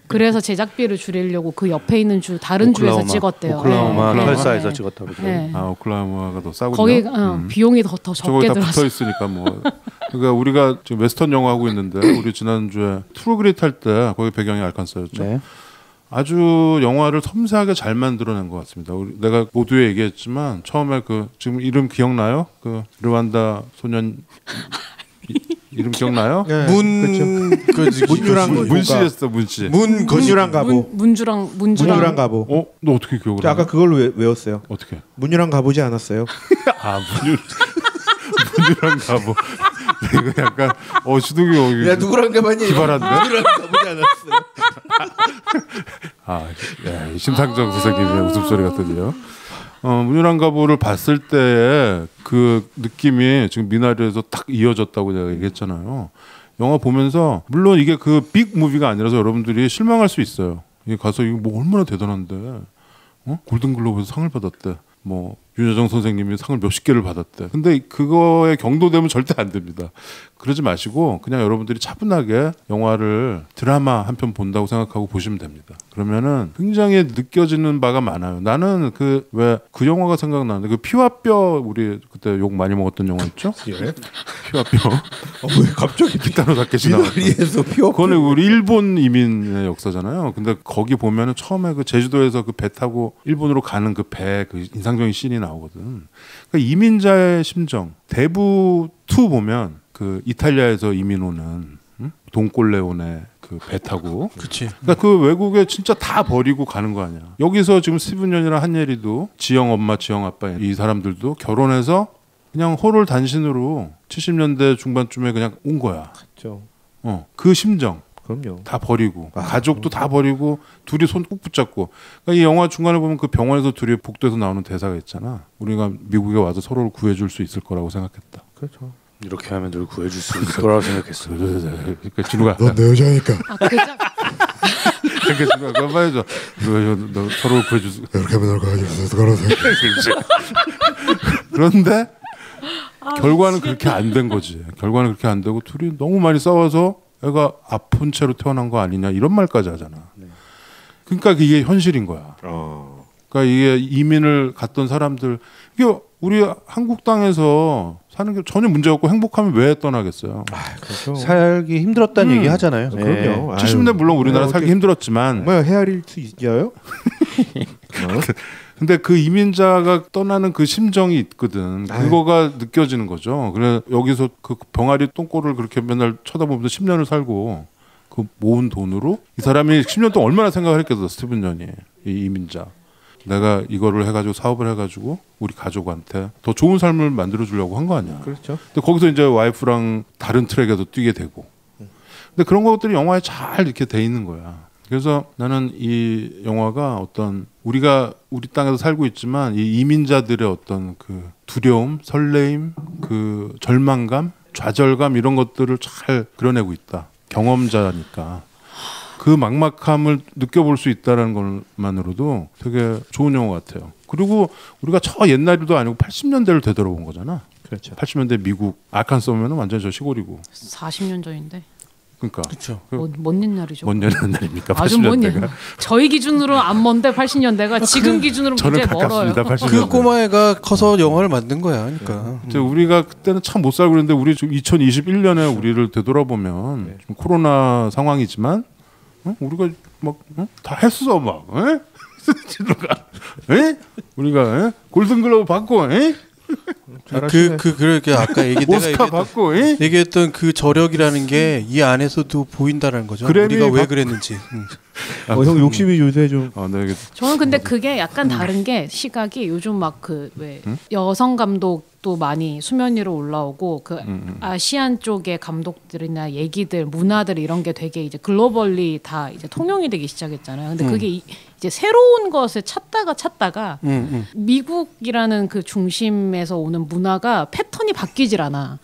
Speaker 1: 그래서 제작비를 줄이려고 그 옆에 있는 주 다른 주에서 찍었대요.
Speaker 11: 오클라호마 털사에서 찍었다고 그러죠.
Speaker 1: 네.
Speaker 3: 오클라호마가 더 싸군요.
Speaker 1: 거기 비용이 더 적게 들었어.
Speaker 3: 붙어 있으니까 뭐. 그러니까 우리가 지금 웨스턴 영화 하고 있는데 우리 지난주에 트루그릿 할 때 거기 배경이 알칸소였죠. 네. 아주 영화를 섬세하게 잘 만들어낸 것 같습니다. 내가 모두에 얘기했지만 처음에 그 지금 이름 기억나요? 그 르완다 소년 이름 기억나요?
Speaker 4: 네.
Speaker 3: 문씨였어 문씨.
Speaker 4: 문유랑 가보. 문주랑 가보.
Speaker 3: 너 어떻게 기억을 해?
Speaker 4: 아까 그걸 외웠어요.
Speaker 3: 어떻게?
Speaker 4: 문유랑 가보지 않았어요?
Speaker 3: 문유랑 가보. 이거 약간 주둥이
Speaker 4: 야 누구랑 가봤니?
Speaker 3: 기발한데?
Speaker 4: 문유랑 가보지 않았어요.
Speaker 3: 심상정 선생님의 웃음소리 같더니요. 문유랑 가보를 봤을 때의 그 느낌이 지금 미나리에서 딱 이어졌다고 제가 얘기했잖아요. 영화 보면서 물론 이게 그 빅 무비가 아니라서 여러분들이 실망할 수 있어요. 이게 가서 이거 뭐 얼마나 대단한데 골든글로브에서 상을 받았대. 뭐 윤여정 선생님이 상을 몇십 개를 받았대. 근데 그거에 경도되면 절대 안 됩니다. 그러지 마시고 그냥 여러분들이 차분하게 영화를 드라마 한 편 본다고 생각하고 보시면 됩니다. 그러면은 굉장히 느껴지는 바가 많아요. 나는 그 영화가 생각나는데 그 피와 뼈 우리 그때 욕 많이 먹었던 영화 있죠?
Speaker 4: 예.
Speaker 3: 피와 뼈.
Speaker 4: 왜 갑자기
Speaker 3: 기타노 다케시 나왔던.
Speaker 4: 미나리에서 피와 뼈.
Speaker 3: 그거는 우리 일본 이민의 역사잖아요. 근데 거기 보면은 처음에 그 제주도에서 그 배 타고 일본으로 가는 그 배 그 인상적인 씬이 나오거든. 그러니까 이민자의 심정. 대부 2 보면 그 이탈리아에서 이민 오는 돈꼴레오네 그 배 타고.
Speaker 2: 그치.
Speaker 3: 그러니까 그 외국에 진짜 다 버리고 가는 거 아니야. 여기서 지금 스티븐연이랑 한예리도 지영 엄마, 지영 아빠 이 사람들도 결혼해서 그냥 홀을 단신으로 70년대 중반쯤에 그냥 온 거야.
Speaker 4: 그렇죠.
Speaker 3: 그 심정.
Speaker 4: 그럼요.
Speaker 3: 다 버리고 가족도 다 버리고 둘이 손 꼭 붙잡고. 그러니까 이 영화 중간에 보면 그 병원에서 둘이 복도에서 나오는 대사가 있잖아. 우리가 미국에 와서 서로를 구해줄 수 있을 거라고 생각했다.
Speaker 4: 그렇죠.
Speaker 11: 이렇게 하면 널 구해줄 수 있을 거라고 생각했어.
Speaker 3: 그러니까 진우가
Speaker 4: 넌 내 여자니까.
Speaker 3: 그러니까 진우가 그거 말이죠. 너 서로를 구해줄 수.
Speaker 4: 이렇게 하면 널 구해줄 수 있을 거라고 생각했어.
Speaker 3: 그런데 결과는 그렇게 안 된 거지. 결과는 그렇게 안 되고 둘이 너무 많이 싸워서 애가 아픈 채로 태어난 거 아니냐 이런 말까지 하잖아. 그러니까 이게 현실인 거야. 그러니까 이게 이민을 갔던 사람들 이게 우리 한국 땅에서 사는 게 전혀 문제 없고 행복하면 왜 떠나겠어요.
Speaker 4: 그렇죠.
Speaker 11: 살기 힘들었다는 얘기 하잖아요.
Speaker 4: 그럼요.
Speaker 3: 70대 물론 우리나라 살기 힘들었지만
Speaker 4: 뭐야 헤아릴 수 있어요?
Speaker 3: 근데 그 이민자가 떠나는 그 심정이 있거든. 그거가 느껴지는 거죠. 그래 여기서 그 병아리 똥꼬를 그렇게 맨날 쳐다보면서 10년을 살고 그 모은 돈으로 이 사람이 10년 동안 얼마나 생각을 했겠어. 스티븐 연이 이 이민자. 내가 이거를 해가지고 사업을 해가지고 우리 가족한테 더 좋은 삶을 만들어주려고 한 거 아니야.
Speaker 4: 그렇죠.
Speaker 3: 근데 거기서 이제 와이프랑 다른 트랙에도 뛰게 되고. 근데 그런 것들이 영화에 잘 이렇게 돼 있는 거야. 그래서 나는 이 영화가 어떤 우리가 우리 땅에서 살고 있지만 이 이민자들의 어떤 그 두려움, 설레임, 그 절망감, 좌절감 이런 것들을 잘 그려내고 있다. 경험자니까. 그 막막함을 느껴볼 수 있다는 것만으로도 되게 좋은 영화 같아요. 그리고 우리가 저 옛날도 아니고 80년대를 되돌아본 거잖아.
Speaker 4: 그렇죠.
Speaker 3: 80년대 미국 아칸소면 완전 저 시골이고.
Speaker 1: 40년 전인데.
Speaker 3: 그러니까.
Speaker 2: 그렇죠.
Speaker 1: 먼 옛날이죠.
Speaker 3: 먼 옛날입니까?
Speaker 1: 아주 먼
Speaker 3: 80년대가.
Speaker 1: 옛날. 저희 기준으로 안 먼데 80년대가 지금 기준으로
Speaker 3: 저는
Speaker 1: 굉장히 멀어요.
Speaker 3: 가깝습니다.
Speaker 2: 그 꼬마애가 커서 영화를 만든 거야. 그러니까.
Speaker 3: 우리가 그때는 참 못 살고 그랬는데 우리 지금 2021년에 우리를 되돌아보면 좀 코로나 상황이지만 우리가 막 다 했어 막. 우리가 골든글러브 받고.
Speaker 2: 그렇게 아까
Speaker 3: 오스카 받고
Speaker 2: 얘기했던 그 저력이라는 게 이 안에서도 보인다는 거죠. 우리가 왜 그랬는지.
Speaker 4: 형 욕심이 요새 좀.
Speaker 1: 저는 근데 그게 약간 다른 게 시각이 요즘 막 그 왜 여성 감독도 많이 수면 위로 올라오고 그 아시안 쪽의 감독들이나 얘기들 문화들 이런 게 되게 이제 글로벌리 다 이제 통용이 되기 시작했잖아요. 근데 그게 이제 새로운 것을 찾다가 미국이라는 그 중심에서 오는 문화가 패턴이 바뀌질 않아.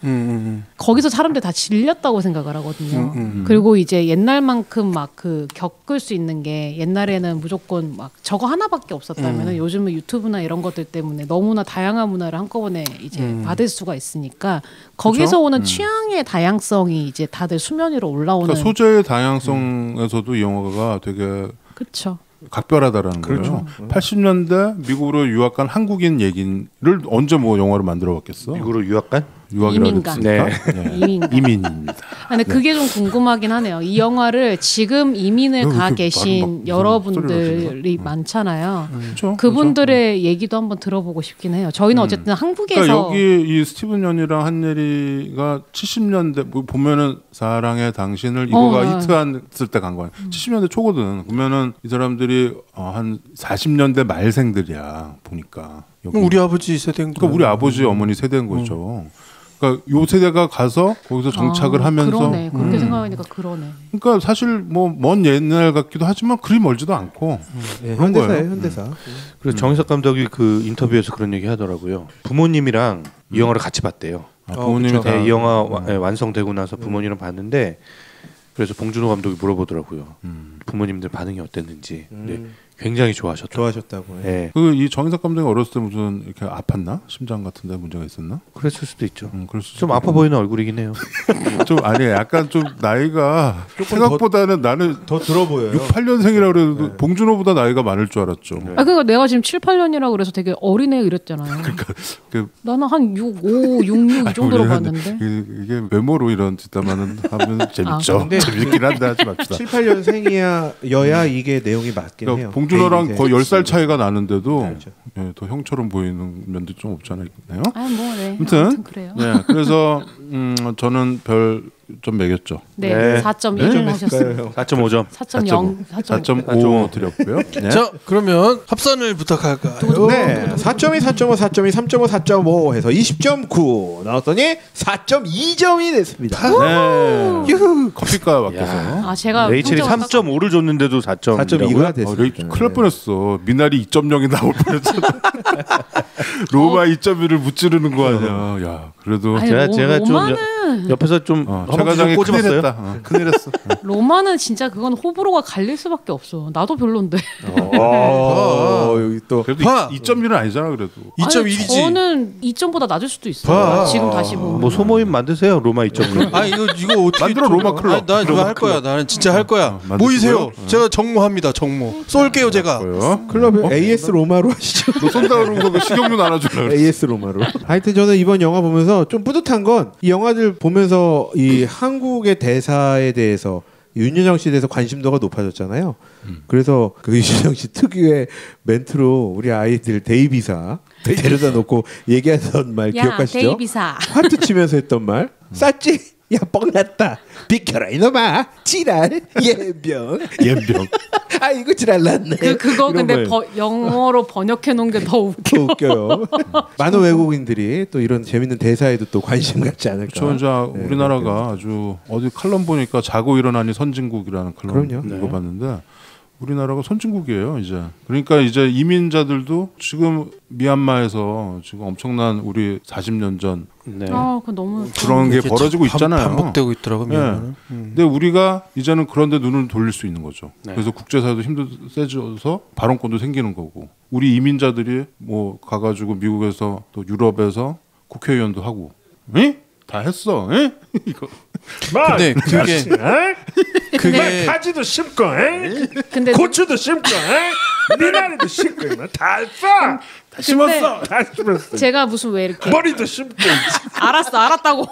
Speaker 1: 거기서 사람들 다 질렸다고 생각을 하거든요. 그리고 이제 옛날만큼 막 그 겪을 수 있는 게 옛날에는 무조건 막 저거 하나밖에 없었다면은 요즘은 유튜브나 이런 것들 때문에 너무나 다양한 문화를 한꺼번에 이제 받을 수가 있으니까 거기서
Speaker 3: 그쵸?
Speaker 1: 오는 취향의 다양성이 이제 다들 수면 위로 올라오는.
Speaker 3: 그러니까 소재의 다양성에서도 이 영화가 되게
Speaker 1: 그렇죠.
Speaker 3: 각별하다라는 거예요. 80년대 미국으로 유학 간 한국인 얘기를 언제 뭐 영화로 만들어봤겠어?
Speaker 11: 미국으로 유학 간?
Speaker 3: 유학이라고 했습니까? 이민입니다.
Speaker 1: 근데 그게 좀 궁금하긴 하네요. 이 영화를 지금 이민을 가 계신 여러분들이 많잖아요. 그분들의 얘기도 한번 들어보고 싶긴 해요. 저희는 어쨌든 한국에서
Speaker 3: 그러니까 여기 이 스티븐 연이랑 한예리가 70년대 뭐 보면은 사랑의 당신을 이거가 히트했을 때 간 거야. 70년대 초거든. 그러면은 이 사람들이 한 40년대 말생들이야 보니까.
Speaker 2: 우리 아버지 세대인 거.
Speaker 3: 그러니까 우리 아버지 어머니 세대인 거죠. 그러니까 요 세대가 가서 거기서 정착을 하면서
Speaker 1: 그러네. 그렇게 생각하니까 그러네.
Speaker 3: 그러니까 사실 뭐 먼 옛날 같기도 하지만 그리 멀지도 않고
Speaker 4: 현대사예요, 현대사.
Speaker 11: 그래서 정희석 감독이 그 인터뷰에서 그런 얘기 하더라고요. 부모님이랑 이 영화를 같이 봤대요.
Speaker 3: 부모님이 다
Speaker 11: 이 영화 완성되고 나서 부모님이랑 봤는데 그래서 봉준호 감독이 물어보더라고요. 부모님들 반응이 어땠는지. 근데 굉장히
Speaker 4: 좋아하셨다고.
Speaker 11: 네.
Speaker 3: 이 정희석 감독이 어렸을 때 무슨 이렇게 아팠나? 심장 같은데 문제가 있었나?
Speaker 11: 그랬을 수도 있죠.
Speaker 3: 좀
Speaker 11: 아파 보이는 얼굴이긴 해요.
Speaker 3: 좀 아니 약간 좀 나이가 생각보다는 나는
Speaker 4: 더 들어 보여요.
Speaker 3: 68년생이라 그래도 봉준호보다 나이가 많을 줄 알았죠.
Speaker 1: 그러니까 내가 지금 7, 8년이라 그래서 되게 어린애 이랬잖아요.
Speaker 3: 그러니까
Speaker 1: 나는 한 6, 5, 6, 6 이 정도로 봤는데.
Speaker 3: 이게 외모로 이런 뒷담화는 하면 재밌죠. 재밌긴 한다 하지 맙시다.
Speaker 4: 7, 8년생이야 이게 내용이 맞긴 해요.
Speaker 3: 봉준호랑 거의 10살 차이가 나는데도 더 형처럼 보이는 면도 좀 없지 않나요?
Speaker 1: 네.
Speaker 3: 아무튼
Speaker 1: 그래요.
Speaker 3: 네, 그래서 저는 별 좀 매겼죠.
Speaker 1: 네, 4.1 하셨어요.
Speaker 11: 4.5점.
Speaker 3: 4.5 드렸고요. 네.
Speaker 2: 자, 그러면 합산을 부탁할까요?
Speaker 4: 네, 4.2, 4.5, 4.2, 3.5, 4.5 해서 20.9 나왔더니 4.2점이 됐습니다.
Speaker 3: 네. 유후. 커피가 바뀌어서.
Speaker 1: 아, 제가
Speaker 11: 레이첼이 3.5를 줬는데도 4.2가
Speaker 3: 됐어요. 큰일 날 뻔했어. 미나리 2.0이 나올 뻔했어. 로마 2.1을 무찌르는 거 아니야. 야, 그래도
Speaker 1: 아니,
Speaker 11: 제가 좀 옆에서 좀
Speaker 3: 최과장이
Speaker 11: 꼬집었어요.
Speaker 3: 큰일 했어.
Speaker 1: 로마는 진짜 그건 호불호가 갈릴 수밖에 없어. 나도 별론데.
Speaker 4: 여기 또
Speaker 3: 그래도 2.1은 아니잖아 그래도.
Speaker 2: 2.1이지.
Speaker 1: 저는 2점보다 낮을 수도 있어요. 지금 다시 보면.
Speaker 11: 뭐 소모임 만드세요 로마 2.1.
Speaker 2: 아 이거 어떻게
Speaker 3: 만들어 로마 클럽.
Speaker 2: 나 이거 할 거야. 나는 진짜 할 거야. 모이세요. 제가 정모합니다. 정모. 쏠게요 제가.
Speaker 4: 클럽 AS 로마로 하시죠.
Speaker 3: 너 쏜다 그러는 거 식용유 나눠주려.
Speaker 4: AS 로마로. 하여튼 저는 이번 영화 보면서 좀 뿌듯한 건 이 영화들 보면서 이 한국의 대사에 대해서 윤여정 씨에 대해서 관심도가 높아졌잖아요. 그래서 그 윤여정 씨 특유의 멘트로 우리 아이들 데이비사 데려다 놓고 얘기하던 말 기억하시죠?
Speaker 1: 데이비사.
Speaker 4: 하트 치면서 했던 말. 쌌지? 야 뻥났다. 비켜라 이놈아. 지랄. 예병. 아이고 지랄났네.
Speaker 1: 그거 근데 영어로 번역해 놓은 게 더 웃겨.
Speaker 4: 웃겨요. 많은 외국인들이 또 이런 재밌는 대사에도 또 관심 갖지 않을까.
Speaker 3: 저 우리나라가 아주 어디 칼럼 보니까 자고 일어나니 선진국이라는 칼럼
Speaker 4: 그럼요.
Speaker 3: 읽어봤는데 우리나라가 선진국이에요 이제. 그러니까 이제 이민자들도 지금 미얀마에서 지금 엄청난 우리 40년 전
Speaker 1: 그 너무
Speaker 3: 그런 게 벌어지고 있잖아요.
Speaker 2: 반복되고 있더라고요.
Speaker 3: 네. 근데 우리가 이제는 그런데 눈을 돌릴 수 있는 거죠. 그래서 국제사회도 힘도 세져서 발언권도 생기는 거고 우리 이민자들이 뭐 가가지고 미국에서 또 유럽에서 국회의원도 하고, 응? 다 했어, 응? 이거.
Speaker 2: 근데 그게
Speaker 12: 가지도 심고, 근데 고추도 심고, 미나리도 심고, 다 했어. 다 심었어.
Speaker 1: 제가 무슨 왜 이렇게
Speaker 12: 머리도 심고.
Speaker 1: 알았다고.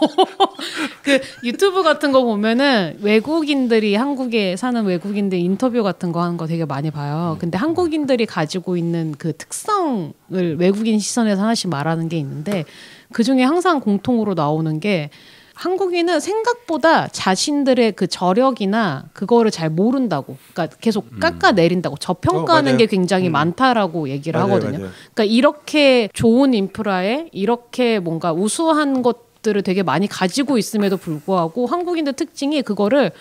Speaker 1: 그 유튜브 같은 거 보면은 외국인들이 한국에 사는 외국인들 인터뷰 같은 거 하는 거 되게 많이 봐요. 근데 한국인들이 가지고 있는 그 특성을 외국인 시선에서 하나씩 말하는 게 있는데 그 중에 항상 공통으로 나오는 게 한국인은 생각보다 자신들의 그 저력이나 그거를 잘 모른다고. 그러니까 계속 깎아내린다고. 저평가하는 게 굉장히 많다라고 얘기를 하거든요. 그러니까 이렇게 좋은 인프라에 이렇게 뭔가 우수한 것들을 되게 많이 가지고 있음에도 불구하고 한국인들 특징이 그거를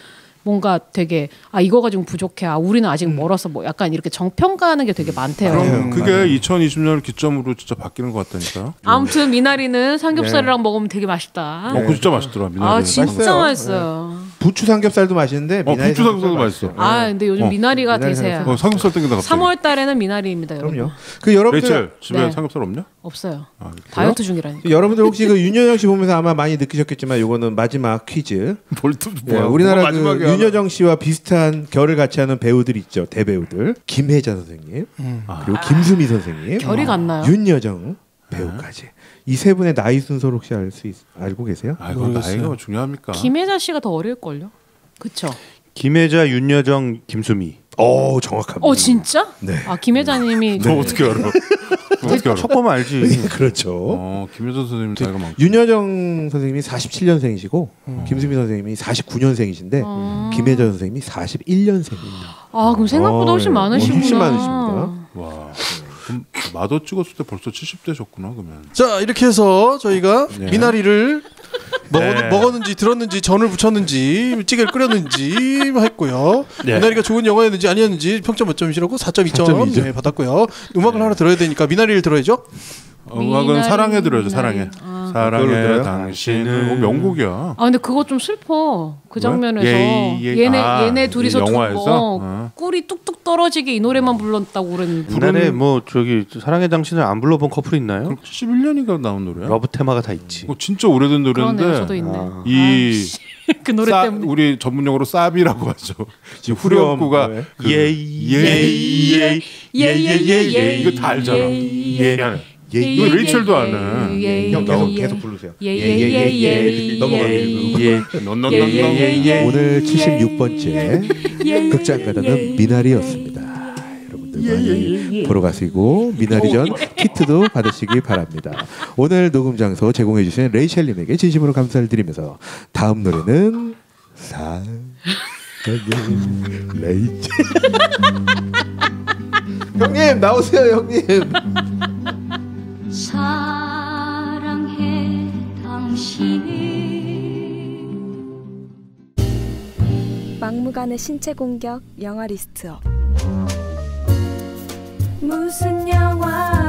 Speaker 1: 뭔가 되게 이거 가지고 부족해. 우리는 아직 멀어서 뭐 약간 이렇게 정평가하는 게 되게 많대요.
Speaker 3: 그게 2020년을 기점으로 진짜 바뀌는 것 같다니까.
Speaker 1: 아무튼 미나리는 삼겹살이랑 먹으면 되게 맛있다.
Speaker 3: 그거 진짜 맛있더라. 미나리.
Speaker 1: 진짜 맛있어요.
Speaker 4: 부추 삼겹살도 맛있는데 미나리
Speaker 3: 부추 삼겹살도 맛있어.
Speaker 1: 근데 요즘 미나리가 대세야.
Speaker 3: 삼겹살 땡긴다 갑자기.
Speaker 1: 3월 달에는 미나리입니다, 여러분.
Speaker 4: 그럼요. 그 여러분들
Speaker 3: 레이첼 집에 삼겹살 없냐?
Speaker 1: 없어요. 다이어트 중이라니까.
Speaker 4: 여러분들 혹시 그 윤여정 씨 보면서 아마 많이 느끼셨겠지만 이거는 마지막 퀴즈. 우리나라 그 윤여정 씨와 비슷한 결을 같이 하는 배우들 있죠. 대배우들. 김혜자 선생님, 그리고 김수미 선생님,
Speaker 1: 결이 같나요?
Speaker 4: 윤여정 배우까지. 이 세 분의 나이 순서를 혹시 알고 계세요?
Speaker 3: 나이가 중요합니까?
Speaker 1: 김혜자 씨가 더 어릴걸요? 그쵸?
Speaker 11: 김혜자, 윤여정, 김수미.
Speaker 4: 정확합니다.
Speaker 1: 진짜?
Speaker 4: 네.
Speaker 1: 김혜자님이
Speaker 3: 너 어떻게 알아?
Speaker 11: 첫 보면 알지.
Speaker 4: 그렇죠.
Speaker 3: 김혜자 선생님 나이가 많고.
Speaker 4: 윤여정 선생님이 47년생이시고 김수미 선생님이 49년생이신데 김혜자 선생님이 41년생입니다.
Speaker 1: 그럼 생각보다 훨씬 많으시구나.
Speaker 4: 훨씬 많으십니다.
Speaker 3: 와. 그럼 마더 찍었을 때 벌써 70대셨구나 그러면.
Speaker 2: 자, 이렇게 해서 저희가 미나리를 먹었는지 들었는지 전을 부쳤는지 찌개를 끓였는지 했고요. 미나리가 좋은 영화였는지 아니었는지 평점 몇 점이시라고? 4.2점 받았고요. 음악을 하나 들어야 되니까 미나리를 들어야죠.
Speaker 3: 음악은 사랑해 들어야죠. 사랑해. 사랑해 당신을. 명곡이야.
Speaker 1: 근데 그거 좀 슬퍼. 그 장면에서 얘네 둘이서 꿀이 뚝뚝 떨어지게 이 노래만 불렀다고 그랬는데.
Speaker 11: 옛날에 뭐 저기 사랑해 당신을 안 불러본 커플 있나요?
Speaker 3: 71년인가 나온 노래야.
Speaker 11: 러브 테마가 다 있지.
Speaker 3: 진짜 오래된 노래인데.
Speaker 1: 그러네요. 저도 있네. 그 노래 때문에
Speaker 3: 우리 전문용어로 쌉이라고 하죠. 후렴구가 예예예예예예 이거 다 알잖아. 이거 레이첼도 아네.
Speaker 4: 형 계속 부르세요. 넘어가요. 오늘 76번째 극장가다는 미나리였습니다. 여러분들 많이 보러 가시고 미나리전 키트도 받으시기 바랍니다. 오늘 녹음 장소 제공해 주신 레이첼님에게 진심으로 감사를 드리면서 다음 노래는 레이첼 형님 나오세요 형님.
Speaker 14: 사랑해 당신.
Speaker 6: 막무가내 신체 공격 영화 리스트업.
Speaker 14: 무슨 영화